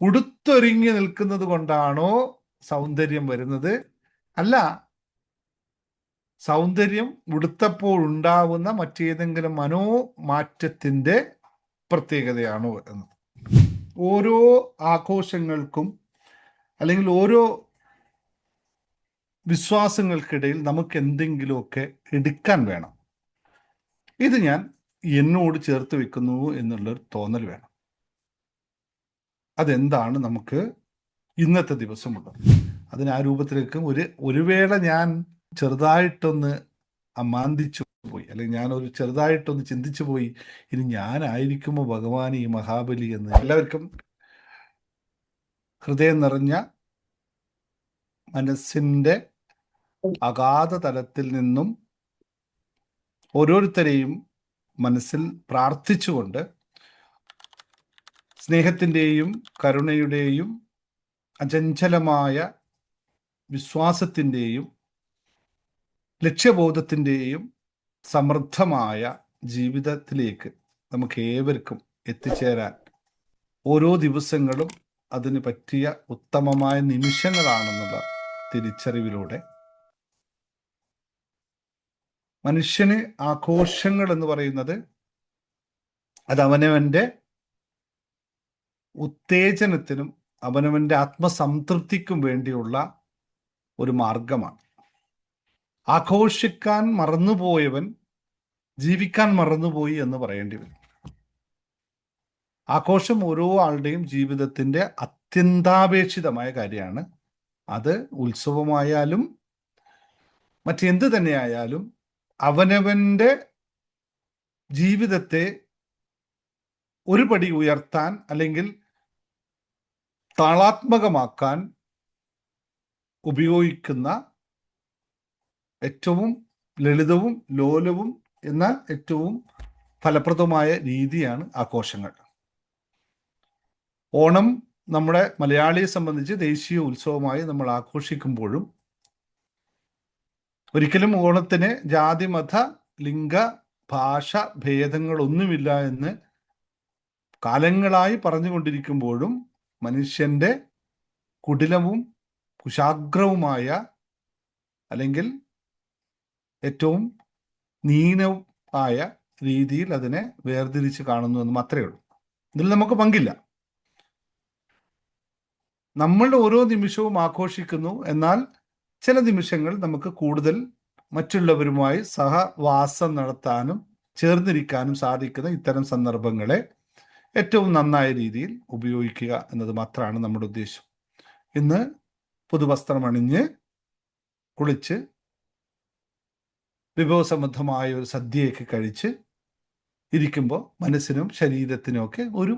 ഉടുത്തൊരുങ്ങി നിൽക്കുന്നത് കൊണ്ടാണോ സൗന്ദര്യം വരുന്നത്? അല്ല, സൗന്ദര്യം ഉടുത്തപ്പോൾ ഉണ്ടാവുന്ന മറ്റേതെങ്കിലും മനോമാറ്റത്തിന്റെ പ്രത്യേകതയാണോ എന്ന്. ഓരോ ആഘോഷങ്ങൾക്കും അല്ലെങ്കിൽ ഓരോ വിശ്വാസങ്ങൾക്കിടയിൽ നമുക്ക് എന്തെങ്കിലുമൊക്കെ എടുക്കാൻ വേണം. ഇത് ഞാൻ എന്നോട് ചേർത്ത് വെക്കുന്നു എന്നുള്ളൊരു തോന്നൽ വേണം. അതെന്താണ് നമുക്ക് ഇന്നത്തെ ദിവസമുള്ളത്? അതിന് ആ രൂപത്തിലേക്ക് ഒരു വേള ഞാൻ ചെറുതായിട്ടൊന്ന് അമാന്തിച്ചു പോയി, അല്ലെങ്കിൽ ഞാൻ ഒരു ചെറുതായിട്ടൊന്ന് ചിന്തിച്ചു പോയി, ഇനി ഞാനായിരിക്കുമോ ഭഗവാൻ ഈ മഹാബലി എന്ന്. എല്ലാവർക്കും ഹൃദയം നിറഞ്ഞ മനസ്സിൻ്റെ അഗാധ തലത്തിൽ നിന്നും ഓരോരുത്തരെയും മനസ്സിൽ പ്രാർത്ഥിച്ചുകൊണ്ട് സ്നേഹത്തിൻ്റെയും കരുണയുടെയും അചഞ്ചലമായ വിശ്വാസത്തിൻ്റെയും ലക്ഷ്യബോധത്തിൻ്റെയും സമൃദ്ധമായ ജീവിതത്തിലേക്ക് നമുക്ക് ഏവർക്കും എത്തിച്ചേരാൻ ഓരോ ദിവസങ്ങളും അതിന് പറ്റിയ ഉത്തമമായ നിമിഷങ്ങളാണെന്നുള്ള തിരിച്ചറിവിലൂടെ മനുഷ്യന് ആഘോഷങ്ങൾ എന്ന് പറയുന്നത് അത് അവനവൻ്റെ ഉത്തേജനത്തിനും അവനവൻ്റെ ആത്മസംതൃപ്തിക്കും വേണ്ടിയുള്ള ഒരു മാർഗമാണ്. ആഘോഷിക്കാൻ മറന്നുപോയവൻ ജീവിക്കാൻ മറന്നുപോയി എന്ന് പറയേണ്ടി വരും. ആഘോഷം ഓരോ ആളുടെയും ജീവിതത്തിൻ്റെ അത്യന്താപേക്ഷിതമായ കാര്യമാണ്. അത് ഉത്സവമായാലും മറ്റെന്ത് തന്നെയായാലും അവനവൻ്റെ ജീവിതത്തെ ഒരു പടി ഉയർത്താൻ അല്ലെങ്കിൽ താളാത്മകമാക്കാൻ ഉപയോഗിക്കുന്ന ഏറ്റവും ലളിതവും ലോലവും എന്നാൽ ഏറ്റവും ഫലപ്രദമായ രീതിയാണ് ആഘോഷങ്ങൾ. ഓണം നമ്മുടെ മലയാളിയെ സംബന്ധിച്ച് ദേശീയ ഉത്സവമായി നമ്മൾ ആഘോഷിക്കുമ്പോഴും ഒരിക്കലും ഓണത്തിന് ജാതി മത ലിംഗ ഭാഷ ഭേദങ്ങളൊന്നുമില്ല എന്ന് കാലങ്ങളായി പറഞ്ഞുകൊണ്ടിരിക്കുമ്പോഴും മനുഷ്യൻ്റെ കുടിലവും കുശാഗ്രവുമായ അല്ലെങ്കിൽ ഏറ്റവും നീനമായ രീതിയിൽ അതിനെ വേർതിരിച്ച് കാണുന്നു എന്ന് മാത്രമേ ഉള്ളൂ. ഇതിൽ നമുക്ക് പങ്കില്ല. നമ്മൾ ഓരോ നിമിഷവും ആഘോഷിക്കുന്നു, എന്നാൽ ചില നിമിഷങ്ങൾ നമുക്ക് കൂടുതൽ മറ്റുള്ളവരുമായി സഹവാസം നടത്താനും ചേർന്നിരിക്കാനും സാധിക്കുന്ന ഇത്തരം സന്ദർഭങ്ങളെ ഏറ്റവും നന്നായ രീതിയിൽ ഉപയോഗിക്കുക എന്നത് മാത്രമാണ് നമ്മുടെ ഉദ്ദേശം. ഇന്ന് പുതുവസ്ത്രമണിഞ്ഞ് കുളിച്ച് വിഭവസമൃദ്ധമായ ഒരു സദ്യയൊക്കെ കഴിച്ച് ഇരിക്കുമ്പോൾ മനസ്സിനും ശരീരത്തിനും ഒക്കെ ഒരു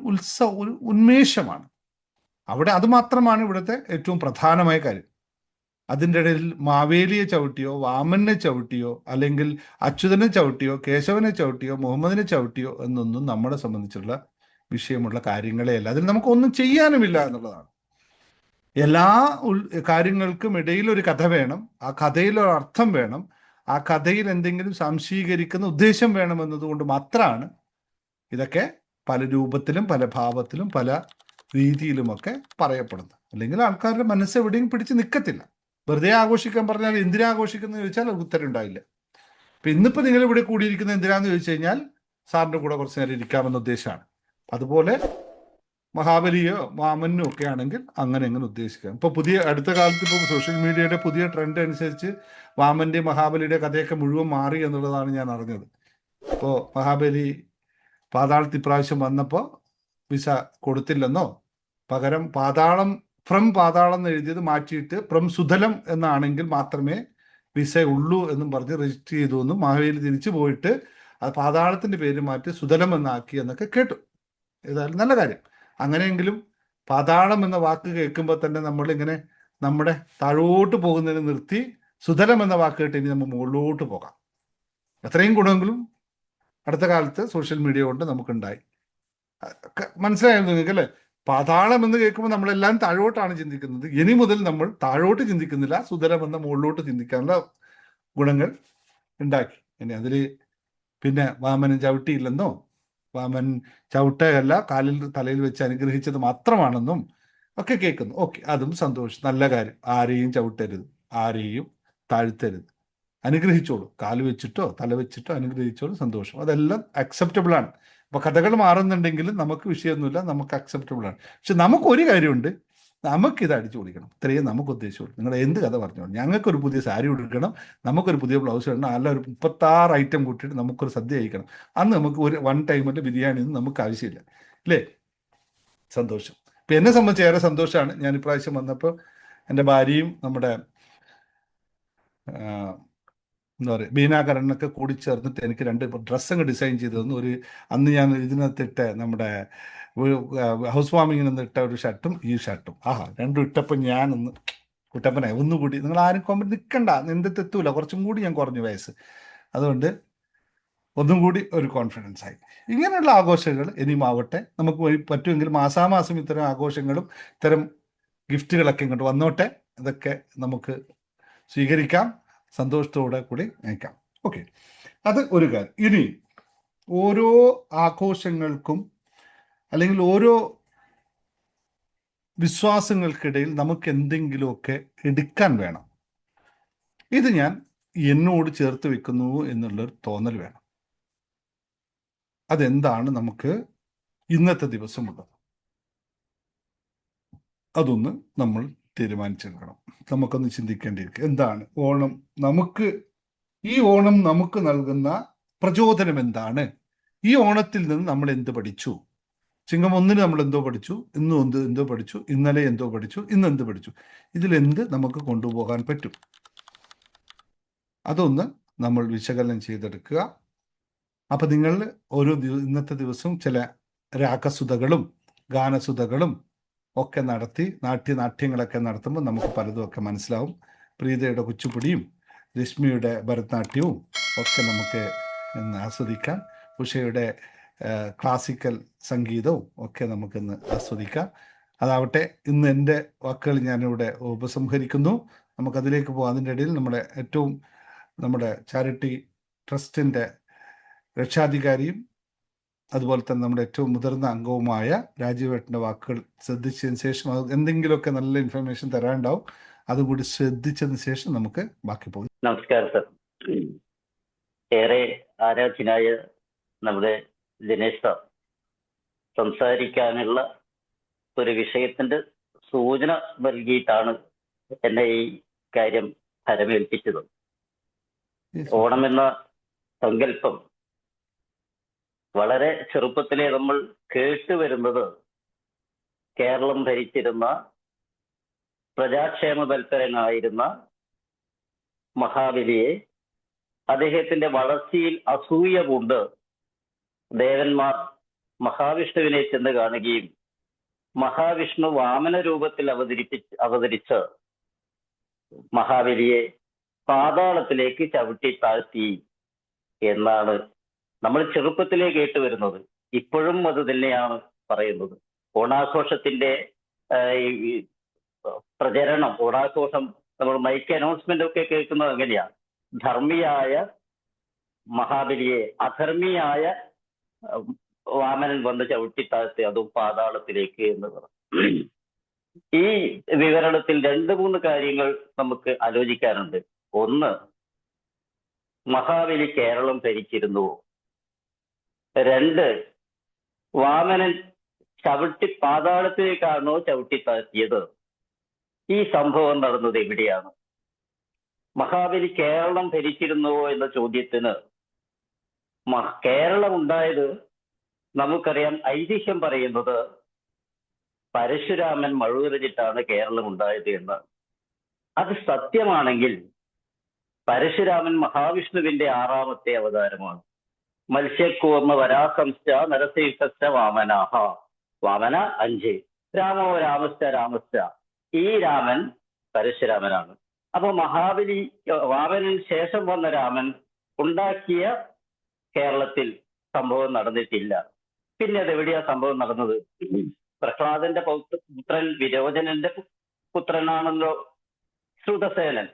ഉന്മേഷമാണ്. അവിടെ അതുമാത്രമാണ് ഇവിടുത്തെ ഏറ്റവും പ്രധാനമായ കാര്യം. അതിൻ്റെ ഇടയിൽ മാവേലിയെ ചവിട്ടിയോ വാമനെ ചവിട്ടിയോ അല്ലെങ്കിൽ അച്യുതനെ ചവിട്ടിയോ കേശവനെ ചവിട്ടിയോ മുഹമ്മദിനെ ചവിട്ടിയോ എന്നൊന്നും നമ്മളെ സംബന്ധിച്ചുള്ള വിഷയമുള്ള കാര്യങ്ങളെയല്ല. അതിൽ നമുക്കൊന്നും ചെയ്യാനുമില്ല എന്നുള്ളതാണ്. എല്ലാ കാര്യങ്ങൾക്കും ഇടയിൽ ഒരു കഥ വേണം, ആ കഥയിൽ ഒരു അർത്ഥം വേണം, ആ കഥയിൽ എന്തെങ്കിലും സംശീകരിക്കുന്ന ഉദ്ദേശം വേണം എന്നതുകൊണ്ട് മാത്രമാണ് ഇതൊക്കെ പല രൂപത്തിലും പല ഭാവത്തിലും പല രീതിയിലുമൊക്കെ പറയപ്പെടുന്നത്. അല്ലെങ്കിൽ ആൾക്കാരുടെ മനസ്സ് എവിടെയും പിടിച്ച് നിൽക്കത്തില്ല. വെറുതെ ആഘോഷിക്കാൻ പറഞ്ഞാൽ എന്തിനാ ആഘോഷിക്കുന്നത് ചോദിച്ചാൽ അത് ഉത്തരം ഉണ്ടാവില്ല. അപ്പം ഇന്നിപ്പോൾ നിങ്ങൾ ഇവിടെ കൂടിയിരിക്കുന്നത് എന്തിനാന്ന് ചോദിച്ചു കഴിഞ്ഞാൽ സാറിൻ്റെ കൂടെ കുറച്ച് നേരം ഇരിക്കാമെന്ന ഉദ്ദേശമാണ്. അതുപോലെ മഹാബലിയോ വാമനോ ഒക്കെ ആണെങ്കിൽ അങ്ങനെ ഉദ്ദേശിക്കാം. ഇപ്പോൾ അടുത്ത കാലത്ത് ഇപ്പോൾ സോഷ്യൽ മീഡിയയുടെ പുതിയ ട്രെൻഡ് അനുസരിച്ച് വാമൻ്റെ മഹാബലിയുടെ കഥയൊക്കെ മുഴുവൻ മാറി എന്നുള്ളതാണ് ഞാൻ അറിഞ്ഞത്. ഇപ്പോൾ മഹാബലി പാതാളത്തിൽ ഇപ്രാവശ്യം വന്നപ്പോൾ വിസ കൊടുത്തില്ലെന്നോ, പകരം ഫ്രം പാതാളം എന്ന് എഴുതിയത് മാറ്റിയിട്ട് ഫ്രം സുതലം എന്നാണെങ്കിൽ മാത്രമേ വിസ ഉള്ളൂ എന്നും പറഞ്ഞ് രജിസ്റ്റർ ചെയ്തു എന്നും മഹാബലി തിരിച്ചു പോയിട്ട് അത് പാതാളത്തിൻ്റെ പേര് മാറ്റി സുതലം എന്നാക്കി എന്നൊക്കെ കേട്ടു. ഏതായാലും നല്ല കാര്യം. അങ്ങനെയെങ്കിലും പാതാളം എന്ന വാക്ക് കേൾക്കുമ്പോൾ തന്നെ നമ്മളിങ്ങനെ നമ്മുടെ താഴോട്ട് പോകുന്നതിന് നിർത്തി സുതലം എന്ന വാക്ക് കേട്ട് ഇനി നമ്മൾ മുകളിലോട്ട് പോകാം. എത്രയും ഗുണമെങ്കിലും അടുത്ത കാലത്ത് സോഷ്യൽ മീഡിയ കൊണ്ട് നമുക്കുണ്ടായി. മനസ്സിലായിരുന്നു നിങ്ങൾക്ക് അല്ലേ? പാതാളം എന്ന് കേൾക്കുമ്പോൾ നമ്മളെല്ലാം താഴോട്ടാണ് ചിന്തിക്കുന്നത്. ഇനി മുതൽ നമ്മൾ താഴോട്ട് ചിന്തിക്കുന്നില്ല, സുതലം എന്ന മുകളിലോട്ട് ചിന്തിക്കാനുള്ള ഗുണങ്ങൾ ഉണ്ടാക്കി. ഇനി അതിൽ പിന്നെ വാമനൻ ചവിട്ടിയില്ലെന്നോ വാമൻ ചവിട്ടയല്ല തലയിൽ വെച്ച് അനുഗ്രഹിച്ചത് മാത്രമാണെന്നും ഒക്കെ കേൾക്കുന്നു. ഓക്കെ, അതും സന്തോഷം, നല്ല കാര്യം. ആരെയും ചവിട്ടരുത്, ആരെയും താഴ്ത്തരുത്, അനുഗ്രഹിച്ചോളൂ. കാല് വെച്ചിട്ടോ തല വെച്ചിട്ടോ അനുഗ്രഹിച്ചോളൂ, സന്തോഷം. അതെല്ലാം അക്സെപ്റ്റബിൾ ആണ്. അപ്പൊ കഥകൾ മാറുന്നുണ്ടെങ്കിലും നമുക്ക് വിഷയമൊന്നുമില്ല, നമുക്ക് അക്സെപ്റ്റബിൾ ആണ്. പക്ഷെ നമുക്കൊരു കാര്യമുണ്ട്, നമുക്കിത് അടിച്ചു പൊളിക്കണം. ഇത്രയും നമുക്ക് ഉദ്ദേശിച്ചുള്ളൂ. നിങ്ങൾ എന്ത് കഥ പറഞ്ഞോളൂ, ഞങ്ങൾക്കൊരു പുതിയ സാരി ഉടുക്കണം, നമുക്കൊരു പുതിയ ബ്ലൗസ് ഇടണം, അല്ല ഒരു 36 ഐറ്റം കൂട്ടിയിട്ട് നമുക്കൊരു സദ്യ കഴിക്കണം. അന്ന് നമുക്ക് ഒരു വൺ ടൈമിൻ്റെ ബിരിയാണി ഒന്നും നമുക്ക് ആവശ്യമില്ല, അല്ലേ? സന്തോഷം. ഇപ്പം എന്നെ സംബന്ധിച്ച് ഏറെ സന്തോഷമാണ്. ഞാൻ ഇപ്രാവശ്യം വന്നപ്പോൾ എൻ്റെ ഭാര്യയും നമ്മുടെ എന്താ പറയുക ബീനാകരണൊക്കെ കൂടി ചേർന്നിട്ട് എനിക്ക് 2 ഡ്രസ്സങ്ങ് ഡിസൈൻ ചെയ്തു തന്നു. അന്ന് ഞാൻ ഇതിനകത്തിട്ട് നമ്മുടെ ഹൗസ് വാമിങ്ങിന് ഇട്ട ഒരു ഷർട്ടും ഈ ഷർട്ടും, രണ്ടും ഇട്ടപ്പോൾ ഞാനൊന്ന് കുട്ടപ്പനെ ഒന്നുകൂടി, നിങ്ങൾ ആരും കോമ്പറ്റ് നിൽക്കണ്ട, നിന്റെ തെത്തൂല, കുറച്ചും കൂടി ഞാൻ കുറഞ്ഞു വയസ്സ്, അതുകൊണ്ട് ഒന്നും കൂടി ഒരു കോൺഫിഡൻസ് ആയി. ഇങ്ങനെയുള്ള ആഘോഷങ്ങൾ ഇനിയും ആവട്ടെ. നമുക്ക് പറ്റുമെങ്കിൽ മാസാമാസം ഇത്തരം ആഘോഷങ്ങളും ഇത്തരം ഗിഫ്റ്റുകളൊക്കെ ഇങ്ങോട്ട് വന്നോട്ടെ. അതൊക്കെ നമുക്ക് സ്വീകരിക്കാം, സന്തോഷത്തോടെ കൂടി നയിക്കാം. ഓക്കെ, അത് ഒരു കാര്യം. ഇനി ഓരോ ആഘോഷങ്ങൾക്കും അല്ലെങ്കിൽ ഓരോ വിശ്വാസങ്ങൾക്കിടയിൽ നമുക്ക് എന്തെങ്കിലുമൊക്കെ എടുക്കാൻ വേണം. ഇത് ഞാൻ എന്നോട് ചേർത്ത് വെക്കുന്നു എന്നുള്ളൊരു തോന്നൽ വേണം. അതെന്താണ് നമുക്ക് ഇന്നത്തെ ദിവസമുള്ളത്, അതൊന്ന് നമ്മൾ തീരുമാനിച്ചെടുക്കണം. നമുക്കൊന്ന് ചിന്തിക്കേണ്ടിയിരിക്കും. എന്താണ് ഓണം ഈ ഓണം നമുക്ക് നൽകുന്ന പ്രചോദനം എന്താണ്? ഈ ഓണത്തിൽ നിന്ന് നമ്മൾ എന്ത് പഠിച്ചു? ചിങ്ങം 1 നമ്മൾ എന്തോ പഠിച്ചു, ഇന്ന് എന്തോ പഠിച്ചു, ഇന്നലെ എന്തോ പഠിച്ചു, ഇന്ന് എന്ത് പഠിച്ചു? ഇതിലെന്ത് നമുക്ക് കൊണ്ടുപോകാൻ പറ്റും? അതൊന്ന് നമ്മൾ വിശകലനം ചെയ്തെടുക്കുക. അപ്പം നിങ്ങൾ ഇന്നത്തെ ദിവസം ചില രാഗസുധകളും ഗാനസുധകളും ഒക്കെ നടത്തി നാട്യങ്ങളൊക്കെ നടത്തുമ്പോൾ നമുക്ക് പലതുമൊക്കെ മനസ്സിലാവും. പ്രീതയുടെ കുച്ചിപ്പുടിയും രശ്മിയുടെ ഭരതനാട്യവും ഒക്കെ നമുക്ക് ഇന്ന് ആസ്വദിക്കാം. ഉഷയുടെ ക്ലാസിക്കൽ സംഗീതവും ഒക്കെ നമുക്കിന്ന് ആസ്വദിക്കാം. അതാവട്ടെ, ഇന്ന് എൻ്റെ വാക്കുകൾ ഞാനിവിടെ ഉപസംഹരിക്കുന്നു. നമുക്കതിലേക്ക് പോകാം. അതിൻ്റെ ഇടയിൽ നമ്മുടെ ചാരിറ്റി ട്രസ്റ്റിൻ്റെ രക്ഷാധികാരിയും അതുപോലെ തന്നെ നമ്മുടെ ഏറ്റവും മുതിർന്ന അംഗവുമായ രാജീവേട്ടൻ്റെ വാക്കുകൾ ശ്രദ്ധിച്ചതിന് ശേഷം എന്തെങ്കിലുമൊക്കെ നല്ല ഇൻഫർമേഷൻ തരാനുണ്ടാവും, അതുകൂടി ശ്രദ്ധിച്ചതിന് ശേഷം നമുക്ക് ബാക്കി പോകും. നമസ്കാരം സർ. ഏറെ ആരാധനായ നമ്മുടെ ദിനേശ് സാർ സംസാരിക്കാനുള്ള ഒരു വിഷയത്തിന്റെ സൂചന നൽകിയിട്ടാണ് എന്നെ ഈ കാര്യം ഫലമേൽപ്പിച്ചത്. ഓണം എന്ന സങ്കല്പം വളരെ ചെറുപ്പത്തിലെ നമ്മൾ കേട്ടുവരുന്നത് കേരളം ഭരിച്ചിരുന്ന പ്രജാക്ഷേമ തൽപരനായിരുന്ന മഹാബലിയെ അദ്ദേഹത്തിന്റെ വളർച്ചയിൽ അസൂയ കൊണ്ട് ദേവന്മാർ മഹാവിഷ്ണുവിനെ ചെന്ന് കാണുകയും മഹാവിഷ്ണു വാമന രൂപത്തിൽ അവതരിച്ച് മഹാബലിയെ പാതാളത്തിലേക്ക് ചവിട്ടി താഴ്ത്തി എന്നാണ് നമ്മൾ ചെറുപ്പത്തിലേ കേട്ടുവരുന്നത്. ഇപ്പോഴും അത് തന്നെയാണ് പറയുന്നത്. ഓണാഘോഷത്തിന്റെ പ്രചരണം, ഓണാഘോഷം നമ്മൾ മൈക്ക് അനൗൺസ്മെന്റ് ഒക്കെ കേൾക്കുന്നത് എങ്ങനെയാണ്? ധർമ്മിയായ മഹാബലിയെ അധർമ്മിയായ വാമനൻ വന്ന് ചവിട്ടിത്താഴ്ത്തി, അതും പാതാളത്തിലേക്ക് എന്ന് പറഞ്ഞു. ഈ വിവരണത്തിൽ 2-3 കാര്യങ്ങൾ നമുക്ക് ആലോചിക്കാനുണ്ട്. ഒന്ന്, മഹാബലി കേരളം ഭരിച്ചിരുന്നുവോ? 2, വാമനൻ പാതാളത്തിലേക്കാണോ ചവിട്ടിത്താഴ്ത്തിയത്? ഈ സംഭവം നടന്നത് എവിടെയാണ്? മഹാബലി കേരളം ഭരിച്ചിരുന്നുവോ എന്ന ചോദ്യത്തിന് കേരളം ഉണ്ടായത് നമുക്കറിയാം. ഐതിഹ്യം പറയുന്നത് പരശുരാമൻ മഴുവെറിഞ്ഞിട്ടാണ് കേരളം ഉണ്ടായത് എന്ന്. അത് സത്യമാണെങ്കിൽ പരശുരാമൻ മഹാവിഷ്ണുവിന്റെ 6ാമത്തെ അവതാരമാണ്. മത്സ്യക്കൂർമ്മ വരാസംസ്ഥ നരസിംഹസ്ഥ വാമനാഹ. വാമന 5, രാമോ രാമസ്ഥ. ഈ രാമൻ പരശുരാമനാണ്. അപ്പൊ വാമനന് ശേഷം വന്ന രാമൻ ഉണ്ടാക്കിയ കേരളത്തിൽ സംഭവം നടന്നിട്ടില്ല. പിന്നെ അതെവിടെയാ സംഭവം നടന്നത്? പ്രഹ്ലാദന്റെ പുത്രൻ വിരോചനന്റെ പുത്രനാണല്ലോ ശ്രുതസേനൻ,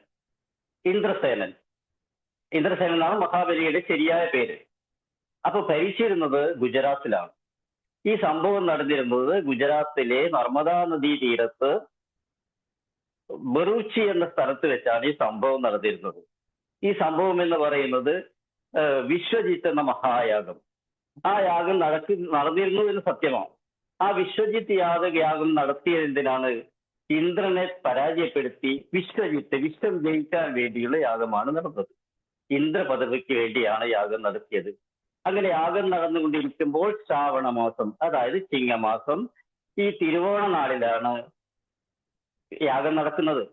ഇന്ദ്രസേനനാണ് മഹാബലിയുടെ ശരിയായ പേര്. അപ്പൊ ഭരിച്ചിരുന്നത് ഗുജറാത്തിലാണ്. ഈ സംഭവം നടന്നിരുന്നത് ഗുജറാത്തിലെ നർമ്മദാ നദീ തീരത്ത് ബറൂച്ചി എന്ന സ്ഥലത്ത് വെച്ചാണ് ഈ സംഭവം നടന്നിരുന്നത്. ഈ സംഭവം എന്ന് പറയുന്നത് വിശ്വജിത്ത് എന്ന മഹായാഗം, ആ യാഗം നടന്നിരുന്നു എന്ന് സത്യമാണ്. ആ വിശ്വജിത്ത് യാഗം നടത്തിയത് എന്തിനാണ്? ഇന്ദ്രനെ പരാജയപ്പെടുത്തി വിശ്വം ജയിക്കാൻ വേണ്ടിയുള്ള യാഗമാണ് നടന്നത്. ഇന്ദ്ര പദവിക്ക് വേണ്ടിയാണ് യാഗം നടത്തിയത്. അങ്ങനെ യാഗം നടന്നുകൊണ്ടിരിക്കുമ്പോൾ ശ്രാവണ മാസം, അതായത് ചിങ്ങമാസം, ഈ തിരുവോണ നാളിലാണ് യാഗം നടക്കുന്നത്.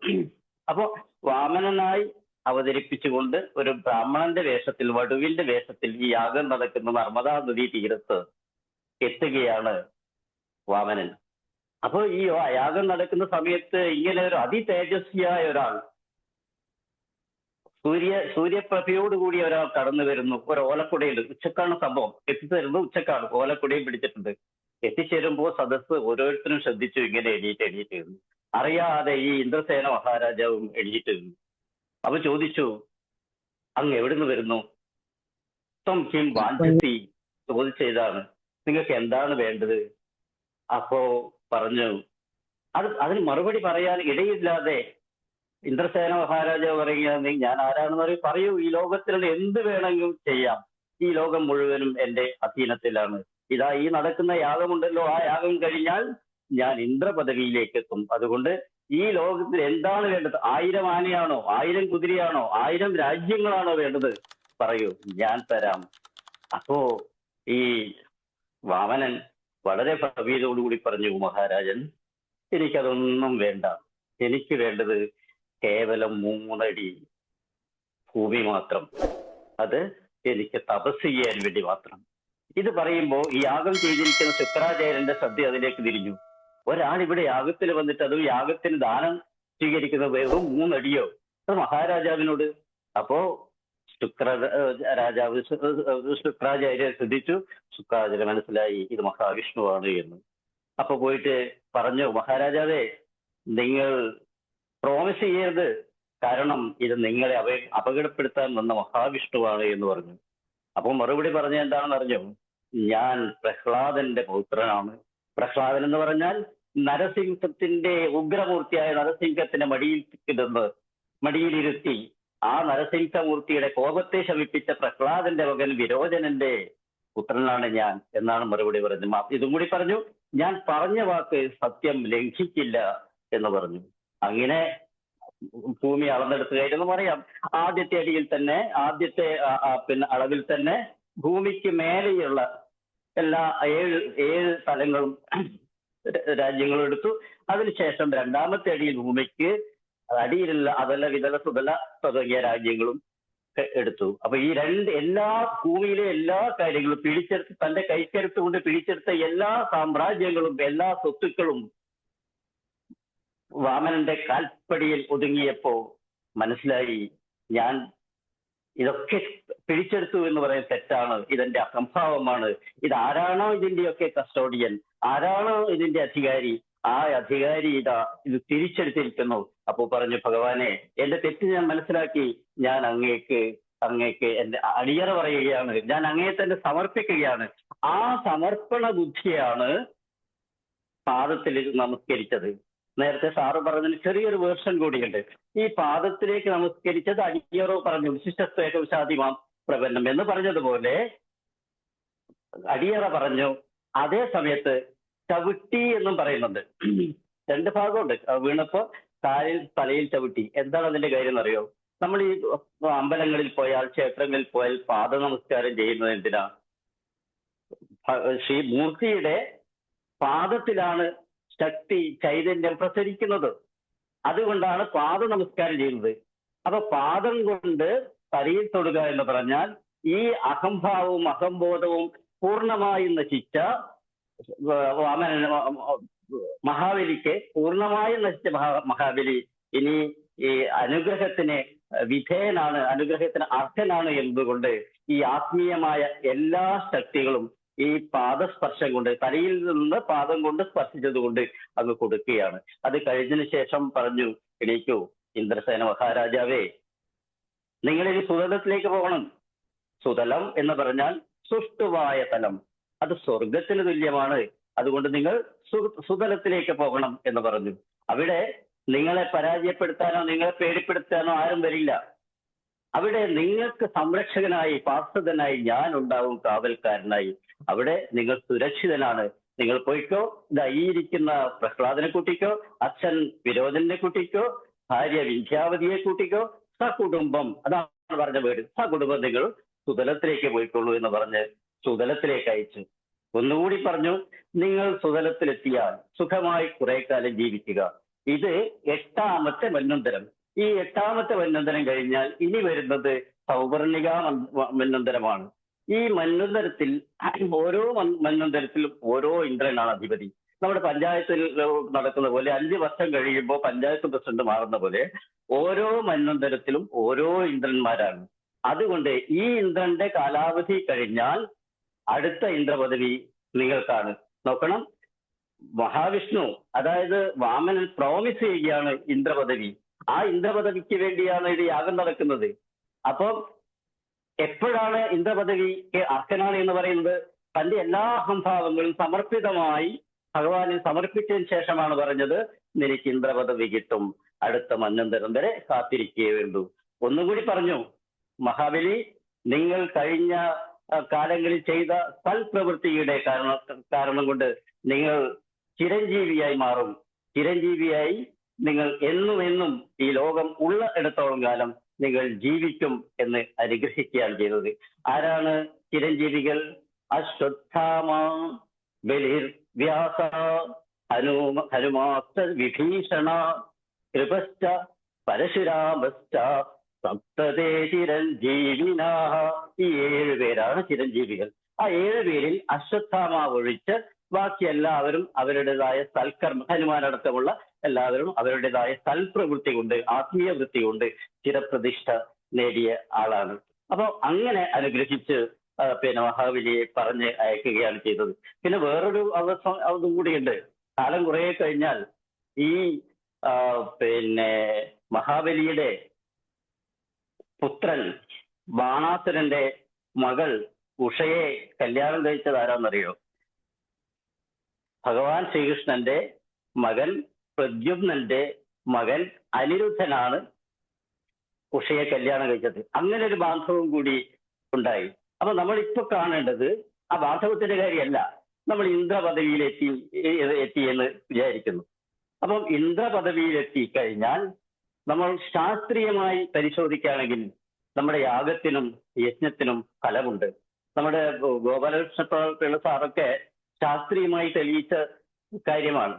അപ്പോ വാമനനായി അവതരിപ്പിച്ചുകൊണ്ട് ഒരു ബ്രാഹ്മണന്റെ വേഷത്തിൽ, വടുവിന്റെ വേഷത്തിൽ ഈ യാഗം നടക്കുന്ന നർമ്മദാ നദീ തീരത്ത് എത്തുകയാണ് വാമനൻ. അപ്പോ ഈ യാഗം നടക്കുന്ന സമയത്ത് ഇങ്ങനെ ഒരു അതിതേജസ്വിയായ ഒരാൾ, സൂര്യപ്രഭയോടുകൂടി ഒരാൾ കടന്നു വരുന്നു. ഒരു ഓലക്കുടയിൽ, ഉച്ചക്കാണ് സംഭവം, എത്തിച്ചേരുന്നത് ഉച്ചക്കാണ്, ഓലക്കുടയും പിടിച്ചിട്ടുണ്ട്. എത്തിച്ചേരുമ്പോൾ സദസ്സ് ഓരോരുത്തരും ശ്രദ്ധിച്ചു, ഇങ്ങനെ എണീറ്റിരുന്നു. അറിയാതെ ഈ ഇന്ദ്രസേന മഹാരാജാവും എണീറ്റിരുന്നു. അപ്പൊ ചോദിച്ചു, അങ്ങ് എവിടുന്ന് വരുന്നു? ത്വം കിം വാഞ്ചസി, ചോദിച്ചതാണ്, നിങ്ങൾക്ക് എന്താണ് വേണ്ടത്? അപ്പോ പറഞ്ഞു, അതിന് മറുപടി പറയാൻ ഇടയില്ലാതെ ഇന്ദ്രസേന മഹാരാജാവ് പറയുക, ഞാൻ ആരാണെന്ന് പറയൂ, ഈ ലോകത്തിലുള്ള എന്ത് വേണമെങ്കിലും ചെയ്യാം, ഈ ലോകം മുഴുവനും എന്റെ അധീനത്തിലാണ്. ഇതാ ഈ നടക്കുന്ന യാഗമുണ്ടല്ലോ, ആ യാഗം കഴിഞ്ഞാൽ ഞാൻ ഇന്ദ്രപദവിയിലേക്ക് എത്തും. അതുകൊണ്ട് ഈ ലോകത്തിൽ എന്താണ് വേണ്ടത്? 1000 ആനയാണോ, 1000 കുതിരയാണോ, 1000 രാജ്യങ്ങളാണോ വേണ്ടത്? പറയൂ, ഞാൻ തരാം. അപ്പോ ഈ വാമനൻ വളരെ ഭവ്യതയോടുകൂടി പറഞ്ഞു, മഹാരാജൻ, എനിക്കതൊന്നും വേണ്ട, എനിക്ക് വേണ്ടത് കേവലം 3 അടി ഭൂമി മാത്രം, അത് എനിക്ക് തപസ് ചെയ്യാൻ വേണ്ടി മാത്രം. ഇത് പറയുമ്പോൾ ഈ യാഗം ചെയ്തിരിക്കുന്ന ശുക്രാചാര്യന്റെ ശ്രദ്ധ അതിലേക്ക് തിരിഞ്ഞു. ഒരാൾ ഇവിടെ യാഗത്തിൽ വന്നിട്ട് അത് യാഗത്തിന് ദാനം സ്വീകരിക്കുന്നത് വെറും 3 അടിയോ? അത് മഹാരാജാവിനോട്. അപ്പോ ശുക്രാചാര്യ ശ്രദ്ധിച്ചു. ശുക്രാചാര്യ മനസ്സിലായി ഇത് മഹാവിഷ്ണുവാണ് എന്ന്. അപ്പൊ പോയിട്ട് പറഞ്ഞു, മഹാരാജാവേ, നിങ്ങൾ പ്രോമിസ് ചെയ്യരുത്, കാരണം ഇത് നിങ്ങളെ അപകടപ്പെടുത്താൻ വന്ന മഹാവിഷ്ണുവാണ് എന്ന് പറഞ്ഞു. അപ്പൊ മറുപടി പറഞ്ഞ എന്താണെന്ന് അറിഞ്ഞു? ഞാൻ പ്രഹ്ലാദന്റെ പൗത്രനാണ്. പ്രഹ്ലാദൻ എന്ന് പറഞ്ഞാൽ നരസിംഹത്തിന്റെ ഉഗ്രമൂർത്തിയായ നരസിംഹത്തിന്റെ മടിയിലിരുത്തി ആ നരസിംഹമൂർത്തിയുടെ കോപത്തെ ശമിപ്പിച്ച പ്രഹ്ലാദന്റെ മകൻ വിരോചനന്റെ പുത്രനാണ് ഞാൻ എന്നാണ് മറുപടി പറഞ്ഞത്. ഇതും കൂടി പറഞ്ഞു, ഞാൻ പറഞ്ഞ വാക്ക് സത്യം ലംഘിക്കില്ല എന്ന് പറഞ്ഞു. അങ്ങനെ ഭൂമി അളന്നെടുക്കുകയായിരുന്നു പറയാം. ആദ്യത്തെ അടിയിൽ തന്നെ, ആദ്യത്തെ അളവിൽ തന്നെ ഭൂമിക്ക് മേലെയുള്ള എല്ലാ 7 തലങ്ങളും രാജ്യങ്ങളും എടുത്തു. അതിനുശേഷം 2ാമത്തെ അടിയിൽ ഭൂമിക്ക് അടിയിലുള്ള അതല, വിതല, സുതല തുടങ്ങിയ രാജ്യങ്ങളും എടുത്തു. അപ്പൊ ഈ എല്ലാ ഭൂമിയിലെ എല്ലാ കാര്യങ്ങളും പിടിച്ചെടുത്ത്, തന്റെ കൈക്കരുത്ത് കൊണ്ട് പിടിച്ചെടുത്ത എല്ലാ സാമ്രാജ്യങ്ങളും എല്ലാ സ്വത്തുക്കളും വാമനന്റെ കാൽപ്പടിയിൽ ഒതുങ്ങിയപ്പോ മനസ്സിലായി, ഞാൻ ഇതൊക്കെ പിടിച്ചെടുത്തു എന്ന് പറയുന്നത് തെറ്റാണ്, ഇതെന്റെ അസംഭാവമാണ്. ഇതാരാണോ ഇതിന്റെയൊക്കെ കസ്റ്റോഡിയൻ, ആരാണോ ഇതിന്റെ അധികാരി, ആ അധികാരി ഇത് തിരിച്ചെടുത്തിരിക്കുന്നു. അപ്പോ പറഞ്ഞു, ഭഗവാനെ, എന്റെ തെറ്റ് ഞാൻ മനസ്സിലാക്കി, ഞാൻ അങ്ങേക്ക് എന്റെ അടിയറ പറയുകയാണ്, ഞാൻ അങ്ങയെ തന്നെ സമർപ്പിക്കുകയാണ്. ആ സമർപ്പണ ബുദ്ധിയാണ് പാദത്തിൽ നമസ്കരിച്ചത്. നേരത്തെ സാറ് പറഞ്ഞതിന് ചെറിയൊരു വേർഷൻ കൂടിയുണ്ട്. ഈ പാദത്തിലേക്ക് നമസ്കരിച്ചത് അടിയറോ പറഞ്ഞു, വിശിഷ്ടത്വേകവിശാദിമാം പ്രപന്നം എന്ന് പറഞ്ഞതുപോലെ അടിയറ പറഞ്ഞു. അതേ സമയത്ത് ചവിട്ടി എന്നും പറയുന്നുണ്ട്. 2 ഭാഗമുണ്ട്. വീണപ്പോ തലയിൽ ചവിട്ടി. എന്താണ് അതിന്റെ കാര്യം എന്നറിയോ? നമ്മൾ ഈ അമ്പലങ്ങളിൽ പോയാൽ, ക്ഷേത്രങ്ങളിൽ പോയാൽ പാദ നമസ്കാരം ചെയ്യുന്നത് എന്തിനാ? ശ്രീ മൂർത്തിയുടെ പാദത്തിലാണ് ശക്തി, ചൈതന്യം പ്രസരിക്കുന്നത്. അതുകൊണ്ടാണ് പാദ നമസ്കാരം ചെയ്യുന്നത്. അപ്പൊ പാദം കൊണ്ട് തലയിൽ തൊടുക എന്ന് പറഞ്ഞാൽ ഈ അഹംഭാവവും അഹംബോധവും പൂർണ്ണമായും നശിച്ച മഹാബലിക്ക്, പൂർണ്ണമായും നശിച്ച മഹാബലി ഇനി ഈ അനുഗ്രഹത്തിന് വിധേയനാണ്, അനുഗ്രഹത്തിന് അർഹനാണ് എന്നതുകൊണ്ട് ഈ ആത്മീയമായ എല്ലാ ശക്തികളും ഈ പാദസ്പർശം കൊണ്ട്, തലയിൽ നിന്ന് പാദം കൊണ്ട് സ്പർശിച്ചത് കൊണ്ട് അങ്ങ് കൊടുക്കുകയാണ്. അത് കഴിഞ്ഞതിന് ശേഷം പറഞ്ഞു, എണീക്കൂ ഇന്ദ്രസേന മഹാരാജാവേ, നിങ്ങളിനി സുതലത്തിലേക്ക് പോകണം. സുതലം എന്ന് പറഞ്ഞാൽ സുഷ്ടുവായ തലം, അത് സ്വർഗത്തിന് തുല്യമാണ്. അതുകൊണ്ട് നിങ്ങൾ സുതലത്തിലേക്ക് പോകണം എന്ന് പറഞ്ഞു. അവിടെ നിങ്ങളെ പരാജയപ്പെടുത്താനോ നിങ്ങളെ പേടിപ്പെടുത്താനോ ആരും വരില്ല. അവിടെ നിങ്ങൾക്ക് സംരക്ഷകനായി പാർശ്വതനായി ഞാൻ ഉണ്ടാവും, കാവൽക്കാരനായി. അവിടെ നിങ്ങൾ സുരക്ഷിതനാണ്. നിങ്ങൾ പോയിക്കോ, ഇതാ ഈ ഇരിക്കുന്ന പ്രഹ്ലാദനെ കൂട്ടിക്കോ, അച്ഛൻ വിരോധനെ കൂട്ടിക്കോ, ഭാര്യ വിന്ധ്യാവതിയെ കൂട്ടിക്കോ, സകുടുംബം, അതാണ് പറഞ്ഞ വീട്, സകുടുംബം നിങ്ങൾ സുതലത്തിലേക്ക് പോയിക്കൊള്ളൂ എന്ന് പറഞ്ഞ് സുതലത്തിലേക്ക് അയച്ചു. ഒന്നുകൂടി പറഞ്ഞു, നിങ്ങൾ സുതലത്തിലെത്തിയാൽ സുഖമായി കുറെ കാലം ജീവിക്കുക. ഇത് 8ാമത്തെ മന്വന്തരം. ഈ 8ാമത്തെ മന്വന്തരം കഴിഞ്ഞാൽ ഇനി വരുന്നത് സൗവർണിക മന്വന്തരമാണ്. ഈ മന്വന്തരത്തിൽ ഓരോ മന്വന്തരത്തിലും ഓരോ ഇന്ദ്രനാണ് അധിപതി. നമ്മുടെ പഞ്ചായത്തിൽ നടക്കുന്ന പോലെ 5 വർഷം കഴിയുമ്പോൾ പഞ്ചായത്ത് പ്രസിഡന്റ് മാറുന്ന പോലെ ഓരോ മന്വന്തരത്തിലും ഓരോ ഇന്ദ്രന്മാരാണ്. അതുകൊണ്ട് ഈ ഇന്ദ്രന്റെ കാലാവധി കഴിഞ്ഞാൽ അടുത്ത ഇന്ദ്രപദവി നിങ്ങൾക്കാണ്. നോക്കണം, മഹാവിഷ്ണു അതായത് വാമനൻ പ്രോമിസ് ചെയ്യുകയാണ് ഇന്ദ്രപദവി. ആ ഇന്ദ്രപദവിക്ക് വേണ്ടിയാണ് ഇത് യാഗം നടക്കുന്നത്. അപ്പം എപ്പോഴാണ് ഇന്ദ്രപദവിക്ക് അർഹനാണ് എന്ന് പറയുന്നത്? തന്റെ എല്ലാ അഹംഭാവങ്ങളും സമർപ്പിതമായി ഭഗവാനെ സമർപ്പിച്ചതിന് ശേഷമാണ് പറഞ്ഞത്, നിനക്ക് ഇന്ദ്രപദവി കിട്ടും, അടുത്ത മന്വന്തരം വരെ കാത്തിരിക്കേ വേണ്ടൂ. ഒന്നുകൂടി പറഞ്ഞു, മഹാബലി നിങ്ങൾ കഴിഞ്ഞ കാലങ്ങളിൽ ചെയ്ത സൽപ്രവൃത്തിയുടെ കാരണം കൊണ്ട് നിങ്ങൾ ചിരഞ്ജീവിയായി മാറും. ചിരഞ്ജീവിയായി നിങ്ങൾ എന്നും ഈ ലോകം ഉള്ള ഇടത്തോളം കാലം നിങ്ങൾ ജീവിക്കും എന്ന് അനുഗ്രഹിക്കുകയാണ് ചെയ്തത്. ആരാണ് ചിരഞ്ജീവികൾ? അശ്വത്ഥാമ, ബലിർ, വ്യാസ, ഹനുമാസ്ത, വിഭീഷണ, കൃപശ്ച, പരശുരാമശ്ച, സപ്തതേ ചിരഞ്ജീവിനാ. ഈ 7 പേരാണ് ചിരഞ്ജീവികൾ. ആ 7 പേരിൽ അശ്വത്ഥാമ ഒഴിച്ച് ബാക്കി എല്ലാവരും അവരുടേതായ സൽക്കർമ്മ, ഹനുമാനടക്കമുള്ള എല്ലാവരും അവരുടേതായ സൽപ്രവൃത്തി കൊണ്ട്, ആത്മീയ വൃത്തി കൊണ്ട് ചിരപ്രതിഷ്ഠ നേടിയ ആളാണ്. അപ്പൊ അങ്ങനെ അനുഗ്രഹിച്ച് മഹാബലിയെ പറഞ്ഞ് അയക്കുകയാണ് ചെയ്തത്. പിന്നെ വേറൊരു അതും കൂടിയുണ്ട്. കാലം കുറെ കഴിഞ്ഞാൽ ഈ മഹാബലിയുടെ പുത്രൻ ബാണാസുരന്റെ മകൾ ഉഷയെ കല്യാണം കഴിച്ചത് ആരാന്നറിയോ? ഭഗവാൻ ശ്രീകൃഷ്ണന്റെ മകൻ പ്രദ്യുമ്നന്റെ മകൻ അനിരുദ്ധനാണ് ഉഷയെ കല്യാണം കഴിച്ചത്. അങ്ങനെ ഒരു ബാന്ധവം കൂടി ഉണ്ടായി. അപ്പൊ നമ്മളിപ്പോ കാണേണ്ടത് ആ ബാന്ധവത്തിന്റെ കാര്യമല്ല, നമ്മൾ എത്തി എന്ന് വിചാരിക്കുന്നു. അപ്പം ഇന്ദ്രപദവിയിലെത്തി കഴിഞ്ഞാൽ നമ്മൾ ശാസ്ത്രീയമായി പരിശോധിക്കുകയാണെങ്കിൽ നമ്മുടെ യാഗത്തിനും യജ്ഞത്തിനും ഫലമുണ്ട്. നമ്മുടെ ഗോപാലകൃഷ്ണ പിള്ള സാറൊക്കെ ശാസ്ത്രീയമായി തെളിയിച്ച കാര്യമാണ്.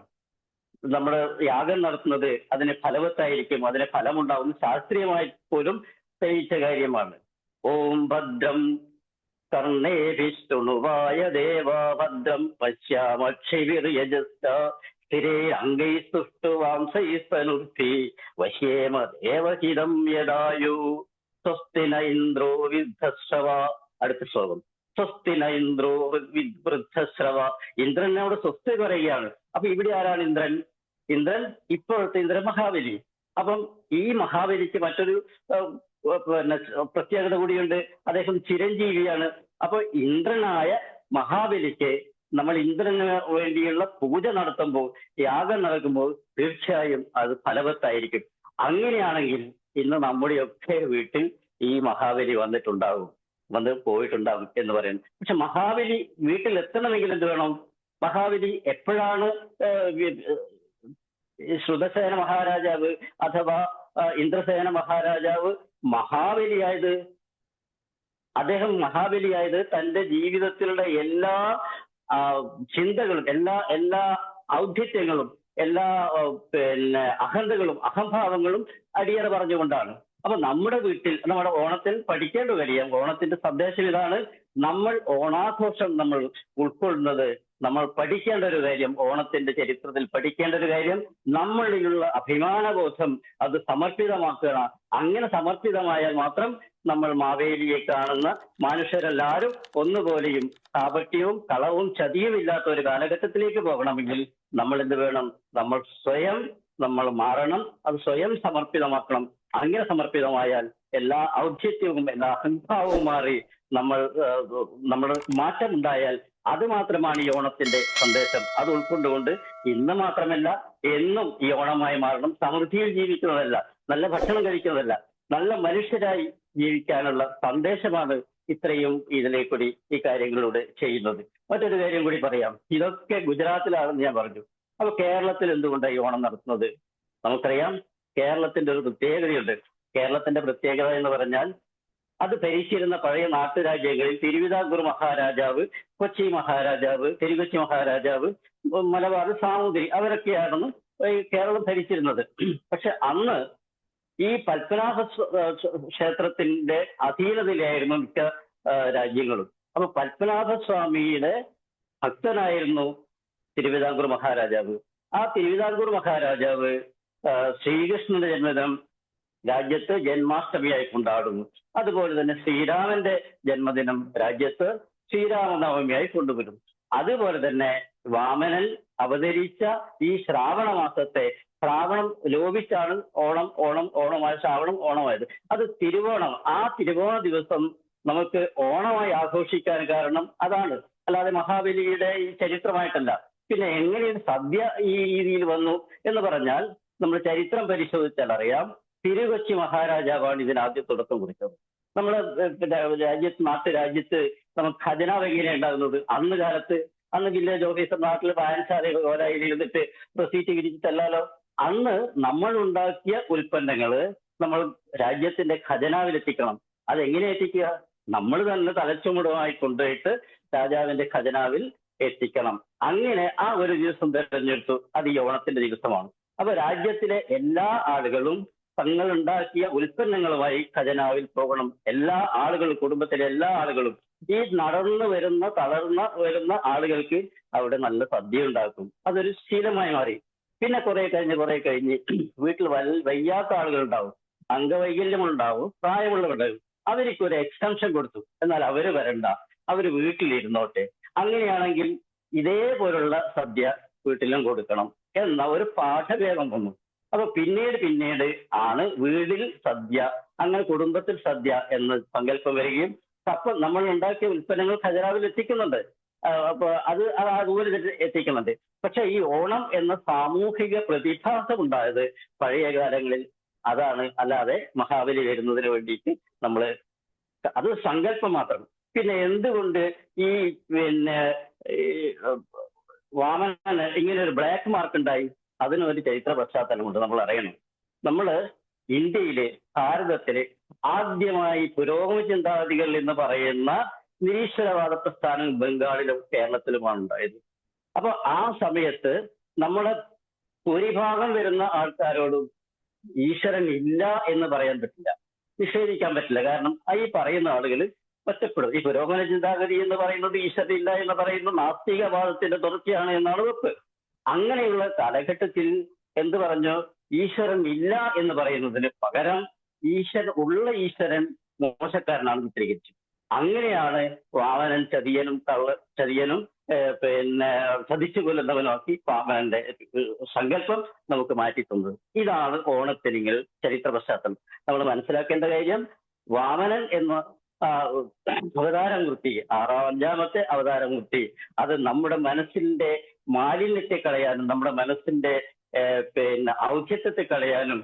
നമ്മൾ യാഗം നടത്തുന്നത് അതിന് ഫലവത്തായിരിക്കും, അതിന് ഫലമുണ്ടാവും, ശാസ്ത്രീയമായി പോലും തെളിയിച്ച കാര്യമാണ്. ഓം ഭദ്രം കർണേഭിഷ്ണുവായ ദേവാ ഭദ്രം പശ്യാമക്ഷിവിർയജസ്ത സ്ഥിരേ അംഗൈസ്തുഷ്ടുവാംസൈസ്തനുർഭി വശ്യേമ ദേവഹിതം യദായു സ്വസ്തി ന ഇന്ദ്രോ വിദ്ധശ്രവ. അടുത്ത ശ്ലോകം, സ്വസ്തി ന ഇന്ദ്രോ വൃദ്ധശ്രവ. ഇന്ദ്രനോട് സ്വസ്തി പറയുകയാണ്. അപ്പൊ ഇവിടെ ആരാണ് ഇന്ദ്രൻ? ഇന്ദ്രൻ ഇപ്പോഴത്തെ ഇന്ദ്രൻ മഹാബലി. അപ്പം ഈ മഹാബലിക്ക് മറ്റൊരു പ്രത്യേകത കൂടിയുണ്ട്, അദ്ദേഹം ചിരഞ്ജീവിയാണ്. അപ്പൊ ഇന്ദ്രനായ മഹാബലിക്ക് നമ്മൾ ഇന്ദ്രന് വേണ്ടിയുള്ള പൂജ നടത്തുമ്പോൾ, യാഗം നടക്കുമ്പോൾ തീർച്ചയായും അത് ഫലവത്തായിരിക്കും. അങ്ങനെയാണെങ്കിൽ ഇന്ന് നമ്മുടെയൊക്കെ വീട്ടിൽ ഈ മഹാബലി വന്ന് പോയിട്ടുണ്ടാകും എന്ന് പറയുന്നു. പക്ഷെ മഹാബലി വീട്ടിൽ എത്തണമെങ്കിൽ എന്ത് വേണം? മഹാബലി എപ്പോഴാണ് ശ്രുതസേന മഹാരാജാവ് അഥവാ ഇന്ദ്രസേന മഹാരാജാവ് മഹാബലിയായത്? അദ്ദേഹം മഹാബലിയായത് തന്റെ ജീവിതത്തിലുള്ള എല്ലാ ചിന്തകളും, എല്ലാ ഔദ്ധിത്യങ്ങളും, എല്ലാ അഹന്തകളും അഹംഭാവങ്ങളും അടിയറ പറഞ്ഞുകൊണ്ടാണ്. അപ്പൊ നമ്മുടെ വീട്ടിൽ, നമ്മുടെ ഓണത്തിൽ പഠിക്കേണ്ട കാര്യം, ഓണത്തിന്റെ സന്ദേശം ഇതാണ്. നമ്മൾ ഓണാഘോഷം നമ്മൾ ഉൾക്കൊള്ളുന്നത്, നമ്മൾ പഠിക്കേണ്ട ഒരു കാര്യം, ഓണത്തിന്റെ ചരിത്രത്തിൽ പഠിക്കേണ്ട ഒരു കാര്യം, നമ്മളിലുള്ള അഭിമാനബോധം അത് സമർപ്പിതമാക്കുക. അങ്ങനെ സമർപ്പിതമായാൽ മാത്രം നമ്മൾ മാവേലിയെ കാണുന്ന മനുഷ്യരെല്ലാവരും ഒന്നുപോലെയും കാപട്യവും കളവും ചതിയും ഇല്ലാത്ത ഒരു കാലഘട്ടത്തിലേക്ക് പോകണമെങ്കിൽ നമ്മൾ എന്ത് വേണം? നമ്മൾ മാറണം, അത് സ്വയം സമർപ്പിതമാക്കണം. അങ്ങനെ സമർപ്പിതമായാൽ എല്ലാ ഔദ്ധ്യത്യവും എല്ലാ അഹംഭാവവും മാറി നമ്മുടെ മാറ്റമുണ്ടായാൽ അത് മാത്രമാണ് ഈ ഓണത്തിന്റെ സന്ദേശം. അത് ഉൾക്കൊണ്ടുകൊണ്ട് ഇന്ന് മാത്രമല്ല എന്നും ഈ ഓണമായി മാറണം. സമൃദ്ധിയിൽ ജീവിക്കുന്നതല്ല, നല്ല ഭക്ഷണം കഴിക്കുന്നതല്ല, നല്ല മനുഷ്യരായി ജീവിക്കാനുള്ള സന്ദേശമാണ് ഇത്രയും ഇതിലെ കൂടി ഈ കാര്യങ്ങളിലൂടെ ചെയ്യുന്നത്. മറ്റൊരു കാര്യം കൂടി പറയാം. ഇതൊക്കെ ഗുജറാത്തിലാണെന്ന് ഞാൻ പറഞ്ഞു. അപ്പൊ കേരളത്തിൽ എന്തുകൊണ്ടാണ് ഈ ഓണം നടത്തുന്നത്? നമുക്കറിയാം കേരളത്തിന്റെ ഒരു പ്രത്യേകതയുണ്ട്. കേരളത്തിന്റെ പ്രത്യേകത എന്ന് പറഞ്ഞാൽ അത് ഭരിച്ചിരുന്ന പഴയ നാട്ടുരാജ്യങ്ങളിൽ തിരുവിതാംകൂർ മഹാരാജാവ്, കൊച്ചി മഹാരാജാവ്, തിരുകൊച്ചി മഹാരാജാവ്, മലബാർ സാമൂതിരി അവരൊക്കെയാണെന്ന് ഈ കേരളം ഭരിച്ചിരുന്നത്. പക്ഷെ അന്ന് ഈ പത്മനാഭ ക്ഷേത്രത്തിന്റെ അധീനതയിലായിരുന്നു മിക്ക രാജ്യങ്ങളും. അപ്പൊ പത്മനാഭസ്വാമിയുടെ ഭക്തനായിരുന്നു തിരുവിതാംകൂർ മഹാരാജാവ്. ആ തിരുവിതാംകൂർ മഹാരാജാവ് ശ്രീകൃഷ്ണന്റെ ജന്മദിനം രാജ്യത്ത് ജന്മാഷ്ടമിയായി കൊണ്ടാടുന്നു. അതുപോലെ തന്നെ ശ്രീരാമന്റെ ജന്മദിനം രാജ്യത്ത് ശ്രീരാമനവമിയായി കൊണ്ടുവരും. അതുപോലെ തന്നെ വാമനൻ അവതരിച്ച ഈ ശ്രാവണ മാസത്തെ, ശ്രാവണം ലോപിച്ചാണ് ഓണമായ ശ്രാവണം ഓണമായത്. അത് തിരുവോണം. ആ തിരുവോണ ദിവസം നമുക്ക് ഓണമായി ആഘോഷിക്കാൻ കാരണം അതാണ്, അല്ലാതെ മഹാബലിയുടെ ഈ ചരിത്രമായിട്ടല്ല. പിന്നെ എങ്ങനെയാണ് സദ്യ ഈ രീതിയിൽ വന്നു എന്ന് പറഞ്ഞാൽ നമ്മൾ ചരിത്രം പരിശോധിച്ചാൽ അറിയാം. തിരുകൊച്ചി മഹാരാജാവാണ് ഇതിനാദ്യം തുടക്കം കുറിച്ചത്. നമ്മുടെ നാട്ടുരാജ്യത്ത് നമുക്ക് ഖജനാവ് എങ്ങനെയാണ് ഉണ്ടാകുന്നത്? അന്ന് വില്ലേജ് ഓഫീസർ നാട്ടിൽ വായനശാല ഓലായിൽ ഇരുന്നിട്ട് റെസീറ്റ് വിരിച്ചിട്ടല്ലോ. അന്ന് നമ്മൾ ഉണ്ടാക്കിയ ഉൽപ്പന്നങ്ങള് നമ്മൾ രാജ്യത്തിന്റെ ഖജനാവിലെത്തിക്കണം. അതെങ്ങനെ എത്തിക്കുക? നമ്മൾ തന്നെ തലച്ചുമടുമായി കൊണ്ടുപോയിട്ട് രാജാവിന്റെ ഖജനാവിൽ എത്തിക്കണം. അങ്ങനെ ആ ഒരു ദിവസം തെരഞ്ഞെടുത്തു. അത് ഈ ഓണത്തിന്റെ ദിവസമാണ്. അപ്പൊ രാജ്യത്തിലെ എല്ലാ ആളുകളും തങ്ങളുണ്ടാക്കിയ ഉൽപ്പന്നങ്ങളുമായി ഖജനാവിൽ പോകണം. എല്ലാ ആളുകളും, കുടുംബത്തിലെ എല്ലാ ആളുകളും. ഈ തളർന്നു വരുന്ന ആളുകൾക്ക് അവിടെ നല്ല സദ്യ ഉണ്ടാക്കും. അതൊരു ശീലമായി മാറി. പിന്നെ കുറെ കഴിഞ്ഞ് വീട്ടിൽ വയ്യാത്ത ആളുകളുണ്ടാവും, അംഗവൈകല്യമുണ്ടാവും, പ്രായമുള്ളവരുണ്ടാവും. അവർക്ക് ഒരു എക്സ്റ്റൻഷൻ കൊടുത്തു. എന്നാൽ അവര് വരണ്ട, അവര് വീട്ടിലിരുന്നോട്ടെ. അങ്ങനെയാണെങ്കിൽ ഇതേപോലുള്ള സദ്യ വീട്ടിലും കൊടുക്കണം എന്ന ഒരു പാഠഭേദം വന്നു. അപ്പൊ പിന്നീട് ആണ് വീടിൽ സദ്യ, അങ്ങനെ കുടുംബത്തിൽ സദ്യ എന്ന സങ്കല്പം വരികയും അപ്പൊ നമ്മൾ ഉണ്ടാക്കിയ ഉൽപ്പന്നങ്ങൾ ഖജനാവിൽ എത്തിക്കുന്നുണ്ട്. അപ്പൊ അതുപോലെ എത്തിക്കുന്നുണ്ട്. പക്ഷെ ഈ ഓണം എന്ന സാമൂഹിക പ്രതിഭാസം ഉണ്ടായത് പഴയ കാലങ്ങളിൽ അതാണ്. അല്ലാതെ മഹാബലി വരുന്നതിന് വേണ്ടിയിട്ട് അത് സങ്കല്പം മാത്രം. പിന്നെ എന്തുകൊണ്ട് ഈ വാമനന് ഇങ്ങനെ ഒരു ബ്ലാക്ക് മാർക്ക് ഉണ്ടായി? അതിനൊരു ചരിത്ര പശ്ചാത്തലമുണ്ട്, നമ്മൾ അറിയണം. ഇന്ത്യയിലെ, ഭാരതത്തിലെ ആദ്യമായി പുരോഗമന ചിന്താഗതികൾ എന്ന് പറയുന്ന നിരീശ്വരവാദ പ്രസ്ഥാനം ബംഗാളിലും കേരളത്തിലുമാണ് ഉണ്ടായത്. അപ്പൊ ആ സമയത്ത് നമ്മളെ ഭൂരിഭാഗം വരുന്ന ആൾക്കാരോടും ഈശ്വരൻ ഇല്ല എന്ന് പറയാൻ പറ്റില്ല, നിഷേധിക്കാൻ പറ്റില്ല. കാരണം ഈ പറയുന്ന ആളുകൾ ഒറ്റപ്പെടും. ഈ പുരോഗമന ചിന്താഗതി എന്ന് പറയുന്നത് ഈശ്വരൻ ഇല്ല എന്ന് പറയുന്ന നാസ്തികവാദത്തിന്റെ തുടർച്ചയാണ് എന്നാണ് വെപ്പ്. അങ്ങനെയുള്ള കാലഘട്ടത്തിൽ എന്ത് പറഞ്ഞു? ഈശ്വരൻ ഇല്ല എന്ന് പറയുന്നതിന് പകരം ഈശ്വരൻ മോശക്കാരനാണ് ചിത്രീകരിച്ചു. അങ്ങനെയാണ് വാമനൻ ചതിയനും ചതിച്ചു കൊല്ലുന്നവനാക്കി വാമനന്റെ സങ്കല്പം നമുക്ക് മാറ്റി തന്നത്. ഇതാണ് ഓണത്തിനിങ്ങൾ ചരിത്ര പശ്ചാത്തലം. നമ്മൾ മനസ്സിലാക്കേണ്ട കാര്യം, വാമനൻ എന്ന അവതാരമൂർത്തി, 5ാമത്തെ അവതാരമൂർത്തി, അത് നമ്മുടെ മനസ്സിന്റെ മാലിന്യത്തെ കളയാനും, നമ്മുടെ മനസ്സിന്റെ ഔചിത്യത്തെ കളയാനും,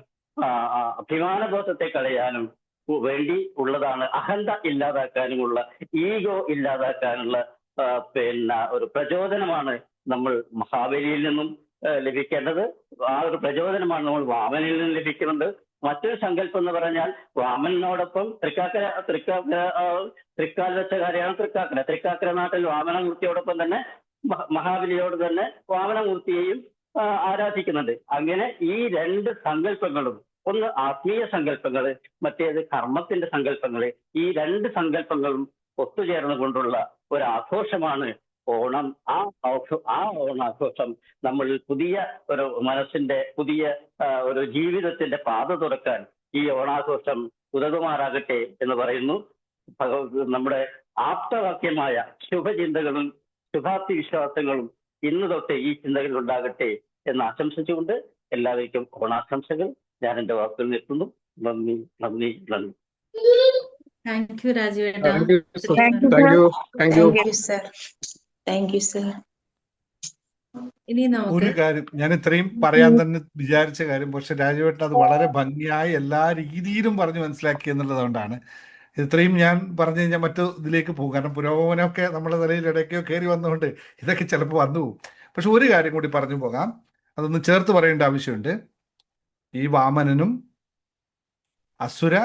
അഭിമാനബോധത്തെ കളയാനും വേണ്ടി ഉള്ളതാണ്. അഹന്ത ഇല്ലാതാക്കാനുമുള്ള, ഈഗോ ഇല്ലാതാക്കാനുള്ള ഒരു പ്രചോദനമാണ് നമ്മൾ മഹാബലിയിൽ നിന്നും ലഭിക്കേണ്ടത്. ആ ഒരു പ്രചോദനമാണ് നമ്മൾ വാമനിൽ നിന്നും ലഭിക്കുന്നത്. മറ്റൊരു സങ്കല്പം എന്ന് പറഞ്ഞാൽ വാമനോടൊപ്പം തൃക്കാൽ വെച്ച കാര്യമാണ് തൃക്കാക്കര നാട്ടിൽ വാമനമൂർത്തിയോടൊപ്പം തന്നെ മഹാബലിയോട് തന്നെ വാമനമൂർത്തിയെയും ആരാധിക്കുന്നുണ്ട്. അങ്ങനെ ഈ രണ്ട് സങ്കല്പങ്ങളും, ഒന്ന് ആത്മീയ സങ്കല്പങ്ങള്, മറ്റേത് കർമ്മത്തിന്റെ സങ്കല്പങ്ങള്, ഈ രണ്ട് സങ്കല്പങ്ങളും ഒത്തുചേർന്നുകൊണ്ടുള്ള ഒരു ആഘോഷമാണ് ഓണം. ആ ഓണാഘോഷം നമ്മൾ പുതിയ ഒരു മനസ്സിന്റെ, പുതിയ ഒരു ജീവിതത്തിന്റെ പാത തുറക്കാൻ ഈ ഓണാഘോഷം ഉതകുമാറാകട്ടെ എന്ന് പറയുന്നു. നമ്മുടെ ആപ്തവാക്യമായ ശുഭചിന്തകളും ശുഭാപ്തി വിശ്വാസങ്ങളും ഇന്ന് തൊട്ട് ഈ ചിന്തകൾ ഉണ്ടാകട്ടെ എന്ന് ആശംസിച്ചുകൊണ്ട് എല്ലാവർക്കും ഓണാശംസകൾ. ഞാൻ എന്റെ വാക്കുകൾ നിർത്തുന്നു. നന്ദി, നന്ദി, നന്ദി. Thank you, Rajiv. Thank you, sir. Thank you sir. ഇനി ഒരു നമുക്ക് കാര്യം ഞാൻ ഇത്രയും പറയാൻ തന്നെ വിചാരിച്ച കാര്യം, പക്ഷെ രാജുവേട്ടൻ അത് വളരെ ഭംഗിയായി എല്ലാ രീതിയിലും പറഞ്ഞ് മനസ്സിലാക്കി എന്നുള്ളതുകൊണ്ടാണ് ഇത്രയും ഞാൻ പറഞ്ഞു കഴിഞ്ഞാൽ മറ്റു ഇതിലേക്ക് പോകും. കാരണം പുരോഗമനമൊക്കെ നമ്മുടെ നിലയിൽ ഇടയ്ക്കോ കയറി വന്നുകൊണ്ട് ഇതൊക്കെ ചിലപ്പോൾ വന്നു പോകും. പക്ഷെ ഒരു കാര്യം കൂടി പറഞ്ഞു പോകാം, അതൊന്ന് ചേർത്ത് പറയേണ്ട ആവശ്യമുണ്ട്. ഈ വാമനനും അസുര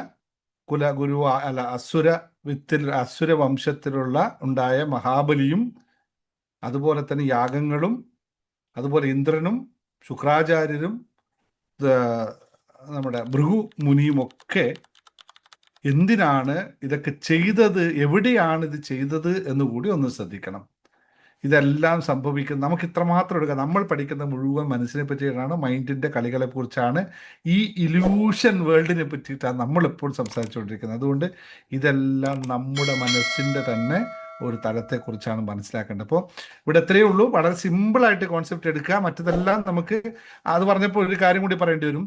അസുര വംശത്തിലുള്ള ഉണ്ടായ മഹാബലിയും, അതുപോലെ തന്നെ യാഗങ്ങളും, അതുപോലെ ഇന്ദ്രനും ശുക്രാചാര്യരും നമ്മുടെ ഭൃഗു മുനിയും ഒക്കെ എന്തിനാണ് ഇതൊക്കെ ചെയ്തത്, എവിടെയാണ് ഇത് ചെയ്തത് എന്ന് കൂടി ഒന്ന് ശ്രദ്ധിക്കണം. ഇതെല്ലാം സംഭവിക്കുന്നത് നമുക്ക് ഇത്രമാത്രം എടുക്കാം. നമ്മൾ പഠിക്കുന്ന മുഴുവൻ മനസ്സിനെ പറ്റിയിട്ടാണ്, മൈൻഡിൻ്റെ കളികളെ കുറിച്ചാണ്, ഈ ഇലൂഷൻ വേൾഡിനെ പറ്റിയിട്ടാണ് നമ്മളിപ്പോൾ സംസാരിച്ചുകൊണ്ടിരിക്കുന്നത്. അതുകൊണ്ട് ഇതെല്ലാം നമ്മുടെ മനസ്സിൻ്റെ തന്നെ ഒരു തലത്തെക്കുറിച്ചാണ് മനസ്സിലാക്കേണ്ടത്. അപ്പോൾ ഇവിടെ എത്രയേ ഉള്ളൂ, വളരെ സിമ്പിളായിട്ട് കോൺസെപ്റ്റ് എടുക്കുക. മറ്റതെല്ലാം നമുക്ക് അത് പറഞ്ഞപ്പോൾ ഒരു കാര്യം കൂടി പറയേണ്ടി വരും.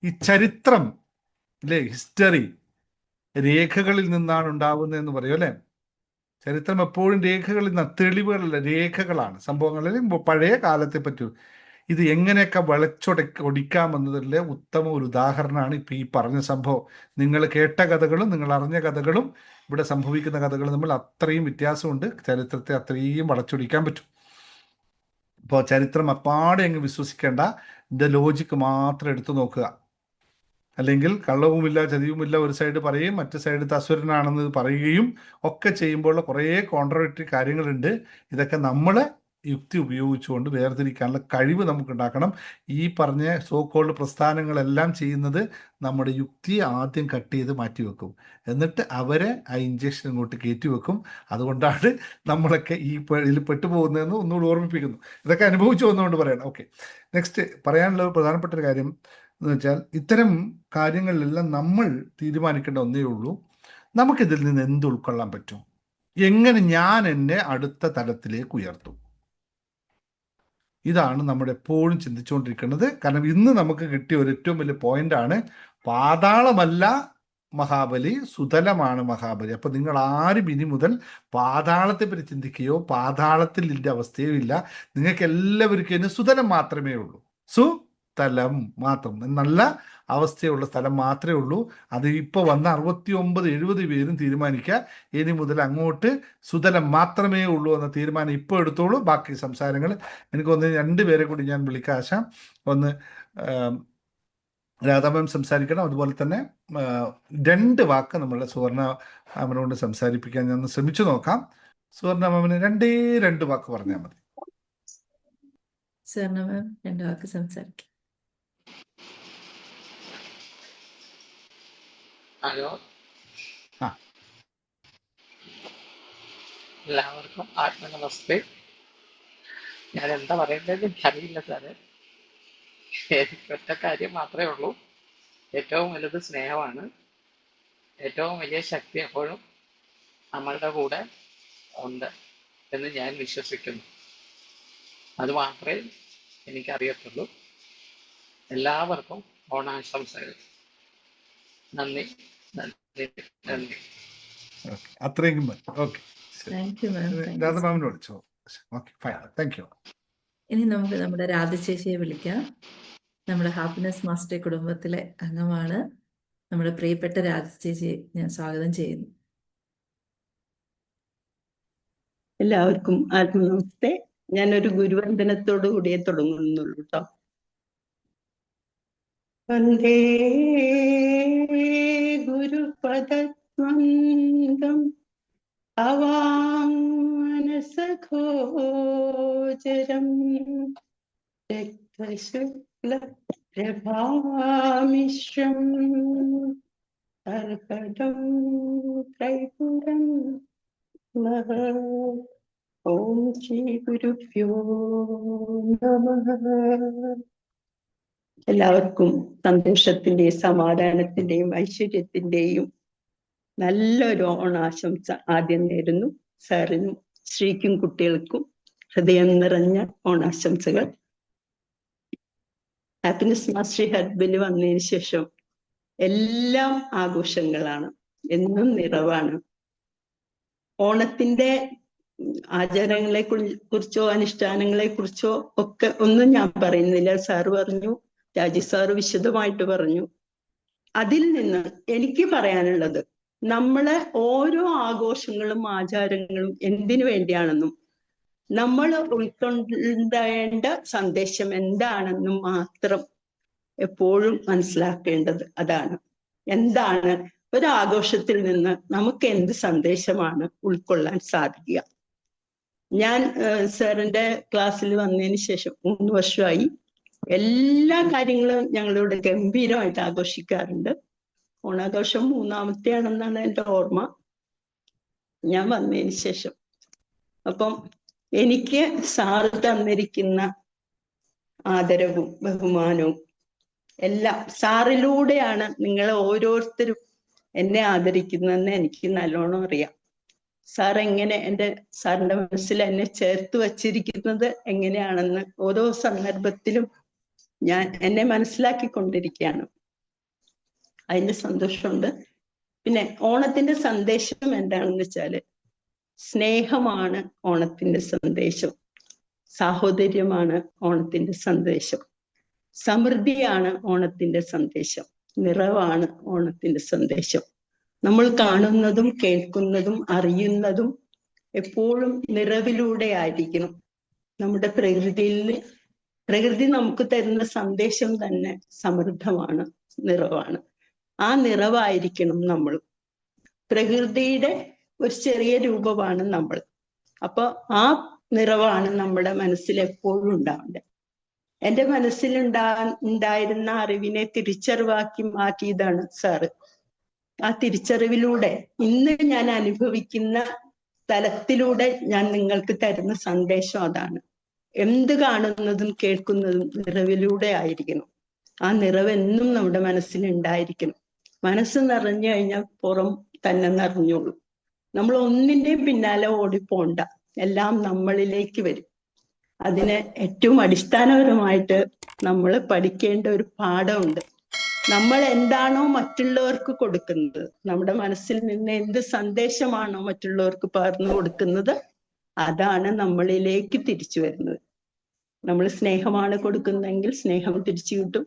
ഈ ചരിത്രം അല്ലേ, ഹിസ്റ്ററി രേഖകളിൽ നിന്നാണ് ഉണ്ടാവുന്നതെന്ന് പറയും അല്ലേ. ചരിത്രം എപ്പോഴും രേഖകളിൽ നിന്ന്, തെളിവുകളല്ല രേഖകളാണ്. സംഭവങ്ങളിൽ പഴയ കാലത്തെ പറ്റി ഇത് എങ്ങനെയൊക്കെ ഒടിക്കാമെന്നതിലെ ഉത്തമ ഒരു ഉദാഹരണമാണ് ഇപ്പം ഈ പറഞ്ഞ സംഭവം. നിങ്ങൾ കേട്ട കഥകളും നിങ്ങൾ അറിഞ്ഞ കഥകളും ഇവിടെ സംഭവിക്കുന്ന കഥകളും തമ്മിൽ അത്രയും വ്യത്യാസമുണ്ട്. ചരിത്രത്തെ അത്രയും വളച്ചൊടിക്കാൻ പറ്റും. ഇപ്പോൾ ചരിത്രം അപ്പാടെ അങ്ങ് വിശ്വസിക്കേണ്ട, ഇതിൻ്റെ ലോജിക്ക് മാത്രം എടുത്തു നോക്കുക. അല്ലെങ്കിൽ കള്ളവുമില്ല ചതിവുമില്ല ഒരു സൈഡ് പറയും, മറ്റു സൈഡ് അസുരനാണെന്ന് പറയുകയും ഒക്കെ ചെയ്യുമ്പോൾ കുറേ കോൺട്രഡിക്ടറി കാര്യങ്ങളുണ്ട്. ഇതൊക്കെ നമ്മൾ യുക്തി ഉപയോഗിച്ചുകൊണ്ട് വേർതിരിക്കാനുള്ള കഴിവ് നമുക്കുണ്ടാക്കണം. ഈ പറഞ്ഞ സോ കോൾഡ് പ്രസ്ഥാനങ്ങളെല്ലാം ചെയ്യുന്നത് നമ്മുടെ യുക്തിയെ ആദ്യം കട്ട് ചെയ്ത് മാറ്റിവെക്കും, എന്നിട്ട് അവരെ ആ ഇഞ്ചക്ഷൻ ഇങ്ങോട്ട് കയറ്റി വെക്കും. അതുകൊണ്ടാണ് നമ്മളൊക്കെ ഇതിൽ പെട്ടുപോകുന്നതെന്ന് ഒന്നുകൂടി ഓർമ്മിപ്പിക്കുന്നു. ഇതൊക്കെ അനുഭവിച്ചു വന്നുകൊണ്ട് പറയണം. ഓക്കെ, നെക്സ്റ്റ് പറയാനുള്ള പ്രധാനപ്പെട്ട ഒരു കാര്യം എന്ന് വെച്ചാൽ, ഇത്തരം കാര്യങ്ങളിലെല്ലാം നമ്മൾ തീരുമാനിക്കേണ്ട ഒന്നേ ഉള്ളൂ, നമുക്കിതിൽ നിന്ന് എന്ത് ഉൾക്കൊള്ളാൻ പറ്റും, എങ്ങനെ ഞാൻ എന്നെ അടുത്ത തലത്തിലേക്ക് ഉയർത്തും. ഇതാണ് നമ്മൾ എപ്പോഴും ചിന്തിച്ചുകൊണ്ടിരിക്കുന്നത്. കാരണം ഇന്ന് നമുക്ക് കിട്ടിയ ഒരു ഏറ്റവും വലിയ പോയിന്റാണ്, പാതാളമല്ല മഹാബലി, സുതലമാണ് മഹാബലി. അപ്പം നിങ്ങൾ ആരും ഇനി മുതൽ പാതാളത്തെ പറ്റി ചിന്തിക്കുകയോ പാതാളത്തിൽ ഇതിൻ്റെ അവസ്ഥയോ ഇല്ല. നിങ്ങൾക്ക് എല്ലാവർക്കും ഇനി സുതലം മാത്രമേ ഉള്ളൂ. സ്ഥലം മാത്രം, നല്ല അവസ്ഥയുള്ള സ്ഥലം മാത്രമേ ഉള്ളൂ. അത് ഇപ്പോൾ വന്ന 69-70 പേരും തീരുമാനിക്കുക, ഇനി മുതൽ അങ്ങോട്ട് സുതലം മാത്രമേ ഉള്ളൂ എന്ന തീരുമാനം ഇപ്പോൾ എടുത്തോളൂ. ബാക്കി സംസാരങ്ങൾ എനിക്കൊന്ന് 2 പേരെ കൂടി ഞാൻ വിളിക്കാം. ആശ, ഒന്ന് രാധാമൻ സംസാരിക്കണം. അതുപോലെ തന്നെ 2 വാക്ക് നമ്മളുടെ സുവർണ മാമനോട് സംസാരിപ്പിക്കാൻ ഞാൻ ശ്രമിച്ചു നോക്കാം. സുവർണ മാമന് 2 വാക്ക് പറഞ്ഞാൽ മതി. സുവർണ മാം 2 വാക്ക് സംസാരിക്കാം. ഹലോ, ആ, എല്ലാവർക്കും ആത്മനമസ്തേ. ഞാൻ എന്താ പറയേണ്ടത് എനിക്കറിയില്ല സാറേ. എനിക്ക് ഒറ്റ കാര്യം മാത്രമേ ഉള്ളൂ, ഏറ്റവും വലുത് സ്നേഹമാണ്. ഏറ്റവും വലിയ ശക്തി എപ്പോഴും നമ്മളുടെ കൂടെ ഉണ്ട് എന്ന് ഞാൻ വിശ്വസിക്കുന്നു. അത് മാത്രമേ എനിക്കറിയത്തുള്ളൂ. എല്ലാവർക്കും ഓണാശംസകൾ. നന്ദി നന്ദി നന്ദി. അത്രയും മതി. Okay, thank you ma'am. രാധാമാമനെ വിളിച്ചോ? Okay, fine, thank you. ഇനി നമുക്ക് നമ്മുടെ രാധചേച്ചിയെ വിളിക്കാം. നമ്മുടെ ഹാപ്പിനെസ് മാസ്റ്റർ കുടുംബത്തിലെ അംഗമാണ്. നമ്മുടെ പ്രിയപ്പെട്ട രാധചേച്ചിയെ ഞാൻ സ്വാഗതം ചെയ്യുന്നു. എല്ലാവർക്കും ആത്മനമസ്തേ. ഞാനൊരു ഗുരുവന്ദനത്തോടു കൂടിയേ തുടങ്ങുന്നുള്ളൂ കേട്ടോ. വന്ദേ ഗുരുപദദ്വന്ദ്വം അവാനസഖോചരം രക്തശുക്ലപ്രഭാമിശ്രം അർഹദം ത്രൈപുരം നമഃ. ഓം ശ്രീ ഗുരുഭ്യോ നമഃ. എല്ലാവർക്കും സന്തോഷത്തിന്റെയും സമാധാനത്തിന്റെയും ഐശ്വര്യത്തിന്റെയും നല്ലൊരു ഓണാശംസ ആദ്യം നേരുന്നു. സാറിനും ശ്രീക്കും കുട്ടികൾക്കും ഹൃദയം നിറഞ്ഞ ഓണാശംസകൾ. ഹാപ്പിനെസ് മാസ്റ്റർ ഹർബിൽ വന്നതിന് ശേഷം എല്ലാം ആഘോഷങ്ങളാണ്, എന്നും നിറവാണ്. ഓണത്തിന്റെ ആചാരങ്ങളെ കുറിച്ചോ അനുഷ്ഠാനങ്ങളെ കുറിച്ചോ ഒക്കെ ഒന്നും ഞാൻ പറയുന്നില്ല. സാറ് പറഞ്ഞു, രാജി സാറ് വിശദമായിട്ട് പറഞ്ഞു. അതിൽ നിന്ന് എനിക്ക് പറയാനുള്ളത്, നമ്മളെ ഓരോ ആഘോഷങ്ങളും ആചാരങ്ങളും എന്തിനു വേണ്ടിയാണെന്നും നമ്മൾ ഉൾക്കൊണ്ടേണ്ട സന്ദേശം എന്താണെന്നും മാത്രം എപ്പോഴും മനസ്സിലാക്കേണ്ടത് അതാണ്. എന്താണ് ഒരാഘോഷത്തിൽ നിന്ന് നമുക്ക് എന്ത് സന്ദേശമാണ് ഉൾക്കൊള്ളാൻ സാധിക്കുക? ഞാൻ സാറിന്റെ ക്ലാസ്സിൽ വന്നതിന് ശേഷം 3 വർഷമായി എല്ലാ കാര്യങ്ങളും ഞങ്ങളിവിടെ ഗംഭീരമായിട്ട് ആഘോഷിക്കാറുണ്ട്. ഓണാഘോഷം 3ാമത്തെയാണെന്നാണ് എൻ്റെ ഓർമ്മ ഞാൻ വന്നതിന് ശേഷം. അപ്പം എനിക്ക് സാറ് തന്നിരിക്കുന്ന ആദരവും ബഹുമാനവും എല്ലാം സാറിലൂടെയാണ് നിങ്ങൾ ഓരോരുത്തരും എന്നെ ആദരിക്കുന്നതെന്ന് എനിക്ക് നല്ലോണം അറിയാം. സാർ എങ്ങനെ സാറിന്റെ മനസ്സിൽ എന്നെ ചേർത്ത് വച്ചിരിക്കുന്നത് എങ്ങനെയാണെന്ന് ഓരോ സന്ദർഭത്തിലും ഞാൻ എന്നെ മനസ്സിലാക്കിക്കൊണ്ടിരിക്കുകയാണ്. അതിന്റെ സന്തോഷമുണ്ട്. പിന്നെ ഓണത്തിന്റെ സന്ദേശം എന്താണെന്ന് വെച്ചാല്, സ്നേഹമാണ് ഓണത്തിന്റെ സന്ദേശം, സാഹോദര്യമാണ് ഓണത്തിന്റെ സന്ദേശം, സമൃദ്ധിയാണ് ഓണത്തിന്റെ സന്ദേശം, നിറവാണ് ഓണത്തിന്റെ സന്ദേശം. നമ്മൾ കാണുന്നതും കേൾക്കുന്നതും അറിയുന്നതും എപ്പോഴും നിറവിലൂടെ ആയിരിക്കണം. നമ്മുടെ പ്രകൃതി നമുക്ക് തരുന്ന സന്ദേശം തന്നെ സമൃദ്ധമാണ്, നിറവാണ്. ആ നിറവായിരിക്കണം നമ്മൾ. പ്രകൃതിയുടെ ഒരു ചെറിയ രൂപമാണ് നമ്മൾ. അപ്പൊ ആ നിറവാണ് നമ്മുടെ മനസ്സിൽ എപ്പോഴും ഉണ്ടാവേണ്ടത്. എൻ്റെ മനസ്സിൽ ഉണ്ടായിരുന്ന അറിവിനെ തിരിച്ചറിവാക്കി മാറ്റിയതാണ് സാറ്. ആ തിരിച്ചറിവിലൂടെ ഇന്ന് ഞാൻ അനുഭവിക്കുന്ന തലത്തിലൂടെ ഞാൻ നിങ്ങൾക്ക് തരുന്ന സന്ദേശം അതാണ്. എന്ത് കാണുന്നതും കേൾക്കുന്നതും നിറവിലൂടെ ആയിരിക്കണം. ആ നിറവ് എന്നും നമ്മുടെ മനസ്സിൽ ഉണ്ടായിരിക്കണം. മനസ്സ് നിറഞ്ഞു കഴിഞ്ഞാൽ പുറം തന്നെ നിറഞ്ഞോളൂ. നമ്മൾ ഒന്നിന്റെയും പിന്നാലെ ഓടിപ്പോണ്ട, എല്ലാം നമ്മളിലേക്ക് വരും. അതിന് ഏറ്റവും അടിസ്ഥാനപരമായിട്ട് നമ്മൾ പഠിക്കേണ്ട ഒരു പാഠമുണ്ട്. നമ്മൾ എന്താണോ മറ്റുള്ളവർക്ക് കൊടുക്കുന്നത്, നമ്മുടെ മനസ്സിൽ നിന്ന് എന്ത് സന്ദേശമാണോ മറ്റുള്ളവർക്ക് പകർന്നു കൊടുക്കുന്നത്, അതാണ് നമ്മളിലേക്ക് തിരിച്ചു വരുന്നത്. നമ്മൾ സ്നേഹമാണ് കൊടുക്കുന്നതെങ്കിൽ സ്നേഹം തിരിച്ചു കിട്ടും.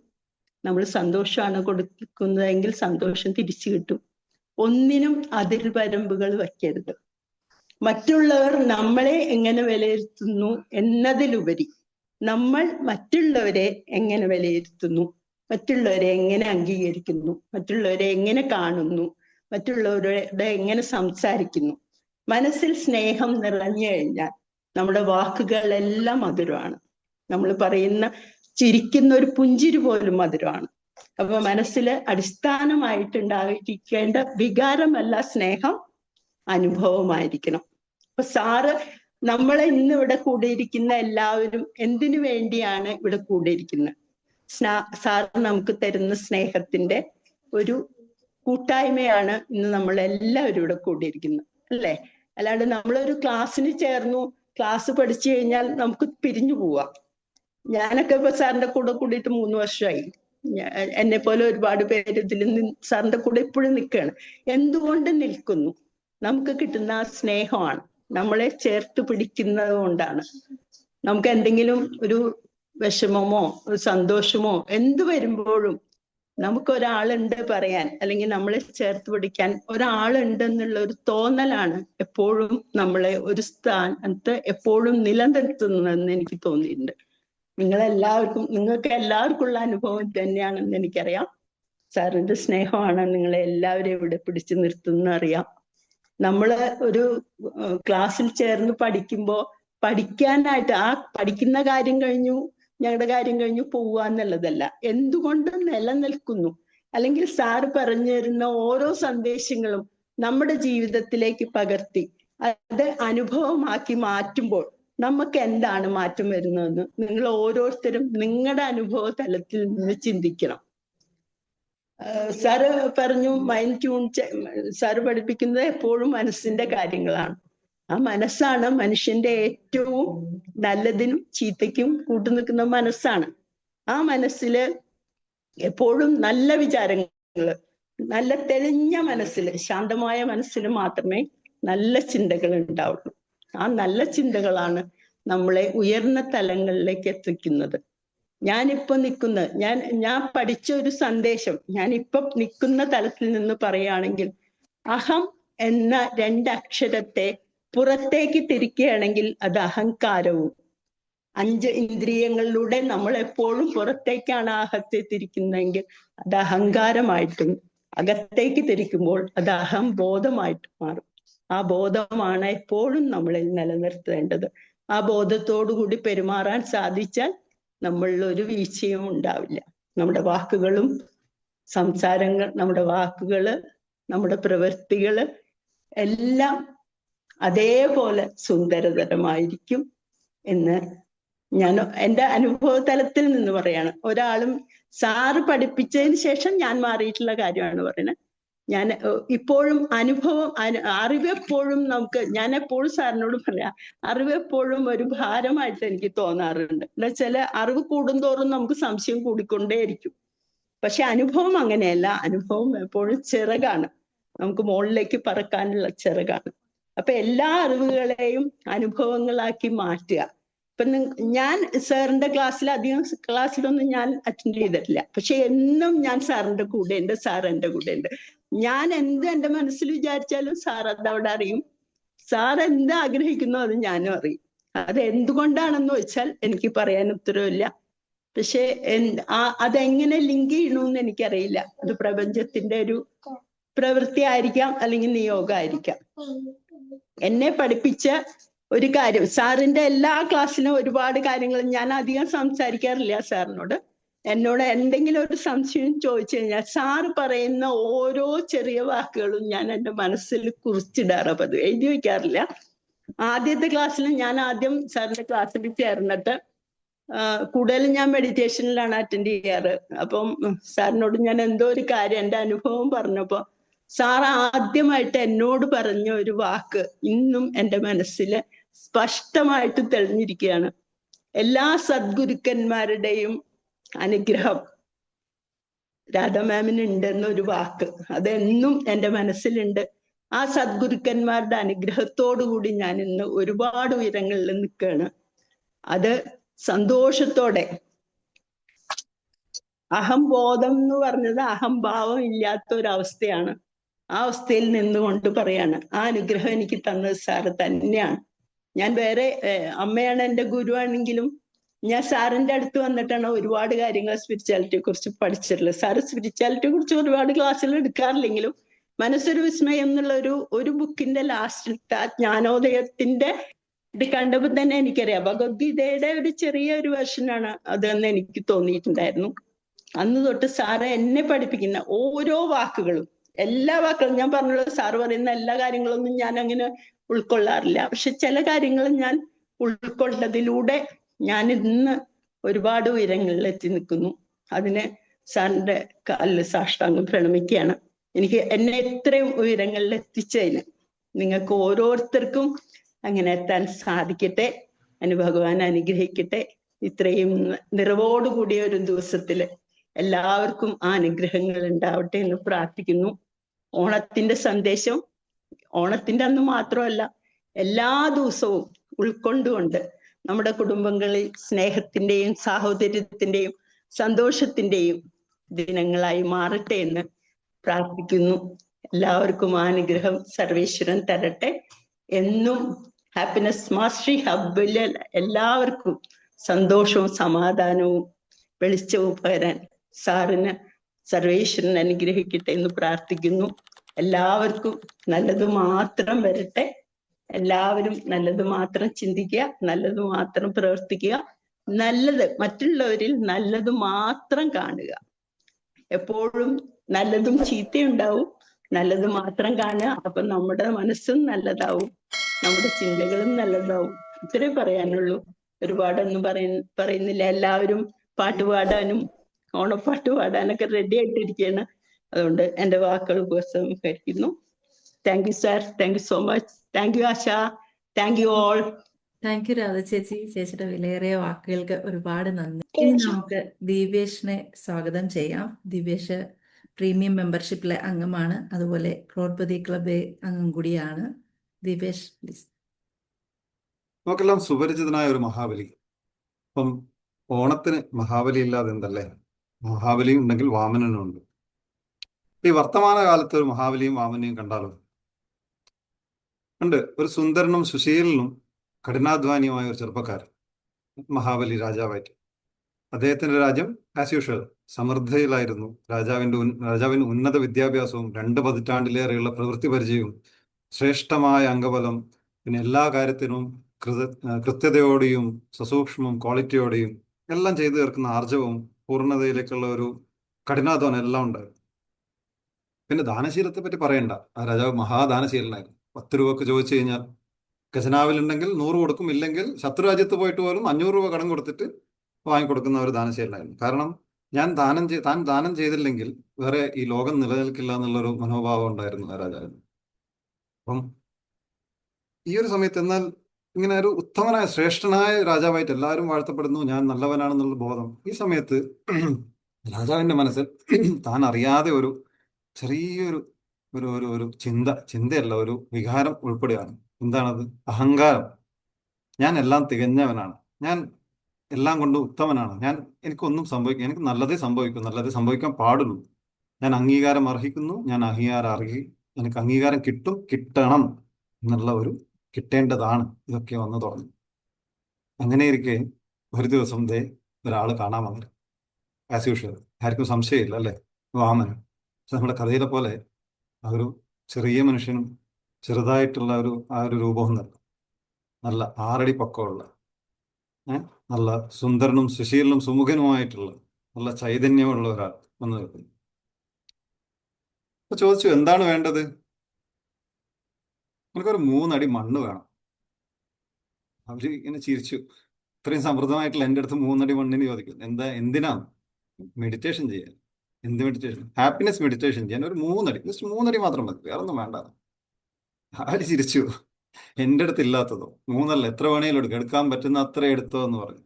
നമ്മൾ സന്തോഷമാണ് കൊടുക്കുന്നതെങ്കിൽ സന്തോഷം തിരിച്ചു കിട്ടും. ഒന്നിനും അതിർവരമ്പുകൾ വയ്ക്കരുത്. മറ്റുള്ളവർ നമ്മളെ എങ്ങനെ വിലയിരുത്തുന്നു എന്നതിലുപരി നമ്മൾ മറ്റുള്ളവരെ എങ്ങനെ വിലയിരുത്തുന്നു, മറ്റുള്ളവരെ എങ്ങനെ അംഗീകരിക്കുന്നു, മറ്റുള്ളവരെ എങ്ങനെ കാണുന്നു, മറ്റുള്ളവരുടെ എങ്ങനെ സംസാരിക്കുന്നു. മനസ്സിൽ സ്നേഹം നിറഞ്ഞു കഴിഞ്ഞാൽ നമ്മുടെ വാക്കുകളെല്ലാം മധുരമാണ്. നമ്മൾ പറയുന്ന ചിരിക്കുന്ന ഒരു പുഞ്ചിരി പോലും മധുരമാണ്. അപ്പൊ മനസ്സിൽ അടിസ്ഥാനമായിട്ടുണ്ടായിരിക്കേണ്ട വികാരമല്ല സ്നേഹം, അനുഭവമായിരിക്കണം. അപ്പൊ സാറ് നമ്മളെ ഇന്ന് ഇവിടെ കൂടിയിരിക്കുന്ന എല്ലാവരും എന്തിനു വേണ്ടിയാണ് ഇവിടെ കൂടിയിരിക്കുന്നത്? സാറ് നമുക്ക് തരുന്ന സ്നേഹത്തിന്റെ ഒരു കൂട്ടായ്മയാണ് ഇന്ന് നമ്മൾ എല്ലാവരും ഇവിടെ കൂടിയിരിക്കുന്നത്, അല്ലേ? അല്ലാണ്ട് നമ്മളൊരു ക്ലാസ്സിന് ചേർന്നു, ക്ലാസ് പഠിച്ചു കഴിഞ്ഞാൽ നമുക്ക് പിരിഞ്ഞു പോവാം. ഞാനൊക്കെ ഇപ്പൊ സാറിന്റെ കൂടെ കൂടിയിട്ട് 3 വർഷമായി. എന്നെ പോലെ ഒരുപാട് പേര് ഇതിൽ സാറിന്റെ കൂടെ ഇപ്പോഴും നിൽക്കുകയാണ്. എന്തുകൊണ്ട് നിൽക്കുന്നു? നമുക്ക് കിട്ടുന്ന ആ സ്നേഹമാണ്, നമ്മളെ ചേർത്ത് പിടിക്കുന്നത് കൊണ്ടാണ്. നമുക്ക് എന്തെങ്കിലും ഒരു വിഷമമോ ഒരു സന്തോഷമോ എന്ത് വരുമ്പോഴും നമുക്കൊരാളുണ്ട് പറയാൻ, അല്ലെങ്കിൽ നമ്മളെ ചേർത്ത് പിടിക്കാൻ ഒരാളുണ്ട് എന്നുള്ള ഒരു തോന്നലാണ് എപ്പോഴും നമ്മളെ ഒരു സ്ഥാനത്ത് എപ്പോഴും നിലനിർത്തുന്നതെന്ന് എനിക്ക് തോന്നിയിട്ടുണ്ട്. നിങ്ങൾക്ക് എല്ലാവർക്കും ഉള്ള അനുഭവം തന്നെയാണെന്ന് എനിക്കറിയാം. സാറിന്റെ സ്നേഹമാണ് നിങ്ങളെ എല്ലാവരെയും ഇവിടെ പിടിച്ചു നിർത്തുന്ന അറിയാം. നമ്മള് ഒരു ക്ലാസ്സിൽ ചേർന്ന് പഠിക്കുമ്പോൾ പഠിക്കാനായിട്ട് ആ പഠിക്കുന്ന കാര്യം കഴിഞ്ഞു, ഞങ്ങളുടെ കാര്യം കഴിഞ്ഞു പോവുക എന്നുള്ളതല്ല, എന്തുകൊണ്ട് നിലനിൽക്കുന്നു, അല്ലെങ്കിൽ സാറ് പറഞ്ഞു തരുന്ന ഓരോ സന്ദേശങ്ങളും നമ്മുടെ ജീവിതത്തിലേക്ക് പകർത്തി അത് അനുഭവമാക്കി മാറ്റുമ്പോൾ നമുക്ക് എന്താണ് മാറ്റം വരുന്നതെന്ന് നിങ്ങൾ ഓരോരുത്തരും നിങ്ങളുടെ അനുഭവ തലത്തിൽ നിന്ന് ചിന്തിക്കണം. സാറ് പറഞ്ഞു മൈൻഡ് ട്യൂൺ. സാറ് പഠിപ്പിക്കുന്നത് എപ്പോഴും മനസ്സിന്റെ കാര്യങ്ങളാണ്. ആ മനസ്സാണ് മനുഷ്യന്റെ ഏറ്റവും നല്ലതിനും ചീത്തയ്ക്കും കൂട്ടുനിൽക്കുന്ന മനസ്സാണ്. ആ മനസ്സില് എപ്പോഴും നല്ല വിചാരങ്ങള്, നല്ല തെളിഞ്ഞ മനസ്സില്, ശാന്തമായ മനസ്സിൽ മാത്രമേ നല്ല ചിന്തകൾ ഉണ്ടാവുള്ളൂ. ആ നല്ല ചിന്തകളാണ് നമ്മളെ ഉയർന്ന തലങ്ങളിലേക്ക് എത്തിക്കുന്നത്. ഞാനിപ്പോ നിൽക്കുന്ന ഞാൻ പഠിച്ച ഒരു സന്ദേശം ഞാനിപ്പം നിൽക്കുന്ന തലത്തിൽ നിന്ന് പറയുകയാണെങ്കിൽ, അഹം എന്ന രണ്ടക്ഷരത്തെ പുറത്തേക്ക് തിരിക്കുകയാണെങ്കിൽ അത് അഹങ്കാരവും, 5 ഇന്ദ്രിയങ്ങളിലൂടെ നമ്മൾ എപ്പോഴും പുറത്തേക്കാണ് അഹത്തെ തിരിക്കുന്നതെങ്കിൽ അത് അഹങ്കാരമായിട്ടും, അകത്തേക്ക് തിരിക്കുമ്പോൾ അത് അഹംബോധമായിട്ട് മാറും. ആ ബോധമാണ് എപ്പോഴും നമ്മളിൽ നിലനിർത്തേണ്ടത്. ആ ബോധത്തോടുകൂടി പെരുമാറാൻ സാധിച്ചാൽ നമ്മളിൽ ഒരു വീഴ്ചയും ഉണ്ടാവില്ല. നമ്മുടെ വാക്കുകളും നമ്മുടെ വാക്കുകള്, നമ്മുടെ പ്രവൃത്തികള് എല്ലാം അതേപോലെ സുന്ദരതരമായിരിക്കും എന്ന് ഞാൻ എൻ്റെ അനുഭവ തലത്തിൽ നിന്ന് പറയാണ്. ഒരാളും സാറ് പഠിപ്പിച്ചതിന് ശേഷം ഞാൻ മാറിയിട്ടുള്ള കാര്യമാണ് പറയുന്നത്. ഞാൻ ഇപ്പോഴും അറിവെപ്പോഴും ഞാൻ എപ്പോഴും സാറിനോട് പറയാം, അറിവെപ്പോഴും ഒരു ഭാരമായിട്ട് എനിക്ക് തോന്നാറുണ്ട്. എന്നുവെച്ചാൽ അറിവ് കൂടുന്തോറും നമുക്ക് സംശയം കൂടിക്കൊണ്ടേയിരിക്കും. പക്ഷെ അനുഭവം അങ്ങനെയല്ല. അനുഭവം എപ്പോഴും ചിറകാണ്, നമുക്ക് മുകളിലേക്ക് പറക്കാനുള്ള ചിറകാണ്. അപ്പൊ എല്ലാ അറിവുകളെയും അനുഭവങ്ങളാക്കി മാറ്റുക. ഇപ്പൊ ഞാൻ സാറിന്റെ അധികം ക്ലാസ്സിലൊന്നും ഞാൻ അറ്റൻഡ് ചെയ്തിട്ടില്ല. പക്ഷെ എന്നും ഞാൻ സാറിന്റെ കൂടെ ഉണ്ട്, സാർ എൻ്റെ കൂടെ ഉണ്ട്. ഞാൻ എന്ത് എൻ്റെ മനസ്സിൽ വിചാരിച്ചാലും സാർ അത് അവിടെ അറിയും. സാർ എന്ത് ആഗ്രഹിക്കുന്നോ അത് ഞാനും അറിയും. അത് എന്തുകൊണ്ടാണെന്ന് വെച്ചാൽ എനിക്ക് പറയാൻ ഉത്തരവില്ല. പക്ഷെ അതെങ്ങനെ ലിങ്ക് ചെയ്യണമെന്ന് എനിക്കറിയില്ല. അത് പ്രപഞ്ചത്തിന്റെ ഒരു പ്രവൃത്തി ആയിരിക്കാം, അല്ലെങ്കിൽ നിയോഗമായിരിക്കാം. എന്നെ പഠിപ്പിച്ച ഒരു കാര്യം, സാറിന്റെ എല്ലാ ക്ലാസ്സിലും ഒരുപാട് കാര്യങ്ങൾ ഞാൻ അധികം സംസാരിക്കാറില്ല സാറിനോട്. എന്നോട് എന്തെങ്കിലും ഒരു സംശയം ചോദിച്ചു കഴിഞ്ഞാൽ സാറ് പറയുന്ന ഓരോ ചെറിയ വാക്കുകളും ഞാൻ എൻ്റെ മനസ്സിൽ കുറിച്ചിടാറ്, പതിവ് എഴുതി വെക്കാറില്ല. ആദ്യത്തെ ക്ലാസ്സിൽ ഞാൻ ആദ്യം സാറിന്റെ ക്ലാസ്സിൽ ചേർന്നിട്ട് കൂടുതലും ഞാൻ മെഡിറ്റേഷനിലാണ് അറ്റൻഡ് ചെയ്യാറ്. അപ്പം സാറിനോട് ഞാൻ എന്തോ ഒരു കാര്യം എൻ്റെ അനുഭവം പറഞ്ഞപ്പോ സാർ ആദ്യമായിട്ട് എന്നോട് പറഞ്ഞ ഒരു വാക്ക് ഇന്നും എൻ്റെ മനസ്സിൽ സ്പഷ്ടമായിട്ട് തെളിഞ്ഞിരിക്കുകയാണ്. എല്ലാ സദ്ഗുരുക്കന്മാരുടെയും അനുഗ്രഹം രാധാ മാമിന് ഉണ്ടെന്നൊരു വാക്ക് അതെന്നും എൻ്റെ മനസ്സിലുണ്ട്. ആ സദ്ഗുരുക്കന്മാരുടെ അനുഗ്രഹത്തോടു കൂടി ഞാൻ ഇന്ന് ഒരുപാട് ഉയരങ്ങളിൽ നിൽക്കുകയാണ്. അത് സന്തോഷത്തോടെ, അഹംബോധം എന്ന് പറഞ്ഞത് അഹംഭാവം ഇല്ലാത്ത ഒരവസ്ഥയാണ്. ആ അവസ്ഥയിൽ നിന്നുകൊണ്ട് പറയാണ്, ആ അനുഗ്രഹം എനിക്ക് തന്നത് സാറ് തന്നെയാണ്. ഞാൻ വേറെ അമ്മയാണ് എൻ്റെ ഗുരുവാണെങ്കിലും ഞാൻ സാറിന്റെ അടുത്ത് വന്നിട്ടാണ് ഒരുപാട് കാര്യങ്ങൾ സ്പിരിച്വാലിറ്റിയെ കുറിച്ച് പഠിച്ചിട്ടുള്ളത്. സാറ് സ്പിരിച്വാലിറ്റിയെ കുറിച്ച് ഒരുപാട് ക്ലാസ്സുകൾ എടുക്കാറില്ലെങ്കിലും മനസ്സൊരു വിസ്മയം എന്നുള്ള ഒരു ബുക്കിന്റെ ലാസ്റ്റിലത്തെ ആ ജ്ഞാനോദയത്തിന്റെ ഇത് കണ്ടപ്പോൾ തന്നെ എനിക്കറിയാം ഭഗവത്ഗീതയുടെ ഒരു ചെറിയൊരു വെർഷനാണ് അതെന്ന് എനിക്ക് തോന്നിയിട്ടുണ്ടായിരുന്നു. അന്ന് തൊട്ട് സാറ് എന്നെ പഠിപ്പിക്കുന്ന ഓരോ വാക്കുകളും, എല്ലാ വാക്കുകളും, ഞാൻ പറഞ്ഞുള്ളത് സാറ് പറയുന്ന എല്ലാ കാര്യങ്ങളൊന്നും ഞാൻ അങ്ങനെ ഉൾക്കൊള്ളാറില്ല. പക്ഷെ ചില കാര്യങ്ങളും ഞാൻ ഉൾക്കൊണ്ടതിലൂടെ ഞാൻ ഇന്ന് ഒരുപാട് ഉയരങ്ങളിൽ എത്തി നിൽക്കുന്നു. അതിന് സാറിന്റെ കാലിൽ സാഷ്ടാംഗം പ്രണമിക്കുകയാണ്. എന്നെ ഇത്രയും ഉയരങ്ങളിൽ എത്തിച്ചതിന് നിങ്ങൾക്ക് ഓരോരുത്തർക്കും അങ്ങനെ എത്താൻ സാധിക്കട്ടെ. ഭഗവാൻ അനുഗ്രഹിക്കട്ടെ. ഇത്രയും നിറവോടുകൂടിയ ഒരു ദിവസത്തില് എല്ലാവർക്കും ആ അനുഗ്രഹങ്ങൾ ഉണ്ടാവട്ടെ എന്ന് പ്രാർത്ഥിക്കുന്നു. ഓണത്തിന്റെ സന്ദേശം ഓണത്തിന്റെ അന്ന് മാത്രമല്ല എല്ലാ ദിവസവും ഉൾക്കൊണ്ടുകൊണ്ട് നമ്മുടെ കുടുംബങ്ങളിൽ സ്നേഹത്തിന്റെയും സാഹോദര്യത്തിന്റെയും സന്തോഷത്തിന്റെയും ദിനങ്ങളായി മാറട്ടെ എന്ന് പ്രാർത്ഥിക്കുന്നു. എല്ലാവർക്കും ആ അനുഗ്രഹം സർവേശ്വരൻ തരട്ടെ. എന്നും ഹാപ്പിനെസ് മാസ്റ്ററി ഹബ്ബിലെ എല്ലാവർക്കും സന്തോഷവും സമാധാനവും വെളിച്ചവും പകരാൻ സാറിന് സർവേശ്വരൻ അനുഗ്രഹിക്കട്ടെ എന്ന് പ്രാർത്ഥിക്കുന്നു. എല്ലാവർക്കും നല്ലത് മാത്രം വരട്ടെ. എല്ലാവരും നല്ലത് മാത്രം ചിന്തിക്കുക, നല്ലത് മാത്രം പ്രവർത്തിക്കുക, നല്ലത് മറ്റുള്ളവരിൽ നല്ലത് മാത്രം കാണുക. എപ്പോഴും നല്ലതും ചീത്തയുണ്ടാവും, നല്ലത് മാത്രം കാണുക. അപ്പൊ നമ്മുടെ മനസ്സും നല്ലതാവും, നമ്മുടെ ചിന്തകളും നല്ലതാവും. ഇത്രേ പറയാനുള്ളൂ. ഒരുപാടൊന്നും പറയുന്നില്ല. എല്ലാവരും പാട്ട് പാടാനും ഓണപ്പാട്ട് പാടാനൊക്കെ റെഡി ആയിട്ടിരിക്കുകയാണ്. അതുകൊണ്ട് എൻ്റെ വാക്കുകൾ ഉപസംഹരിക്കുന്നു. Thank you sir, thank you so much. Thank you Asha, thank you all. Thank you Radha ചേച്ചി. ചേച്ചിയുടെ വിലയേറിയ വാക്കുകൾക്ക് ഒരുപാട് നന്ദി. ഇനി നമുക്ക് ദിവ്യേഷിനെ സ്വാഗതം ചെയ്യാം. ദിവ്യേഷ് പ്രീമിയം മെമ്പർഷിപ്പിലെ അംഗമാണ്, അതുപോലെ ക്രോഡ്പതി ക്ലബ് അംഗം കൂടിയാണ്. ദിവ്യേഷ് പ്ലീസ്. നമുക്കെല്ലാം സുപരിചിതനായ ഒരു മഹാബലി. അപ്പം ഓണത്തിന് മഹാബലി ഇല്ലാതെ എന്തല്ലേ? മഹാബലി ഉണ്ടെങ്കിൽ വാമനനും ഉണ്ട്. ഈ വർത്തമാന കാലത്ത് ഒരു മഹാബലിയും വാമനെയും കണ്ടാലോ? ഉണ്ട്. ഒരു സുന്ദരനും സുശീലനും കഠിനാധ്വാനിയുമായ ഒരു ചെറുപ്പക്കാരൻ മഹാബലി രാജാവായിട്ട്. അദ്ദേഹത്തിന്റെ രാജ്യം ആസ് യൂഷ്വൽ സമൃദ്ധിയിലായിരുന്നു. രാജാവിന് ഉന്നത വിദ്യാഭ്യാസവും 2 പതിറ്റാണ്ടിലേറെയുള്ള പ്രവൃത്തി പരിചയവും ശ്രേഷ്ഠമായ അംഗബലം, പിന്നെ എല്ലാ കാര്യത്തിനും കൃത്യതയോടെയും സസൂക്ഷ്മം ക്വാളിറ്റിയോടെയും എല്ലാം ചെയ്തു തീർക്കുന്ന ആർജവും പൂർണ്ണതയിലേക്കുള്ള ഒരു കഠിനാധ്വാനം എല്ലാം ഉണ്ടായിരുന്നു. പിന്നെ ദാനശീലത്തെ പറ്റി പറയണ്ട. ആ രാജാവ് മഹാദാനശീലനായിരുന്നു. 10 രൂപക്ക് ചോദിച്ചു കഴിഞ്ഞാൽ ഖജനാവിലുണ്ടെങ്കിൽ 100 കൊടുക്കും, ഇല്ലെങ്കിൽ ശത്രുരാജ്യത്ത് പോയിട്ട് പോലും 500 രൂപ കടം കൊടുത്തിട്ട് വാങ്ങിക്കൊടുക്കുന്ന ഒരു ദാനശീലനായിരുന്നു. കാരണം താൻ ദാനം ചെയ്തില്ലെങ്കിൽ വേറെ ഈ ലോകം നിലനിൽക്കില്ല എന്നുള്ളൊരു മനോഭാവം ഉണ്ടായിരുന്നു ആ രാജാവിന്. അപ്പം ഈ ഒരു സമയത്ത് എന്നാൽ ഇങ്ങനെ ഒരു ഉത്തമനായ ശ്രേഷ്ഠനായ രാജാവായിട്ട് എല്ലാവരും വാഴ്ത്തപ്പെടുന്നു, ഞാൻ നല്ലവനാണെന്നുള്ള ബോധം. ഈ സമയത്ത് രാജാവിന്റെ മനസ്സിൽ താൻ അറിയാതെ ഒരു ചെറിയൊരു ഒരു ഒരു ഒരു ചിന്തയല്ല, ഒരു വികാരം ഉൾപ്പെടുകയാണ്. എന്താണത്? അഹങ്കാരം. ഞാൻ എല്ലാം തികഞ്ഞവനാണ്, ഞാൻ എല്ലാം കൊണ്ട് ഉത്തമനാണ്, എനിക്കൊന്നും സംഭവിക്കും, എനിക്ക് നല്ലതേ സംഭവിക്കും, നല്ലതേ സംഭവിക്കാൻ പാടുള്ളൂ, ഞാൻ അംഗീകാരം അർഹിക്കുന്നു, എനിക്ക് അംഗീകാരം കിട്ടണം എന്നുള്ള ഒരു കിട്ടേണ്ടതാണ്, ഇതൊക്കെ വന്നു തുടങ്ങി. അങ്ങനെ ഇരിക്കെ ഒരു ദിവസം ഒരാൾ കാണാൻ വന്നു. ആസ് യൂഷ്വൽ ആർക്കും സംശയമില്ല അല്ലേ, വാമനൻ. പക്ഷെ നമ്മുടെ കഥയിലെ പോലെ ആ ഒരു ചെറിയ മനുഷ്യനും ചെറുതായിട്ടുള്ള ആ ഒരു രൂപമൊന്നുമല്ല. നല്ല 6 അടി പൊക്കമുള്ള, നല്ല സുന്ദരനും സുശീലനും സുമുഖനുമായിട്ടുള്ള നല്ല ചൈതന്യമുള്ള ഒരാൾ വന്നു നിൽക്കുന്നു. അപ്പൊ ചോദിച്ചു, എന്താണ് വേണ്ടത്? എനിക്കൊരു 3 അടി മണ്ണ് വേണം. അവര് ഇങ്ങനെ ചിരിച്ചു. ഇത്രയും സമൃദ്ധമായിട്ടുള്ള എൻ്റെ അടുത്ത് 3 അടി മണ്ണിന് ചോദിക്കും. എന്തിനാ? മെഡിറ്റേഷൻ ചെയ്യാൻ. എന്ത് മെഡിറ്റേഷൻ? ഹാപ്പിനെസ് മെഡിറ്റേഷൻ ചെയ്യാൻ ഒരു 3 അടി, ജസ്റ്റ് 3 അടി മാത്രം മതി, വേറെ ഒന്നും വേണ്ട. ആര് ചിരിച്ചു. എൻ്റെ അടുത്ത് ഇല്ലാത്തതോ? 3 അല്ല, എത്ര വേണേലും എടുക്കാൻ പറ്റുന്ന അത്ര എടുത്തോ എന്ന് പറഞ്ഞു.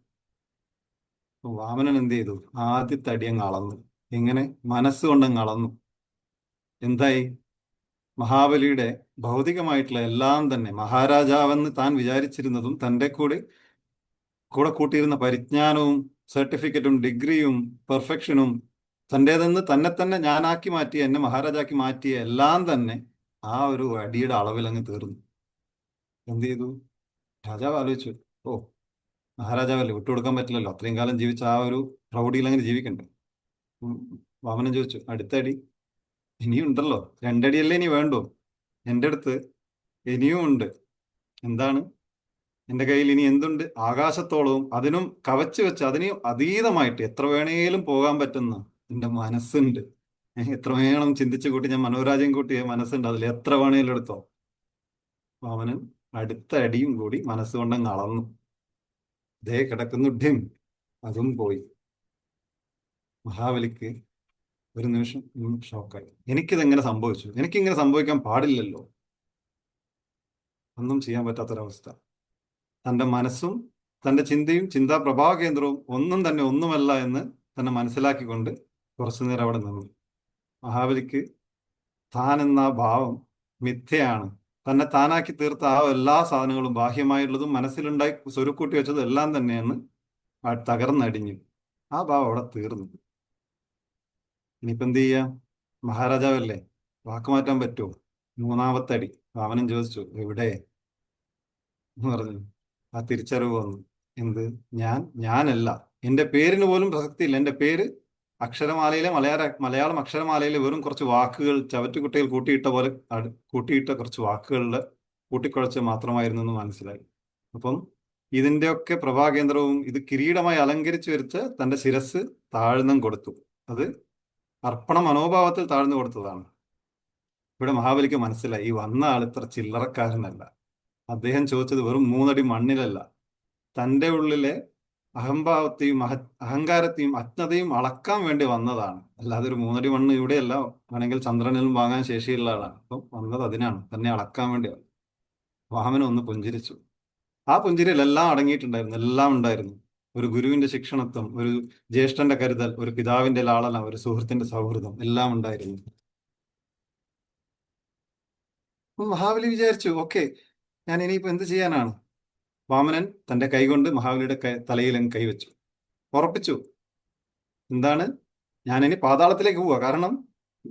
വാമനൻ എന്ത് ചെയ്തു? ആദ്യത്തെ അടി അങ്ങ് അളന്നു. എങ്ങനെ? മനസ്സുകൊണ്ടങ്ങ് അളന്നു. എന്തായി? മഹാബലിയുടെ ഭൗതികമായിട്ടുള്ള എല്ലാം തന്നെ, മഹാരാജാവെന്ന് താൻ വിചാരിച്ചിരുന്നതും തൻ്റെ കൂടെ കൂട്ടിയിരുന്ന പരിജ്ഞാനവും സർട്ടിഫിക്കറ്റും ഡിഗ്രിയും പെർഫെക്ഷനും തൻ്റേതെന്ന് തന്നെ ഞാനാക്കി മാറ്റിയ, എന്നെ മഹാരാജാക്കി മാറ്റിയ എല്ലാം തന്നെ ആ ഒരു അടിയുടെ അളവിൽ അങ്ങ് തീർന്നു. എന്ത് ചെയ്തു? രാജാവ് ആലോചിച്ചു, ഓ മഹാരാജാവല്ലേ, വിട്ടുകൊടുക്കാൻ പറ്റില്ലല്ലോ, അത്രയും കാലം ജീവിച്ച ആ ഒരു പ്രൗഢിയിൽ അങ്ങനെ ജീവിക്കണ്ടേ. വാമനൻ ചോദിച്ചു, അടുത്ത അടി ഇനിയും ഉണ്ടല്ലോ, 2 അടിയല്ലേ ഇനി വേണ്ടോ? എൻ്റെ അടുത്ത് ഇനിയും ഉണ്ട്. എന്താണ്? എൻ്റെ കയ്യിൽ ഇനി എന്തുണ്ട്? ആകാശത്തോളവും അതിനും കവച്ചു വെച്ച് അതിനും അതീതമായിട്ട് എത്ര വേണേലും പോകാൻ പറ്റുന്ന എൻ്റെ മനസ്സുണ്ട്. എത്ര വേണം ചിന്തിച്ചു കൂട്ടി, ഞാൻ മനോരാജ്യം കൂട്ടിയ മനസ്സുണ്ട്, അതിൽ എത്ര വേണേലും എടുത്തോ. വാമനൻ അടുത്ത അടിയും കൂടി മനസ്സുകൊണ്ടങ്ങ് അളന്നു. കിടക്കുന്നു, ഡിം, അതും പോയി. മഹാബലിക്ക് ഒരു നിമിഷം ഷോക്കായി. എനിക്കിതെങ്ങനെ സംഭവിച്ചു? എനിക്കിങ്ങനെ സംഭവിക്കാൻ പാടില്ലല്ലോ. ഒന്നും ചെയ്യാൻ പറ്റാത്തൊരവസ്ഥ. തൻ്റെ മനസ്സും തൻ്റെ ചിന്തയും ചിന്താ പ്രഭാകേന്ദ്രവും ഒന്നും തന്നെ ഒന്നുമല്ല എന്ന് തന്നെ മനസ്സിലാക്കിക്കൊണ്ട് കുറച്ചു നേരം അവിടെ നിന്നു. മഹാബലിക്ക് താൻ എന്ന ഭാവം മിഥ്യയാണ്. തന്നെ താനാക്കി തീർത്ത ആ എല്ലാ സാധനങ്ങളും, ബാഹ്യമായിട്ടുള്ളതും മനസ്സിലുണ്ടായി സ്വരുക്കൂട്ടി വെച്ചതും എല്ലാം തന്നെയാണ് തകർന്നടിഞ്ഞു. ആ ഭാവം അവിടെ തീർന്നു. ഇനിയിപ്പോൾ എന്ത് ചെയ്യാം? മഹാരാജാവല്ലേ, വാക്ക് മാറ്റാൻ പറ്റുമോ? 3ാമത്തെ അടി. വാമനൻ ചോദിച്ചു, എവിടെ എന്ന് പറഞ്ഞു. ആ തിരിച്ചറിവ് വന്നു. എന്ത്? ഞാനല്ല, എൻ്റെ പേരിന് പോലും പ്രസക്തിയില്ല. എൻ്റെ പേര് അക്ഷരമാലയിലെ മലയാളം അക്ഷരമാലയിലെ വെറും കുറച്ച് വാക്കുകൾ, ചവറ്റുകുട്ടയിൽ കൂട്ടിയിട്ട കുറച്ച് വാക്കുകളുടെ കൂട്ടിക്കുഴച്ച് മാത്രമായിരുന്നു എന്ന് മനസ്സിലായി. അപ്പം ഇതിൻ്റെയൊക്കെ പ്രഭാകേന്ദ്രവും ഇത് കിരീടമായി അലങ്കരിച്ചു വരച്ച് തൻ്റെ ശിരസ് താഴ്ന്നും കൊടുത്തു. അത് അർപ്പണ മനോഭാവത്തിൽ താഴ്ന്നു കൊടുത്തതാണ്. ഇവിടെ മഹാബലിക്ക് മനസ്സിലായി, ഈ വന്ന ആൾ ഇത്ര ചില്ലറക്കാരനല്ല. അദ്ദേഹം ചോദിച്ചത് വെറും 3 അടി മണ്ണിലല്ല, തൻ്റെ ഉള്ളിലെ അഹംഭാവത്തെയും അഹങ്കാരത്തെയും അജ്ഞതയും അളക്കാൻ വേണ്ടി വന്നതാണ്. അല്ലാതെ ഒരു 3 അടി മണ്ണ് ഇവിടെയല്ല, വേണമെങ്കിൽ ചന്ദ്രനിലും വാങ്ങാൻ ശേഷിയുള്ള ആളാണ്. അപ്പം വന്നത് അതിനാണ്, തന്നെ അളക്കാൻ വേണ്ടിയാണ്. വാമനൻ ഒന്ന് പുഞ്ചിരിച്ചു. ആ പുഞ്ചിരിയിൽ എല്ലാം അടങ്ങിയിട്ടുണ്ടായിരുന്നു, എല്ലാം ഉണ്ടായിരുന്നു. ഒരു ഗുരുവിന്റെ ശിക്ഷണത്വം, ഒരു ജ്യേഷ്ഠന്റെ കരുതൽ, ഒരു പിതാവിന്റെ ലാളന, ഒരു സുഹൃത്തിന്റെ സൗഹൃദം, എല്ലാം ഉണ്ടായിരുന്നു. മഹാബലി വിചാരിച്ചു, ഓക്കെ, ഞാൻ ഇനിയിപ്പോ എന്ത് ചെയ്യാനാണ്? വാമനൻ തന്റെ കൈകൊണ്ട് മഹാബലിയുടെ തലയിൽ അങ്ങ് കൈവച്ചു, ഉറപ്പിച്ചു. എന്താണ്? ഞാനിനി പാതാളത്തിലേക്ക് പോവുക. കാരണം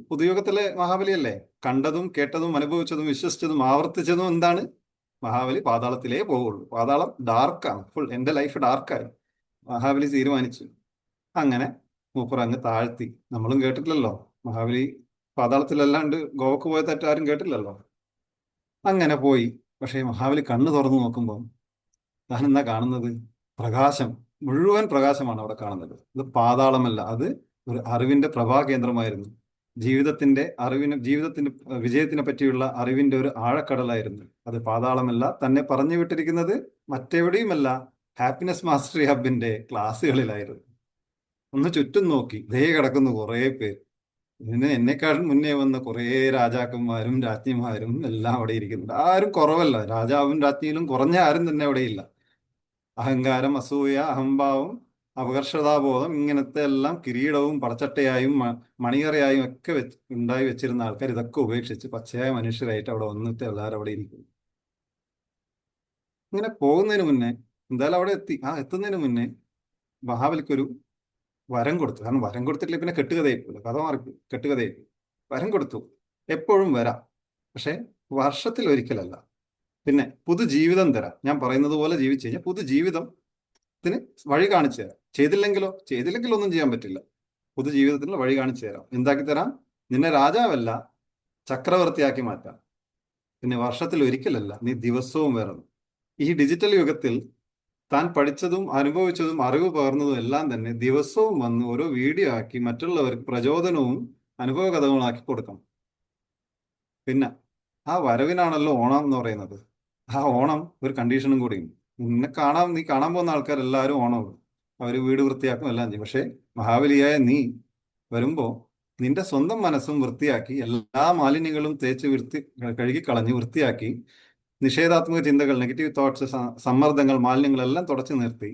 പുതുയുഗത്തിലെ മഹാബലിയല്ലേ. കണ്ടതും കേട്ടതും അനുഭവിച്ചതും വിശ്വസിച്ചതും ആവർത്തിച്ചതും എന്താണ്? മഹാബലി പാതാളത്തിലേ പോവുള്ളൂ. പാതാളം ഡാർക്കാണ്, ഫുൾ. എൻ്റെ ലൈഫ് ഡാർക്കായി. മഹാബലി തീരുമാനിച്ചു. അങ്ങനെ മൂപ്പർ അങ്ങ് താഴ്ത്തി. നമ്മളും കേട്ടിട്ടില്ലല്ലോ മഹാബലി പാതാളത്തിലല്ലാണ്ട് ഗോവക്ക് പോയ തെറ്റാരും കേട്ടില്ലല്ലോ. അങ്ങനെ പോയി. പക്ഷേ മഹാബലി കണ്ണ് തുറന്നു നോക്കുമ്പോൾ താൻ എന്താ കാണുന്നത്? പ്രകാശം, മുഴുവൻ പ്രകാശമാണ് അവിടെ കാണുന്നത്. ഇത് പാതാളമല്ല, അത് ഒരു അറിവിന്റെ പ്രഭാകേന്ദ്രമായിരുന്നു. ജീവിതത്തിന്റെ വിജയത്തിനെ പറ്റിയുള്ള അറിവിന്റെ ഒരു ആഴക്കടലായിരുന്നു. അത് പാതാളമല്ല. തന്നെ പറഞ്ഞു വിട്ടിരിക്കുന്നത് മറ്റെവിടെയുമല്ല, ഹാപ്പിനെസ് മാസ്റ്ററി ഹബിന്റെ ക്ലാസ്സുകളിലായിരുന്നു. ഒന്ന് ചുറ്റും നോക്കി, ദേ കിടക്കുന്നു കുറേ പേര്. ഇതിന് എന്നെക്കാളും മുന്നേ വന്ന കുറേ രാജാക്കന്മാരും രാജ്ഞിമാരും എല്ലാം അവിടെ ഇരിക്കുന്നുണ്ട്. ആരും കുറവല്ല. രാജാവും രാജ്ഞിയിലും കുറഞ്ഞ ആരും തന്നെ അവിടെയില്ല. അഹങ്കാരം, അസൂയ, അഹംഭാവം, അപകർഷതാബോധം, ഇങ്ങനത്തെ എല്ലാം കിരീടവും പടച്ചട്ടയായും മണിയറയായും ഒക്കെ ഉണ്ടായി വെച്ചിരുന്ന ആൾക്കാർ ഇതൊക്കെ ഉപേക്ഷിച്ച് പച്ചയായ മനുഷ്യരായിട്ട് അവിടെ വന്നിട്ട് എല്ലാവരും അവിടെ ഇരിക്കുന്നു. ഇങ്ങനെ പോകുന്നതിന് മുന്നേ, എന്തായാലും അവിടെ എത്തുന്നതിന് മുന്നേ മഹാബലിക്കൊരു വരം കൊടുത്തു. കാരണം വരം കൊടുത്തിട്ടില്ല പിന്നെ കെട്ടുകഥയായിപ്പോയി, കഥ മാറിപ്പോയി, കെട്ടുകഥയായിപ്പോയി. വരം കൊടുത്തു, എപ്പോഴും വരാം, പക്ഷെ വർഷത്തിൽ ഒരിക്കലല്ല. പിന്നെ പുതുജീവിതം തരാം. ഞാൻ പറയുന്നത് പോലെ ജീവിച്ചു കഴിഞ്ഞാൽ പുതുജീവിതത്തിന് വഴി കാണിച്ചു തരാം. ചെയ്തില്ലെങ്കിലോ ഒന്നും ചെയ്യാൻ പറ്റില്ല. പുതുജീവിതത്തിനുള്ള വഴി കാണിച്ചു തരാം. എന്താക്കി തരാം? നിന്നെ രാജാവല്ല, ചക്രവർത്തിയാക്കി മാറ്റാം. പിന്നെ വർഷത്തിൽ ഒരിക്കലല്ല, നീ ദിവസവും വരണം. ഈ ഡിജിറ്റൽ യുഗത്തിൽ താൻ പഠിച്ചതും അനുഭവിച്ചതും അറിവ് പകർന്നതും എല്ലാം തന്നെ ദിവസവും വന്ന് ഓരോ വീഡിയോ ആക്കി മറ്റുള്ളവർക്ക് പ്രചോദനവും അനുഭവ കഥകളാക്കി കൊടുക്കണം. പിന്നെ ആ വരവിനാണല്ലോ ഓണം എന്ന് പറയുന്നത്. ആ ഓണം ഒരു കണ്ടീഷനും കൂടിയും. നീ കാണാൻ പോകുന്ന ആൾക്കാരെല്ലാവരും ഓണം അവർ വീട് വൃത്തിയാക്കും, എല്ലാം ചെയ്യും. പക്ഷെ മഹാബലിയായ നീ വരുമ്പോൾ നിന്റെ സ്വന്തം മനസ്സും വൃത്തിയാക്കി, എല്ലാ മാലിന്യങ്ങളും തേച്ച് കഴുകിക്കളഞ്ഞ് വൃത്തിയാക്കി, നിഷേധാത്മക ചിന്തകൾ, നെഗറ്റീവ് തോട്ട്സ്, സമ്മർദ്ദങ്ങൾ, മാലിന്യങ്ങളെല്ലാം തുടച്ചു നിർത്തി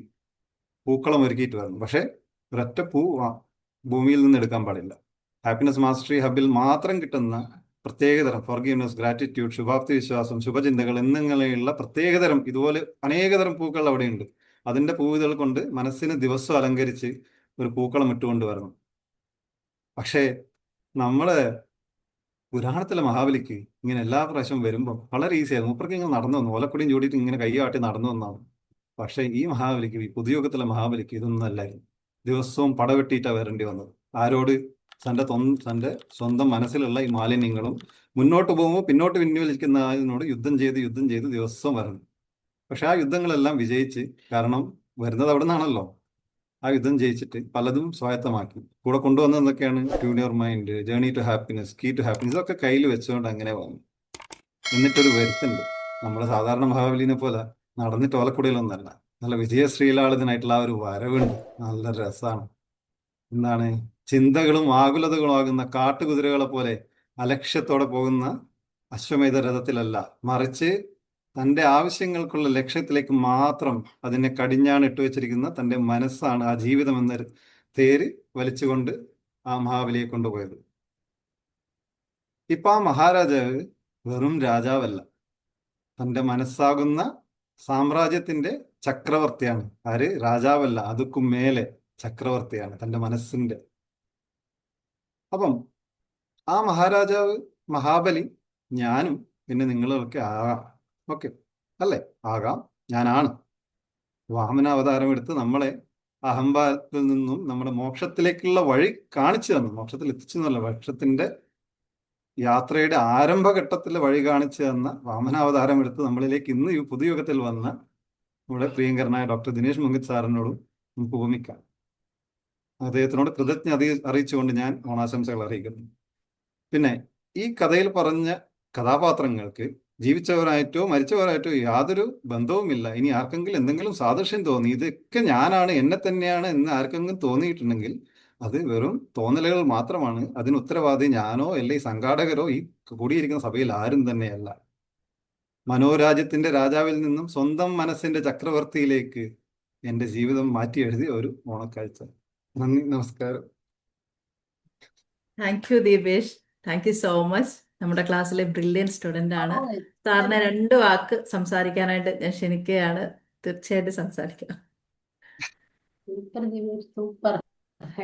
പൂക്കളം ഒരുക്കിയിട്ട് വരണം. പക്ഷെ ഒരൊറ്റ പൂ ഭൂമിയിൽ നിന്ന് എടുക്കാൻ പാടില്ല. ഹാപ്പിനെസ് മാസ്റ്ററി ഹബിൽ മാത്രം കിട്ടുന്ന പ്രത്യേകതരം ഫോർഗീവ്നെസ്, ഗ്രാറ്റിറ്റ്യൂഡ്, ശുഭാപ്തി വിശ്വാസം, ശുഭചിന്തകൾ എന്നിങ്ങനെയുള്ള പ്രത്യേകതരം ഇതുപോലെ അനേകതരം പൂക്കൾ അവിടെയുണ്ട്. അതിന്റെ പൂവിതൾ കൊണ്ട് മനസ്സിന് ദിവസം അലങ്കരിച്ച് ഒരു പൂക്കളം ഇട്ടുകൊണ്ട് വരണം. പക്ഷേ നമ്മള് പുരാണത്തിലെ മഹാബലിക്ക് ഇങ്ങനെ എല്ലാ പ്രാവശ്യവും വരുമ്പോൾ വളരെ ഈസിയായിരുന്നു. മൂപ്പർക്ക് ഇങ്ങനെ നടന്നു വന്നു, ഓലക്കുടിയും ചൂടിയിട്ട് ഇങ്ങനെ കൈയാട്ടി നടന്നു വന്നാണ്. പക്ഷേ ഈ മഹാബലിക്ക്, ഈ പുതുയുഗത്തിലെ മഹാബലിക്ക് ഇതൊന്നും അല്ലായിരുന്നു. ദിവസവും പടവെട്ടിയിട്ടാണ് വരേണ്ടി വന്നത്. ആരോട്? തൻ്റെ സ്വന്തം മനസ്സിലുള്ള ഈ മാലിന്യങ്ങളും മുന്നോട്ട് പോകുമ്പോൾ പിന്നോട്ട് പിൻവലിക്കുന്നതിനോട് യുദ്ധം ചെയ്ത് ദിവസവും വരണം. പക്ഷെ ആ യുദ്ധങ്ങളെല്ലാം വിജയിച്ച്, കാരണം വരുന്നത് അവിടെ നിന്നാണല്ലോ, ആ യുദ്ധം ജയിച്ചിട്ട് പലതും സ്വായത്തമാക്കി. കൂടെ കൊണ്ടുവന്നത് എന്തൊക്കെയാണ്? Tune your mind, journey to happiness, key to happiness, ഇതൊക്കെ കയ്യിൽ വെച്ചുകൊണ്ട് അങ്ങനെ വന്നു. എന്നിട്ടൊരു വരുത്തുണ്ട്. നമ്മുടെ സാധാരണ മഹാബലിനെ പോലെ നടന്നിട്ട് ഓലക്കുടയിലൊന്നല്ല, നല്ല വിജയശ്രീലാളിതനായിട്ടുള്ള ആ ഒരു വരവുണ്ട്. നല്ല രസമാണ്. എന്താണ്? ചിന്തകളും ആകുലതകളും ആകുന്ന കാട്ടുകുതിരകളെ പോലെ അലക്ഷ്യത്തോടെ പോകുന്ന അശ്വമേധ രഥത്തിലല്ല, മറിച്ച് തൻ്റെ ആവശ്യങ്ങൾക്കുള്ള ലക്ഷ്യത്തിലേക്ക് മാത്രം അതിനെ കടിഞ്ഞാണ് ഇട്ടു വെച്ചിരിക്കുന്ന തൻ്റെ മനസ്സാണ് ആ ജീവിതം എന്ന തേര് വലിച്ചുകൊണ്ട് ആ മഹാബലിയെ കൊണ്ടുപോയത്. ഇപ്പൊ ആ മഹാരാജാവ് വെറും രാജാവല്ല, തൻ്റെ മനസ്സാകുന്ന സാമ്രാജ്യത്തിന്റെ ചക്രവർത്തിയാണ്. ആര്? രാജാവല്ല, അതുക്കും മേലെ ചക്രവർത്തിയാണ് തൻ്റെ മനസ്സിന്റെ. അപ്പം ആ മഹാരാജാവ് മഹാബലി ഞാനും പിന്നെ നിങ്ങളൊക്കെ ആകാം. ഓക്കെ അല്ലേ? ആകാം, ഞാനാണ്. വാമനാവതാരം എടുത്ത് നമ്മളെ അഹംഭാവത്തിൽ നിന്നും നമ്മുടെ മോക്ഷത്തിലേക്കുള്ള വഴി കാണിച്ചു തന്നു. മോക്ഷത്തിൽ എത്തിച്ചു എന്നല്ല, മോക്ഷത്തിന്റെ യാത്രയുടെ ആരംഭഘട്ടത്തിലെ വഴി കാണിച്ചു തന്ന വാമനാവതാരം എടുത്ത് നമ്മളിലേക്ക് ഇന്ന് ഈ പുതുയുഗത്തിൽ വന്ന നമ്മുടെ പ്രിയങ്കരനായ ഡോക്ടർ ദിനേശ് മുങ്കിത് സാറിനോടും നമുക്ക് ഉപമിക്കാം. അദ്ദേഹത്തിനോട് കൃതജ്ഞത അറിയിച്ചുകൊണ്ട് ഞാൻ ഓണാശംസകൾ അറിയിക്കുന്നു. പിന്നെ ഈ കഥയിൽ പറഞ്ഞ കഥാപാത്രങ്ങൾക്ക് ജീവിച്ചവരായിട്ടോ മരിച്ചവരായിട്ടോ യാതൊരു ബന്ധവുമില്ല. ഇനി ആർക്കെങ്കിലും എന്തെങ്കിലും സാദൃശ്യം തോന്നി ഇതൊക്കെ ഞാനാണ്, എന്നെ തന്നെയാണ് എന്ന് ആർക്കെങ്കിലും തോന്നിയിട്ടുണ്ടെങ്കിൽ അത് വെറും തോന്നലുകൾ മാത്രമാണ്. അതിന് ഉത്തരവാദി ഞാനോ അല്ലെങ്കിൽ സംഘാടകരോ ഈ കൂടിയിരിക്കുന്ന സഭയിൽ ആരും തന്നെയല്ല. മനോരാജ്യത്തിന്റെ രാജാവിൽ നിന്നും സ്വന്തം മനസ്സിന്റെ ചക്രവർത്തിയിലേക്ക് എൻ്റെ ജീവിതം മാറ്റി എഴുതിയ ഒരു ഓണക്കാഴ്ച. നന്ദി, നമസ്കാരം. Thank you Deepesh, thank you so much. നമ്മുടെ ക്ലാസ്സിലെ ബ്രില്യൻ സ്റ്റുഡൻ്റ് ആണ്. സാറിനെ 2 വാക്ക് സംസാരിക്കാനായിട്ട് ഞാൻ ക്ഷണിക്കുകയാണ്. തീർച്ചയായിട്ടും സംസാരിക്കാം. സൂപ്പർ ദിവ്യ, സൂപ്പർ,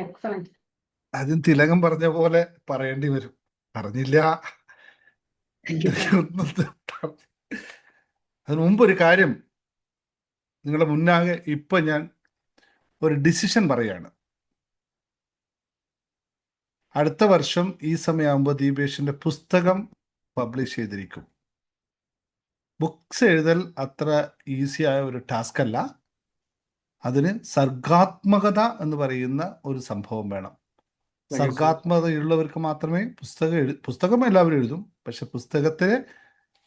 എക്സലന്റ്. ആദ്യം തിലകം പറഞ്ഞ പോലെ പറയേണ്ടി വരും. പറഞ്ഞില്ല. അതിനു മുമ്പ് ഒരു കാര്യം നിങ്ങളുടെ മുന്നാകെ ഇപ്പൊ ഞാൻ ഒരു ഡിസിഷൻ പറയാണ്. അടുത്ത വർഷം ഈ സമയമാകുമ്പോൾ ദീപേഷിന്റെ പുസ്തകം പബ്ലിഷ് ചെയ്തിരിക്കും. ബുക്സ് എഴുതൽ അത്ര ഈസിയായ ഒരു ടാസ്ക് അല്ല. അതിന് സർഗാത്മകത എന്ന് പറയുന്ന ഒരു സംഭവം വേണം. സർഗാത്മകതയുള്ളവർക്ക് മാത്രമേ പുസ്തകം എല്ലാവരും എഴുതും. പക്ഷെ പുസ്തകത്തിന്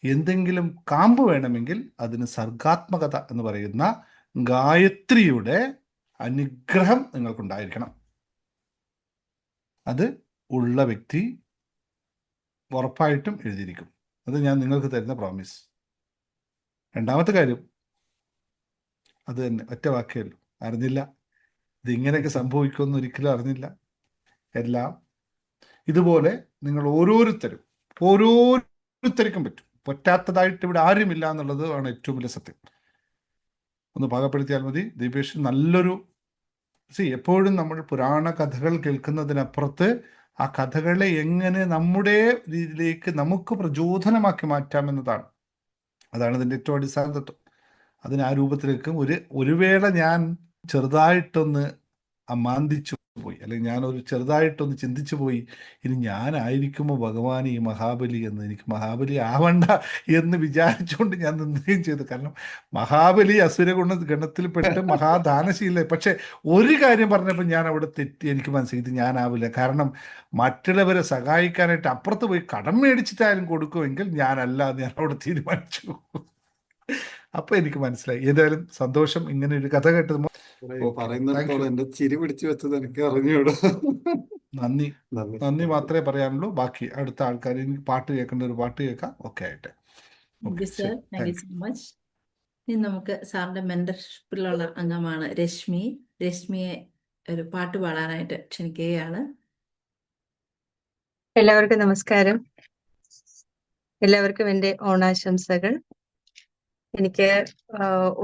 എന്തെങ്കിലും കാമ്പ് വേണമെങ്കിൽ അതിന് സർഗാത്മകത എന്ന് പറയുന്ന ഗായത്രിയുടെ അനുഗ്രഹം നിങ്ങൾക്കുണ്ടായിരിക്കണം. അത് ഉള്ള വ്യക്തി ഉറപ്പായിട്ടും എഴുതിയിരിക്കും. അത് ഞാൻ നിങ്ങൾക്ക് തരുന്ന പ്രോമിസ്. രണ്ടാമത്തെ കാര്യം അത് തന്നെ, ഒറ്റ വാക്കേയുള്ളൂ, അറിഞ്ഞില്ല. ഇതിങ്ങനെയൊക്കെ സംഭവിക്കുമെന്ന് ഒരിക്കലും അറിഞ്ഞില്ല. എല്ലാം ഇതുപോലെ നിങ്ങൾ ഓരോരുത്തർക്കും പറ്റും. പറ്റാത്തതായിട്ട് ഇവിടെ ആരുമില്ല എന്നുള്ളത് ആണ് ഏറ്റവും വലിയ സത്യം. ഒന്ന് പാകപ്പെടുത്തിയാൽ മതി. ദീപേഷ് നല്ലൊരു എപ്പോഴും നമ്മൾ പുരാണ കഥകൾ കേൾക്കുന്നതിനപ്പുറത്ത് ആ കഥകളെ എങ്ങനെ നമ്മുടെ രീതിയിലേക്ക് നമുക്ക് പ്രചോദനമാക്കി മാറ്റാമെന്നതാണ്. അതാണ് ഇതിൻ്റെ ഏറ്റവും അടിസ്ഥാന തത്വം. അതിന് ആ രൂപത്തിലേക്ക് ഒരു വേള ഞാൻ ചെറുതായിട്ടൊന്ന് അമാന്തിച്ചു പോയി, അല്ലെങ്കിൽ ഞാനൊരു ചെറുതായിട്ടൊന്ന് ചിന്തിച്ചു പോയി, ഇനി ഞാനായിരിക്കുമോ ഭഗവാൻ ഈ മഹാബലി എന്ന്. എനിക്ക് മഹാബലി ആവണ്ട എന്ന് വിചാരിച്ചുകൊണ്ട് ഞാൻ നിന്നുകയും ചെയ്തു. കാരണം മഹാബലി ഗണത്തിൽപ്പെട്ട് മഹാദാനശീല. പക്ഷെ ഒരു കാര്യം പറഞ്ഞപ്പോൾ ഞാൻ അവിടെ തെറ്റി. എനിക്ക് മനസ്സിലായി ഇത് ഞാനാവില്ല. കാരണം മറ്റുള്ളവരെ സഹായിക്കാനായിട്ട് അപ്പുറത്ത് പോയി കടം മേടിച്ചിട്ടായാലും കൊടുക്കുമെങ്കിൽ ഞാനല്ല എന്ന് ഞാൻ അവിടെ തീരുമാനിച്ചു. അപ്പൊ എനിക്ക് മനസ്സിലായി. ഏതായാലും സന്തോഷം ഇങ്ങനെ ഒരു കഥ കേട്ടത്. പറയുന്നിടത്തോളം എന്റെ ചിരി പിടിച്ചു വെച്ചത് എനിക്ക് അറിഞ്ഞൂടോ. നന്ദി മാത്രമേ പറയാനുള്ളൂ. ബാക്കി അടുത്ത ആൾക്കാർ എനിക്ക് പാട്ട് കേൾക്കേണ്ട ഒരു പാട്ട് കേൾക്കാം. ഓക്കെ ആയിട്ട്. Thank you sir, thank you so much. ഇനി നമുക്ക് സാറിന്റെ മെന്റർഷിപ്പിലുള്ള അംഗമാണ് രശ്മി. രശ്മിയെ ഒരു പാട്ട് പാടാനായിട്ട് ക്ഷണിക്കുകയാണ്. എല്ലാവർക്കും നമസ്കാരം. എല്ലാവർക്കും എൻ്റെ ഓണാശംസകൾ. എനിക്ക്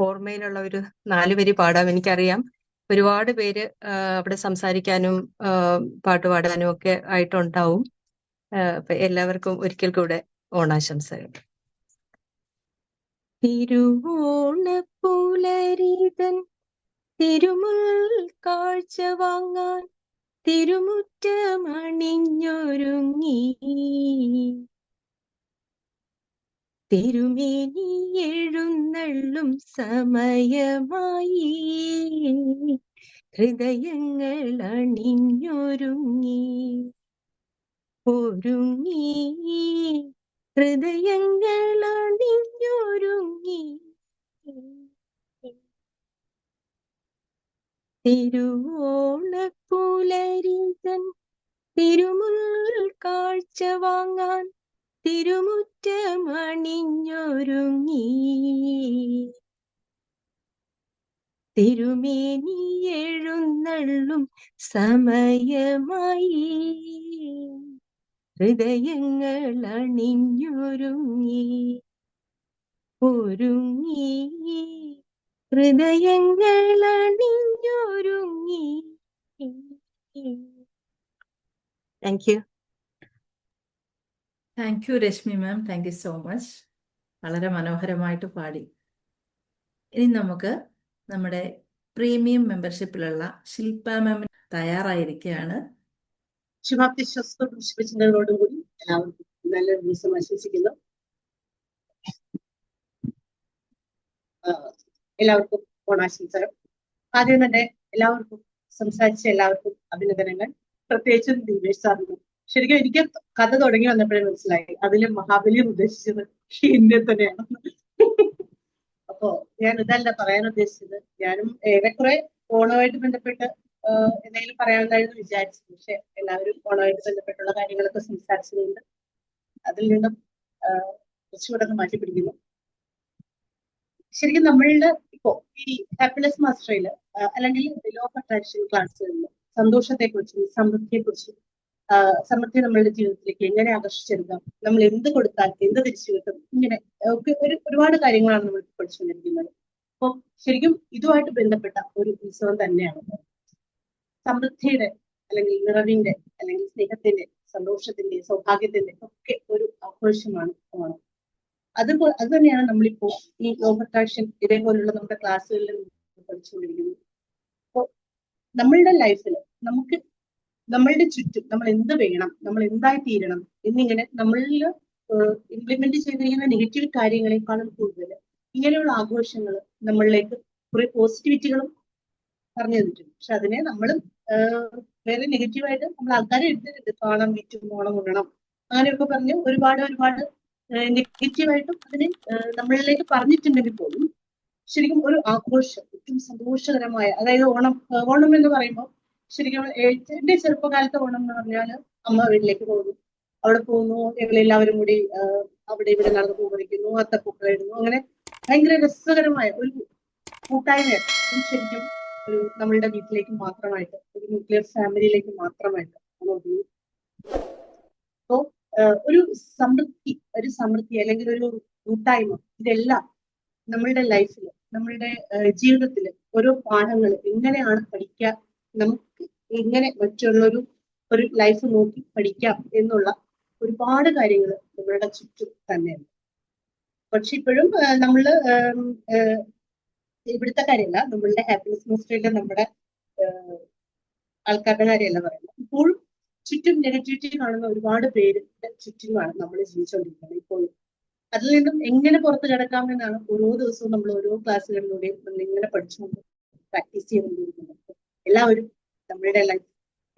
ഓർമ്മയിലുള്ള ഒരു 4 വരി പാടാം. എനിക്കറിയാം ഒരുപാട് പേര് അവിടെ സംസാരിക്കാനും പാട്ട് പാടാനും ഒക്കെ ആയിട്ടുണ്ടാവും. അപ്പൊ എല്ലാവർക്കും ഒരിക്കൽ കൂടെ ഓണാശംസകൾ. തിരുവോണപ്പുലരിതൻ തിരുമുൽ കാഴ്ച വാങ്ങാൻ തിരുമുറ്റമണിഞ്ഞൊരുങ്ങി തിരുമേനി എഴുന്നള്ളും സമയമായി ഹൃദയങ്ങൾ അണിഞ്ഞൊരുങ്ങി ഹൃദയങ്ങൾ അണിഞ്ഞൊരുങ്ങി തിരുവോണപ്പുലരിതൻ തിരുമുൽ കാഴ്ച വാങ്ങാൻ തിരുമുറ്റമണിഞ്ഞൊരുങ്ങി തിരുമേനി എഴുന്നള്ളും സമയമായി ഹൃദയങ്ങൾ അണിഞ്ഞൊരുങ്ങി ഹൃദയങ്ങൾ അണിഞ്ഞൊരുങ്ങി. Thank you. Thank you Rashmi ma'am, thank you so much. വളരെ മനോഹരമായിട്ട് പാടി. ഇനി നമുക്ക് നമ്മുടെ പ്രീമിയം മെമ്പർഷിപ്പിലുള്ള ശില്പ മാം തയ്യാറായിരിക്കുകയാണ്. ശുഭാപ്തി ശുഭചിന്തകളോടും കൂടി എല്ലാവർക്കും നല്ലൊരു ദിവസം ആശംസിക്കുന്നു. എല്ലാവർക്കും ഓണാശംസകൾ. ആദ്യം തന്നെ എല്ലാവർക്കും സംസാരിച്ച എല്ലാവർക്കും അഭിനന്ദനങ്ങൾ. പ്രത്യേകിച്ചും ദീപേഷ് സാറിനും. ശരിക്കും എനിക്ക് കഥ തുടങ്ങി വന്നപ്പോഴേ മനസ്സിലായി അതില് മഹാബലി ഉദ്ദേശിച്ചത് എന്നെ തന്നെയാണ്. അപ്പോ ഞാൻ ഇതല്ല പറയാൻ ഉദ്ദേശിച്ചത്. ഞാനും ഏറെക്കുറെ ഓണവുമായിട്ട് ബന്ധപ്പെട്ട് എന്തെങ്കിലും പറയാനുണ്ടായിരുന്നു വിചാരിച്ചു. പക്ഷെ എല്ലാവരും ഓണവുമായിട്ട് ബന്ധപ്പെട്ടുള്ള കാര്യങ്ങളൊക്കെ സംസാരിച്ചതുകൊണ്ട് അതിൽ നിന്നും കുറച്ചുകൂടെ ഒന്ന് മാറ്റി പിടിക്കുന്നു. ശരിക്കും നമ്മളുടെ ഇപ്പോ ഈ ഹാപ്പിനെസ് മാസ്റ്ററിൽ അല്ലെങ്കിൽ ലോ ഓഫ് അട്രാക്ഷൻ ക്ലാസ്സുകളിൽ സന്തോഷത്തെക്കുറിച്ചും സമൃദ്ധിയെക്കുറിച്ചും സമൃദ്ധി നമ്മളുടെ ജീവിതത്തിലേക്ക് എങ്ങനെ ആകർഷിച്ചെടുക്കാം, നമ്മൾ എന്ത് കൊടുത്താൽ എന്ത് തിരിച്ചു കിട്ടും, ഇങ്ങനെ ഒക്കെ ഒരുപാട് കാര്യങ്ങളാണ് നമ്മൾ പഠിച്ചുകൊണ്ടിരിക്കുന്നത്. അപ്പോൾ ശരിക്കും ഇതുമായിട്ട് ബന്ധപ്പെട്ട ഒരു ഉത്സവം തന്നെയാണ് സമൃദ്ധിയുടെ അല്ലെങ്കിൽ നിറവിന്റെ അല്ലെങ്കിൽ സ്നേഹത്തിന്റെ സന്തോഷത്തിന്റെ സൗഭാഗ്യത്തിന്റെ ഒക്കെ ഒരു ആഘോഷമാണ് ഓണം. അത് തന്നെയാണ് നമ്മളിപ്പോ ഈ ലോ ഓഫ് അട്രാക്ഷൻ ഇതേപോലുള്ള നമ്മുടെ ക്ലാസ്സുകളിൽ പഠിച്ചുകൊണ്ടിരിക്കുന്നത്. അപ്പോൾ നമ്മളുടെ ലൈഫിൽ നമുക്ക് നമ്മളുടെ ചുറ്റും നമ്മൾ എന്ത് വേണം, നമ്മൾ എന്തായി തീരണം എന്നിങ്ങനെ നമ്മളിൽ ഇംപ്ലിമെന്റ് ചെയ്തിരിക്കുന്ന നെഗറ്റീവ് കാര്യങ്ങളെക്കാളും കൂടുതൽ ഇങ്ങനെയുള്ള ആഘോഷങ്ങൾ നമ്മളിലേക്ക് കുറെ പോസിറ്റിവിറ്റികളും പറഞ്ഞു തന്നിട്ടുണ്ട്. പക്ഷെ അതിനെ നമ്മൾ വേറെ നെഗറ്റീവായിട്ട് നമ്മൾ ആൾക്കാരെ എടുത്തിട്ടുണ്ട്. കാണാൻ വിറ്റും ഓണം ഉണ്ണണം അങ്ങനെയൊക്കെ പറഞ്ഞ് ഒരുപാട് നെഗറ്റീവായിട്ടും അതിനെ നമ്മളിലേക്ക് പറഞ്ഞിട്ടുണ്ടെങ്കിൽ പോലും ശരിക്കും ഒരു ആഘോഷം ഏറ്റവും സന്തോഷകരമായ, അതായത് ഓണം എന്ന് പറയുമ്പോൾ ശരിക്കും എന്റെ ചെറുപ്പകാലത്തെ ഓണം എന്ന് പറഞ്ഞാൽ അമ്മ വീട്ടിലേക്ക് പോകുന്നു, അവിടെ പോകുന്നു, ഞങ്ങളെല്ലാവരും കൂടി അവിടെ ഇവിടെ നടന്ന് പൂ പറിക്കുന്നു, അത്തപ്പൂക്കൾ ഇടുന്നു, അങ്ങനെ ഭയങ്കര രസകരമായ ഒരു കൂട്ടായ്മയായിട്ട് ശരിക്കും ഒരു നമ്മളുടെ വീട്ടിലേക്ക് മാത്രമായിട്ട് ഒരു ന്യൂക്ലിയർ ഫാമിലിയിലേക്ക് മാത്രമായിട്ട് അപ്പോ ഒരു സമൃദ്ധി അല്ലെങ്കിൽ ഒരു കൂട്ടായ്മ ഇതെല്ലാം നമ്മളുടെ ലൈഫിൽ നമ്മളുടെ ജീവിതത്തിൽ ഓരോ പാഠങ്ങൾ എങ്ങനെയാണ് പഠിക്കുക, നമുക്ക് എങ്ങനെ മറ്റുള്ളൊരു ലൈഫ് നോക്കി പഠിക്കാം എന്നുള്ള ഒരുപാട് കാര്യങ്ങൾ നമ്മളുടെ ചുറ്റും തന്നെയുണ്ട്. പക്ഷെ ഇപ്പോഴും നമ്മള് ഇവിടുത്തെ കാര്യമല്ല, നമ്മളുടെ ഹാപ്പിനെസ് മോസ്റ്ററിലെ നമ്മുടെ ആൾക്കാരുടെ കാര്യമല്ല പറയുന്നത്. ഇപ്പോഴും ചുറ്റും നെഗറ്റിവിറ്റി കാണുന്ന ഒരുപാട് പേരുടെ ചുറ്റുമാണ് നമ്മൾ ജീവിച്ചുകൊണ്ടിരിക്കുന്നത് ഇപ്പോഴും. അതിൽ നിന്നും എങ്ങനെ പുറത്തു കിടക്കാമെന്നാണ് ഓരോ ദിവസവും നമ്മൾ ഓരോ ക്ലാസ്സുകളിലൂടെയും നമ്മൾ ഇങ്ങനെ പഠിച്ചുകൊണ്ട് പ്രാക്ടീസ് ചെയ്തുകൊണ്ടിരിക്കുന്നത്. എല്ലാവരും നമ്മളുടെ ലൈഫ്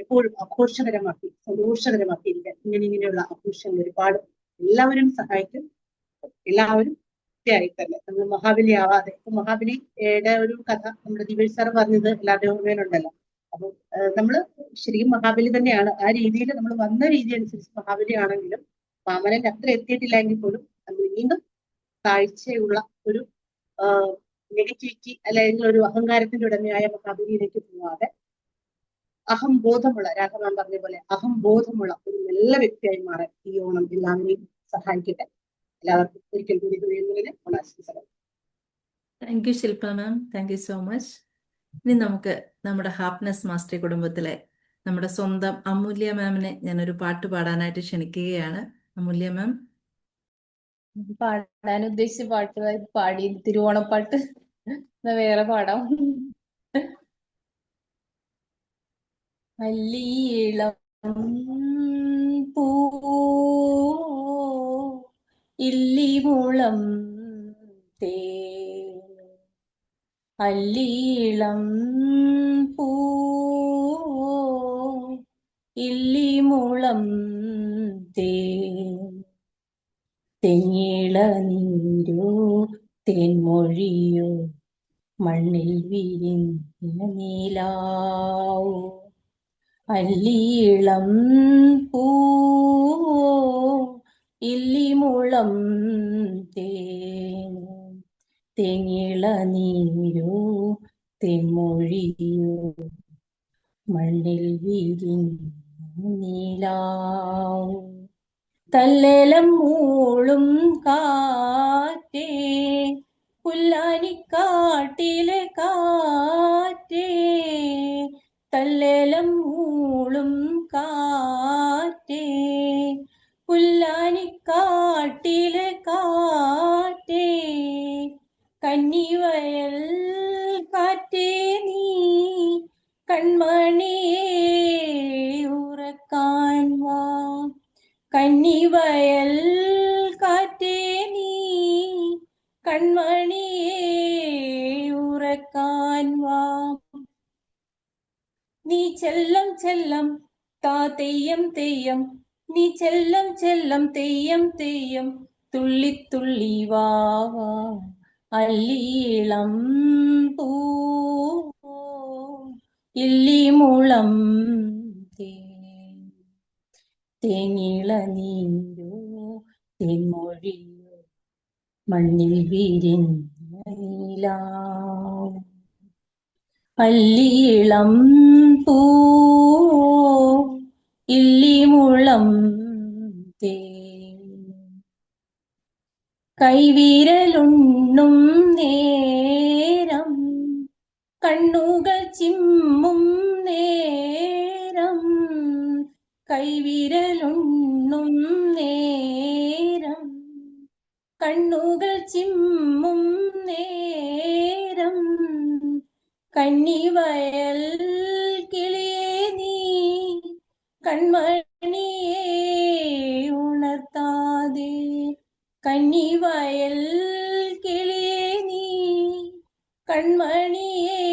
എപ്പോഴും ആഘോഷകരമാക്കി സന്തോഷകരമാക്കിയിരിക്കാൻ ഇങ്ങനെയുള്ള ആഘോഷങ്ങൾ ഒരുപാട് എല്ലാവരും സഹായിക്കും. എല്ലാവരും ആയി തന്നെ നമ്മൾ മഹാബലി ആവാതെ, ഇപ്പൊ മഹാബലിയുടെ ഒരു കഥ നമ്മുടെ ദിവ്യ സാർ പറഞ്ഞത് എല്ലാവരുടെയും ഓർമ്മയിലുണ്ടല്ലോ. അപ്പൊ നമ്മള് ശരിക്കും മഹാബലി തന്നെയാണ്. ആ രീതിയിൽ നമ്മൾ വന്ന രീതി അനുസരിച്ച് മഹാബലി ആണെങ്കിലും വാമനന്റെ അത്ര എത്തിയിട്ടില്ല എങ്കിൽ പോലും നമ്മൾ വീണ്ടും താഴ്ചയുള്ള ഒരു നെഗറ്റിവിറ്റി അല്ലെങ്കിൽ ഒരു അഹങ്കാരത്തിന്റെ ഉടമയായ മഹാബലിയിലേക്ക് പോവാതെ അഹംബോധമുള്ള, രാഘവൻ പറഞ്ഞ പോലെ അഹംബോധമുള്ള ഒരു നല്ല വ്യക്തിയായി മാറാൻ ഈ ഓണം എല്ലാവരെയും സഹായിക്കട്ടെ. എല്ലാവർക്കും ഒരിക്കൽ കൂടി ഹൃദയങ്ങളിലെ ഓണാശംസകൾ. Thank you Shilpa ma'am, thank you so much. ഇനി നമുക്ക് നമ്മുടെ ഹാപ്പിനെസ് മാസ്റ്ററി കുടുംബത്തിലെ നമ്മുടെ സ്വന്തം അമൂല്യ മാമിനെ ഞാനൊരു പാട്ട് പാടാനായിട്ട് ക്ഷണിക്കുകയാണ്. അമൂല്യ മാം. പാടാൻ ഉദ്ദേശിച്ച പാട്ട് പാടി, തിരുവോണപ്പാട്ട്. വേറെ പാടാം. അല്ലീളം പൂ ഇല്ലിമുളം തേ, അല്ലീളം പൂ ഇല്ലിമുളം തേ, തെങ്ങിളനീരോ തേൻമൊഴിയോ മണ്ണിൽ വിരിഞ്ഞ നീലാവോ, അല്ലീളം പൂ ഇല്ലിമുളം തേ, തെങ്ങിളനീരോ തേൻമൊഴിയോ മണ്ണിൽ വിരിഞ്ഞ നീലാവോ, തല്ലേലം മൂളും കാറ്റേ പുല്ലാനിക്കാട്ടിലെ കാറ്റേ, തല്ലേലം മൂളും കാറ്റേ പുല്ലാനിക്കാട്ടിലെ കാറ്റേ, കന്നിവയൽ കാറ്റേ നീ കൺമണിയേ ഉറക്കാൻ വാ, കന്നിവയൽ കാറ്റേ നീ കൺമണിയേ ഉറക്കാൻ വാ, നീ ചെല്ലം ചെല്ലം താ തെയ്യം തെയ്യം, നീ ചെല്ലം ചെല്ലം തെയ്യം തെയ്യം തുള്ളി തുള്ളി വാ വാ, അല്ലീളം പൂ ഇല്ലിമുളം തേ, തേങ്ങിളനീരോ തേൻമൊഴിയോ മണ്ണിൽ വിരിഞ്ഞ നീലാവോ, അല്ലീളം പൂ ഇല്ലിമുളം തേ, കൈവിരലുണ്ണും നേരം കണ്ണുകൾ ചിമ്മും നേരം കൈവിരലുണ്ണും നേരം കണ്ണുകൾ ചിമ്മും നേരം കന്നിവയൽ കിളിയേ നീ കൺമണിയെ ഉണർത്താതെ കന്നിവയൽ കിളിയേ നീ കൺമണിയെ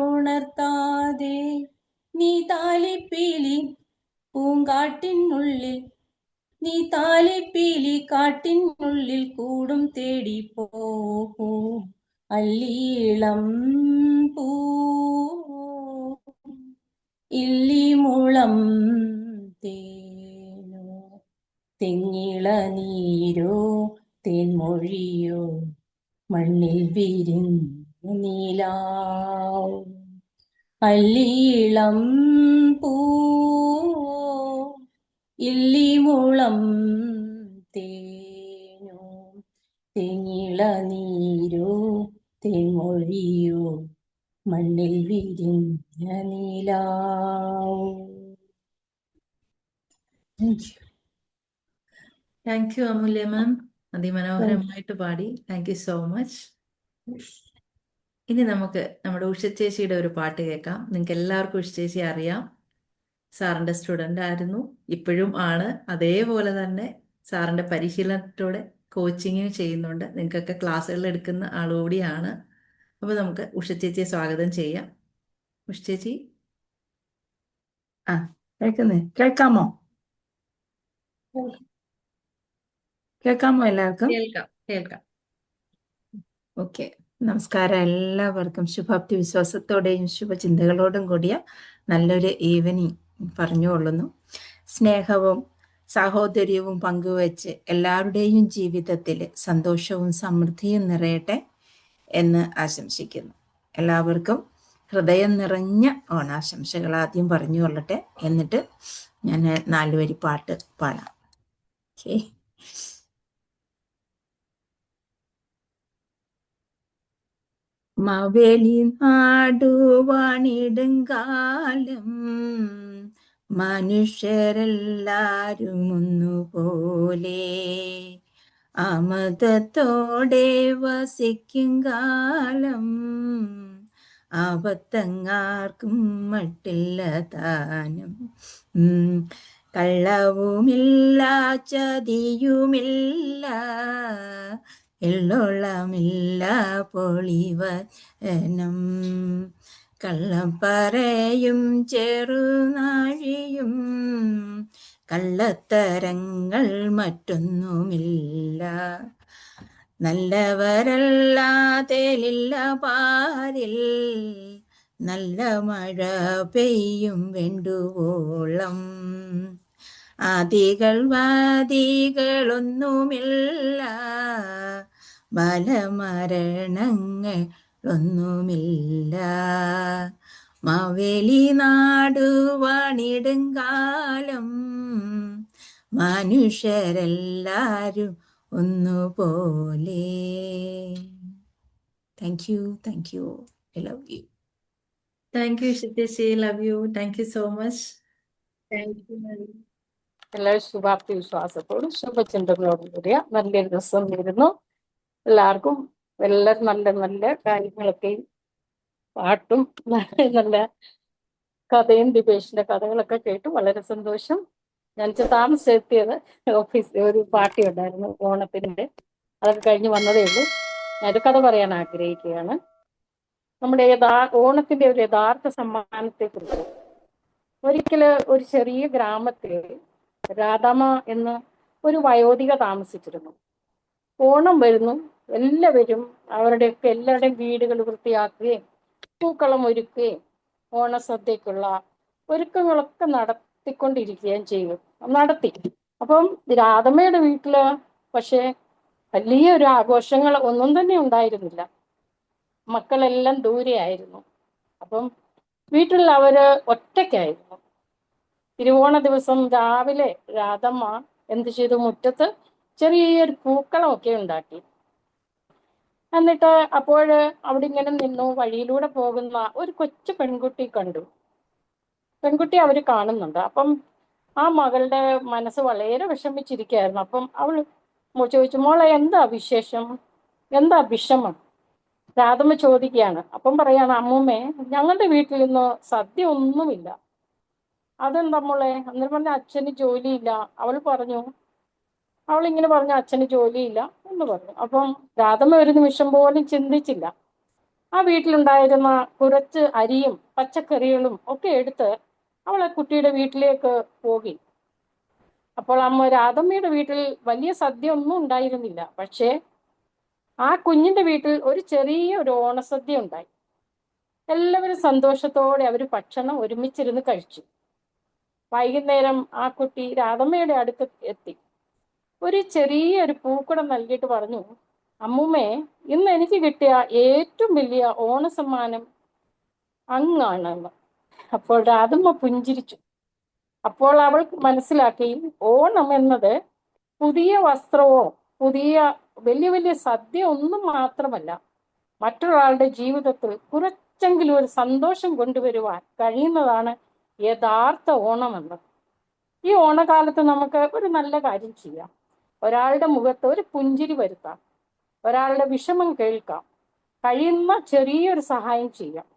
ഉണർത്താതെ നീ താലിപ്പീലി പൂങ്കാട്ടിനുള്ളിൽ നീ താലിപ്പീലി കാട്ടിനുള്ളിൽ കൂടും തേടി പോ അല്ലീളം പൂ ഇല്ലിമുളം തേനോ തെങ്ങിള നീരോ തേൻമൊഴിയോ മണ്ണിൽ വിരിഞ്ഞ നീലാവ് അല്ലീളം പൂ ഇല്ലിമുളം തേനോ തെങ്ങിള നീരോ തേൻമൊഴിയോ മണ്ണിൽ വിരിഞ്ഞ നീലാവ്. താങ്ക് യു അമൂല്യ മാം, അതിമനോഹരമായിട്ട് പാടി. Thank you so much. ഇനി നമുക്ക് നമ്മുടെ ഉഷ ചേച്ചിയുടെ ഒരു പാട്ട് കേൾക്കാം. നിങ്ങൾക്ക് എല്ലാവർക്കും ഉഷ ചേച്ചി അറിയാം. സാറിൻ്റെ സ്റ്റുഡൻ്റ് ആയിരുന്നു, ഇപ്പോഴും ആണ്. അതേപോലെ തന്നെ സാറിൻ്റെ പരിശീലനത്തോടെ കോച്ചിങ് ചെയ്യുന്നുണ്ട്. നിങ്ങൾക്കൊക്കെ ക്ലാസ്സുകൾ എടുക്കുന്ന ആളുകൂടിയാണ്. അപ്പോൾ നമുക്ക് ഉഷ ചേച്ചിയെ സ്വാഗതം ചെയ്യാം. ഉഷ ചേച്ചി, കേൾക്കാമോ എല്ലാവർക്കും? കേൾക്കാം കേൾക്കാം. ഓക്കെ, നമസ്കാരം. എല്ലാവർക്കും ശുഭാപ്തി വിശ്വാസത്തോടെയും ശുഭചിന്തകളോടും കൂടിയ നല്ലൊരു ഈവനിങ് പറഞ്ഞുകൊള്ളുന്നു. സ്നേഹവും സാഹോദര്യവും പങ്കുവെച്ച് എല്ലാവരുടെയും ജീവിതത്തിൽ സന്തോഷവും സമൃദ്ധിയും നിറയട്ടെ എന്ന് ആശംസിക്കുന്നു. എല്ലാവർക്കും ഹൃദയം നിറഞ്ഞ ഓണാശംസകൾ ആദ്യം പറഞ്ഞു കൊള്ളട്ടെ. എന്നിട്ട് ഞാൻ 4 വരി പാട്ട് പാടാം. ഓക്കെ. മാവേലി നാടുവാണിടുങ്കാലം മനുഷ്യരെല്ലാരും ഒന്നുപോലെ ആമതത്തോടെ വസിക്കും കാലം ആപത്തങ്ങാർക്കും മട്ടില്ല താനും. കള്ളവുമില്ല ചതിയുമില്ല എള്ളോളമില്ല പൊളിവനം കള്ളം പറയും ചെറുനാഴിയും കള്ളത്തരങ്ങൾ മറ്റൊന്നുമില്ല. നല്ലവരല്ലാതെലില്ല പാരിൽ നല്ല മഴ പെയ്യും വേണ്ടുവോളം ആദികൾ വാദികളൊന്നുമില്ല ബലമരണങ്ങളൊന്നുമില്ല. മാവേലി നാടുവാണിടുങ്കാലം മനുഷ്യരെല്ലാരും ഒന്നുപോലെ. Thank you. I love you. Thank you Usha ചേച്ചി, love you. Thank you so much. എല്ലാവരും ശുഭാപ്തി വിശ്വാസത്തോടും ശുഭചിന്തകളോടും കൂടിയ നല്ലൊരു ദിവസം നേരുന്നു. എല്ലാവർക്കും നല്ല നല്ല കാര്യങ്ങളൊക്കെയും പാട്ടും നല്ല കഥയും ദിപേഷിന്റെ കഥകളൊക്കെ കേട്ടു വളരെ സന്തോഷം. ഞാൻ താമസിച്ചെത്തിയത് ഓഫീസിൽ ഒരു പാർട്ടി ഉണ്ടായിരുന്നു ഓണത്തിൻ്റെ, അതൊക്കെ കഴിഞ്ഞ് വന്നതേ ഉള്ളൂ. ഞാനൊരു കഥ പറയാൻ ആഗ്രഹിക്കുകയാണ്. നമ്മുടെ ഓണത്തിന്റെ ഒരു യഥാർത്ഥ സമ്മാനത്തെക്കുറിച്ച്. ഒരിക്കല് ഒരു ചെറിയ ഗ്രാമത്തിൽ രാധാമ്മ എന്ന ഒരു വയോധിക താമസിച്ചിരുന്നു. ഓണം വരുന്നു, എല്ലാവരും എല്ലാവരുടെയും വീടുകൾ വൃത്തിയാക്കുകയും പൂക്കളം ഒരുക്കുകയും ഓണസദ്യക്കുള്ള ഒരുക്കങ്ങളൊക്കെ നടത്തിക്കൊണ്ടിരിക്കുകയും ചെയ്യും. നടത്തി. അപ്പം രാധമ്മയുടെ വീട്ടില് പക്ഷേ വലിയ ഒരു ആഘോഷങ്ങൾ ഒന്നും തന്നെ ഉണ്ടായിരുന്നില്ല. മക്കളെല്ലാം ദൂരെയായിരുന്നു. അപ്പം വീട്ടിൽ അവര് ഒറ്റയ്ക്കായിരുന്നു. തിരുവോണ ദിവസം രാവിലെ രാധമ്മ എന്ത് ചെയ്തു, മുറ്റത്ത് ചെറിയൊരു പൂക്കളമൊക്കെ ഉണ്ടാക്കി. എന്നിട്ട് അപ്പോൾ അവിടെ ഇങ്ങനെ നിന്നു. വഴിയിലൂടെ പോകുന്ന ഒരു കൊച്ചു പെൺകുട്ടി കണ്ടു. പെൺകുട്ടി അവർ കാണുന്നുണ്ട്. അപ്പം ആ മകളുടെ മനസ്സ് വളരെ വിഷമിച്ചിരിക്കുകയായിരുന്നു. അപ്പം അവൾ ചോദിച്ചു, മോളെ എന്താ വിശേഷം, എന്താ വിഷമം? രാധമ്മ ചോദിക്കുകയാണ്. അപ്പം പറയാണ്, അമ്മൂമ്മേ ഞങ്ങളുടെ വീട്ടിൽ ഇന്ന് സദ്യ ഒന്നുമില്ല. അതെന്താ മോളെ? അന്നേരം പറഞ്ഞ അച്ഛന് ജോലിയില്ല. അവൾ ഇങ്ങനെ പറഞ്ഞു, അച്ഛന് ജോലിയില്ല എന്ന് പറഞ്ഞു. അപ്പം രാധമ്മ ഒരു നിമിഷം പോലും ചിന്തിച്ചില്ല. ആ വീട്ടിലുണ്ടായിരുന്ന കുറച്ച് അരിയും പച്ചക്കറികളും ഒക്കെ എടുത്ത് അവളെ കുട്ടിയുടെ വീട്ടിലേക്ക് പോയി. അപ്പോൾ രാധമ്മയുടെ വീട്ടിൽ വലിയ സദ്യ ഒന്നും ഉണ്ടായിരുന്നില്ല. പക്ഷേ ആ കുഞ്ഞിന്റെ വീട്ടിൽ ഒരു ചെറിയ ഒരു ഓണസദ്യ ഉണ്ടായി. എല്ലാവരും സന്തോഷത്തോടെ അവർ ഭക്ഷണം ഒരുമിച്ചിരുന്ന് കഴിച്ചു. വൈകുന്നേരം ആ കുട്ടി രാധമ്മയുടെ അടുത്ത് എത്തി. ഒരു ചെറിയൊരു പൂക്കുടം നൽകിയിട്ട് പറഞ്ഞു, അമ്മൂമ്മേ ഇന്ന് എനിക്ക് കിട്ടിയ ഏറ്റവും വലിയ ഓണസമ്മാനം അങ്ങാണെന്ന്. അപ്പോൾ രാധമ്മ പുഞ്ചിരിച്ചു. അപ്പോൾ അവൾ മനസ്സിലാക്കി, ഓണം എന്നത് പുതിയ വസ്ത്രമോ പുതിയ വലിയ വലിയ സദ്യ ഒന്നും മാത്രമല്ല, മറ്റൊരാളുടെ ജീവിതത്തിൽ കുറച്ചെങ്കിലും ഒരു സന്തോഷം കൊണ്ടുവരുവാൻ കഴിയുന്നതാണ് യഥാർത്ഥ ഓണമെന്ന്. ഈ ഓണകാലത്ത് നമുക്ക് ഒരു നല്ല കാര്യം ചെയ്യാം. ഒരാളുടെ മുഖത്ത് ഒരു പുഞ്ചിരി വരുത്താം, ഒരാളുടെ വിഷമം കേൾക്കാം, കഴിയുന്ന ചെറിയൊരു സഹായം ചെയ്യാം.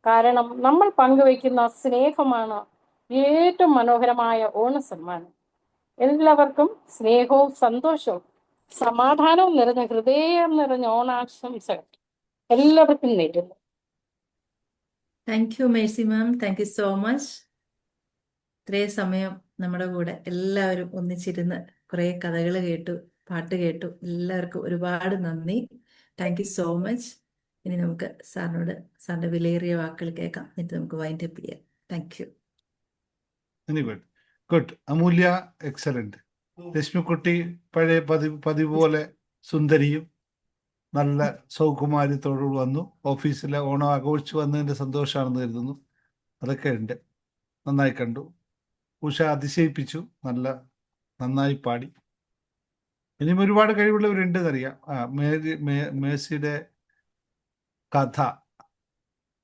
കാരണം നമ്മൾ പങ്കുവയ്ക്കുന്ന സ്നേഹമാണ് ഏറ്റവും മനോഹരമായ ഓണസമ്മാനം. എല്ലാവർക്കും സ്നേഹവും സന്തോഷവും സമാധാനവും നിറഞ്ഞ ഹൃദയം നിറഞ്ഞ ഓണാശംസകൾ എല്ലാവർക്കും നേരുന്നു. Thank you Mercy ma'am, thank you so much. ഇത്രയും സമയം നമ്മുടെ കൂടെ എല്ലാവരും ഒന്നിച്ചിരുന്ന് കുറേ കഥകൾ കേട്ടു, പാട്ട് കേട്ടു. എല്ലാവർക്കും ഒരുപാട് നന്ദി. Thank you so much. ഇനി നമുക്ക് സാറിന്റെ വിലയേറിയ വാക്കുകൾ കേൾക്കാം, എന്നിട്ട് നമുക്ക് വൈൻഡ് അപ്പ് ചെയ്യാം. Thank you. Very good. Good. Amulya excellent. രശ്മിക്കുട്ടി പഴയ പതിവ് പോലെ സുന്ദരിയും നല്ല സൗകുമാര്യത്തോടു വന്നു. ഓഫീസിലെ ഓണം ആഘോഷിച്ചു വന്നതിൻ്റെ സന്തോഷമാണെന്ന് കരുതുന്നു. അതൊക്കെ ഉണ്ട്. നന്നായി കണ്ടു. ഉഷ അതിശയിപ്പിച്ചു. നന്നായി പാടി. ഇനിയും ഒരുപാട് കഴിവുള്ളവരുണ്ട് എന്നറിയാം. മേഴ്സിയുടെ കഥ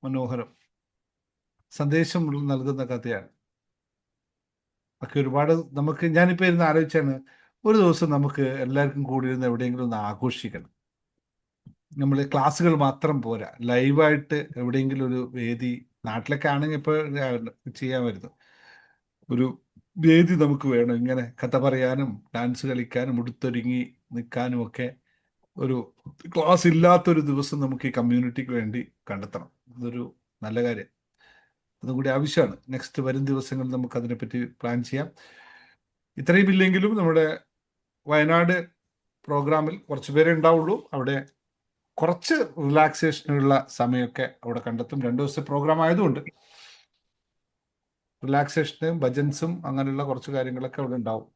മനോഹരം, സന്ദേശം നൽകുന്ന കഥയാണ്. ഒക്കെ ഒരുപാട് ഞാനിപ്പോൾ ഇരുന്ന് ആലോചിച്ചാണ്, ഒരു ദിവസം നമുക്ക് എല്ലാവർക്കും കൂടി ഇരുന്ന് എവിടെയെങ്കിലും ഒന്ന് ആഘോഷിക്കണം. നമ്മൾ ക്ലാസ്സുകൾ മാത്രം പോരാ, ലൈവായിട്ട് എവിടെയെങ്കിലും ഒരു വേദി, നാട്ടിലൊക്കെ ആണെങ്കിൽ ഇപ്പോൾ ചെയ്യാമായിരുന്നു, ഒരു വേദി നമുക്ക് വേണം. ഇങ്ങനെ കഥ പറയാനും ഡാൻസ് കളിക്കാനും ഉടുത്തൊരുങ്ങി നിൽക്കാനും ഒക്കെ ഒരു ക്ലാസ് ഇല്ലാത്തൊരു ദിവസം നമുക്ക് ഈ കമ്മ്യൂണിറ്റിക്ക് വേണ്ടി കണ്ടെത്തണം. ഇതൊരു നല്ല കാര്യം, അതും കൂടി ആവശ്യമാണ്. നെക്സ്റ്റ് വരും ദിവസങ്ങളിൽ നമുക്ക് അതിനെപ്പറ്റി പ്ലാൻ ചെയ്യാം. ഇത്രയും ഇല്ലെങ്കിലും നമ്മുടെ വയനാട് പ്രോഗ്രാമിൽ കുറച്ച് പേരെ ഉണ്ടാവുള്ളൂ. അവിടെ കുറച്ച് റിലാക്സേഷനുള്ള സമയമൊക്കെ അവിടെ കണ്ടെത്തും. 2 ദിവസത്തെ പ്രോഗ്രാം ആയതുകൊണ്ട് റിലാക്സേഷനും ഭജൻസും അങ്ങനെയുള്ള കുറച്ച് കാര്യങ്ങളൊക്കെ അവിടെ ഉണ്ടാവും.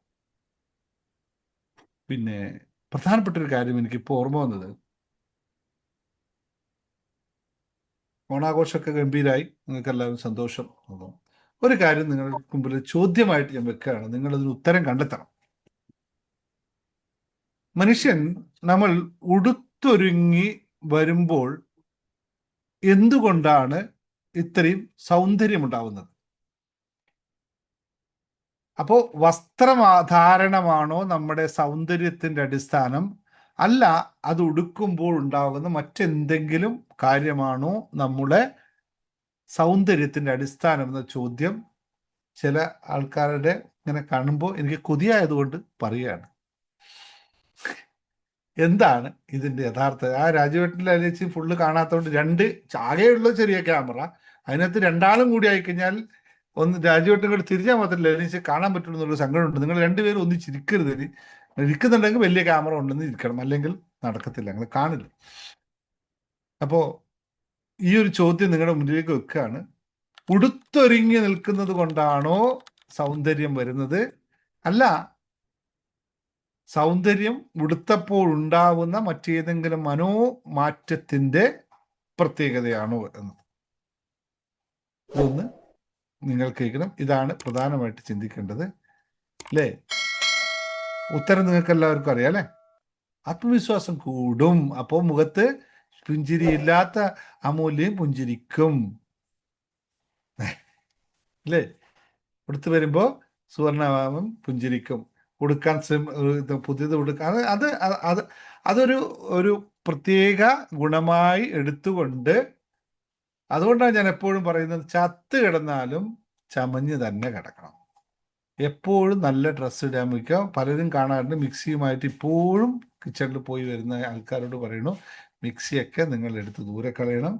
പിന്നെ പ്രധാനപ്പെട്ട ഒരു കാര്യം എനിക്കിപ്പോൾ ഓർമ്മ വന്നത്, ഓണാഘോഷമൊക്കെ ഗംഭീരമായി, നിങ്ങൾക്ക് എല്ലാവരും സന്തോഷം. ഒരു കാര്യം നിങ്ങളുടെ മുമ്പിൽ ചോദ്യമായിട്ട് ഞാൻ വെക്കുകയാണ്, നിങ്ങളതിന് ഉത്തരം കണ്ടെത്തണം. മനുഷ്യൻ നമ്മൾ ഉടുത്തൊരുങ്ങി വരുമ്പോൾ എന്തുകൊണ്ടാണ് ഇത്രയും സൗന്ദര്യമുണ്ടാവുന്നത്? അപ്പോൾ വസ്ത്രധാരണമാണോ നമ്മുടെ സൗന്ദര്യത്തിൻ്റെ അടിസ്ഥാനം, അല്ല അത് ഉടുക്കുമ്പോൾ ഉണ്ടാകുന്ന മറ്റെന്തെങ്കിലും കാര്യമാണോ നമ്മുടെ സൗന്ദര്യത്തിൻ്റെ അടിസ്ഥാനം എന്ന ചോദ്യം ചില ആൾക്കാരുടെ ഇങ്ങനെ കാണുമ്പോൾ എനിക്ക് കൊതിയായതുകൊണ്ട് പറയുകയാണ്. എന്താണ് ഇതിൻ്റെ യഥാർത്ഥ? ആ രാജുവേട്ടൻ്റെ അലിച്ച് ഫുള്ള് കാണാത്തതുകൊണ്ട് 2 ചാകെയുള്ള ചെറിയ ക്യാമറ, അതിനകത്ത് 2 കൂടി ആയിക്കഴിഞ്ഞാൽ ഒന്ന് രാജുവേട്ടൻ കൂടെ തിരിച്ചാൽ മാത്രമല്ല അലിച്ച് കാണാൻ പറ്റുള്ളൂ എന്നുള്ള സങ്കടമുണ്ട്. നിങ്ങൾ 2 പേരും ഒന്നിച്ചിരിക്കരുത്. ഇരിക്കുന്നുണ്ടെങ്കിൽ വലിയ ക്യാമറ ഉണ്ടെന്ന് ഇരിക്കണം, അല്ലെങ്കിൽ നടക്കത്തില്ല, നിങ്ങൾ കാണില്ല. അപ്പോൾ ഈ ഒരു ചോദ്യം നിങ്ങളുടെ മുന്നിലേക്ക് വെക്കുകയാണ്. ഉടുത്തൊരുങ്ങി നിൽക്കുന്നത് കൊണ്ടാണോ സൗന്ദര്യം വരുന്നത്, അല്ല സൗന്ദര്യം ഉടുത്തപ്പോൾ ഉണ്ടാവുന്ന മറ്റേതെങ്കിലും മനോമാറ്റത്തിൻ്റെ പ്രത്യേകതയാണോ എന്ന് ഇതൊന്ന് നിങ്ങൾ കേൾക്കണം. ഇതാണ് പ്രധാനമായിട്ട് ചിന്തിക്കേണ്ടത്, അല്ലേ? ഉത്തരം നിങ്ങൾക്ക് എല്ലാവർക്കും അറിയാം, അല്ലേ? ആത്മവിശ്വാസം കൂടും. അപ്പോൾ മുഖത്ത് പുഞ്ചിരിയില്ലാത്ത അമൂല്യം പുഞ്ചിരിക്കും. അല്ലേ? ഉടുത്ത് വരുമ്പോൾ സുവർണഭാവം പുഞ്ചിരിക്കും. ഉടുക്കാൻ പുതിയത് ഉടുക്കാൻ അത് അത് അത് അതൊരു ഒരു പ്രത്യേക ഗുണമായി എടുത്തുകൊണ്ട്, അതുകൊണ്ടാണ് ഞാൻ എപ്പോഴും പറയുന്നത്, ചത്ത് കിടന്നാലും ചമഞ്ഞ് തന്നെ കിടക്കണം. എപ്പോഴും നല്ല ഡ്രസ്സ് ഇടാൻ വയ്ക്കുക. പലരും കാണാറുണ്ട് മിക്സിയുമായിട്ട് ഇപ്പോഴും കിച്ചണിൽ പോയി വരുന്ന ആൾക്കാരോട് പറയണു, മിക്സിയൊക്കെ നിങ്ങൾ എടുത്ത് ദൂരെ കളയണം.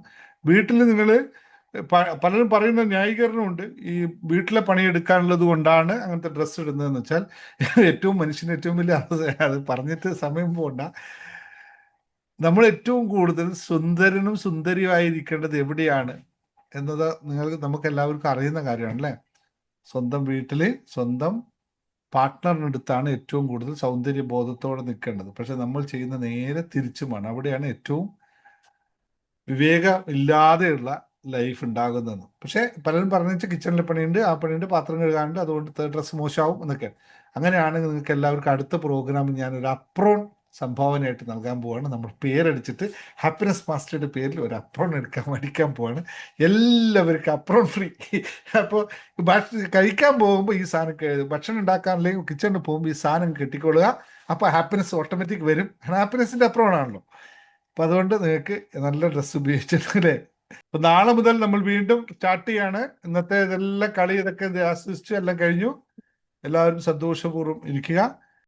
വീട്ടിൽ നിങ്ങൾ പലരും പറയുന്ന ന്യായീകരണമുണ്ട്, ഈ വീട്ടിലെ പണിയെടുക്കാനുള്ളത് കൊണ്ടാണ് അങ്ങനത്തെ ഡ്രസ്സ് ഇടുന്നതെന്ന് വെച്ചാൽ മനുഷ്യന് ഏറ്റവും വലിയ അത് പറഞ്ഞിട്ട് സമയം പോകണ്ട. നമ്മൾ ഏറ്റവും കൂടുതൽ സുന്ദരനും സുന്ദരിയുമായിരിക്കേണ്ടത് എവിടെയാണ് എന്നത് നമുക്ക് എല്ലാവർക്കും അറിയുന്ന കാര്യമാണ് അല്ലേ? സ്വന്തം വീട്ടിൽ സ്വന്തം പാർട്ട്ണറിനടുത്താണ് ഏറ്റവും കൂടുതൽ സൗന്ദര്യബോധത്തോടെ നിൽക്കേണ്ടത്. പക്ഷെ നമ്മൾ ചെയ്യുന്ന നേരെ തിരിച്ചുമാണ്. അവിടെയാണ് ഏറ്റവും വിവേകം ഇല്ലാതെയുള്ള ലൈഫ് ഉണ്ടാകുന്നത്. പക്ഷെ പലരും പറഞ്ഞു വെച്ചാൽ കിച്ചണിലെ പണിയുണ്ട്, ആ പണിയുണ്ട്, പാത്രം കഴുകാനുണ്ട്, അതുകൊണ്ട് ഡ്രസ്സ് മോശമാവും എന്നൊക്കെ. അങ്ങനെയാണെങ്കിൽ നിങ്ങൾക്ക് എല്ലാവർക്കും അടുത്ത പ്രോഗ്രാമിൽ ഞാനൊരു അപ്രോൺ സംഭാവനയായിട്ട് നൽകാൻ പോവാണ്. നമ്മൾ പേരടിച്ചിട്ട് ഹാപ്പിനെസ് മാസ്റ്ററുടെ പേരിൽ ഒരു അപ്രോൺ മേടിക്കാൻ പോവാണ്. എല്ലാവർക്കും അപ്രോൺ ഫ്രീ. അപ്പോൾ കഴിക്കാൻ പോകുമ്പോൾ ഈ സാധനം, ഭക്ഷണം ഉണ്ടാക്കാനില്ലെങ്കിൽ കിച്ചണിൽ പോകുമ്പോൾ ഈ സാധനം കെട്ടിക്കൊള്ളുക. അപ്പോൾ ഹാപ്പിനെസ് ഓട്ടോമാറ്റിക് വരും. ഹാപ്പിനെസ്സിൻ്റെ അപ്രോൺ ആണല്ലോ. അപ്പം അതുകൊണ്ട് നിങ്ങൾക്ക് നല്ല ഡ്രസ്സ് ഉപയോഗിച്ചിട്ടല്ലേ. അപ്പം നാളെ മുതൽ നമ്മൾ വീണ്ടും സ്റ്റാർട്ട് ചെയ്യാണ്. ഇന്നത്തെ ഇതെല്ലാം കളി ഇതൊക്കെ ആസ്വദിച്ച് എല്ലാം കഴിഞ്ഞു. എല്ലാവരും സന്തോഷപൂർവ്വം ഇരിക്കുക.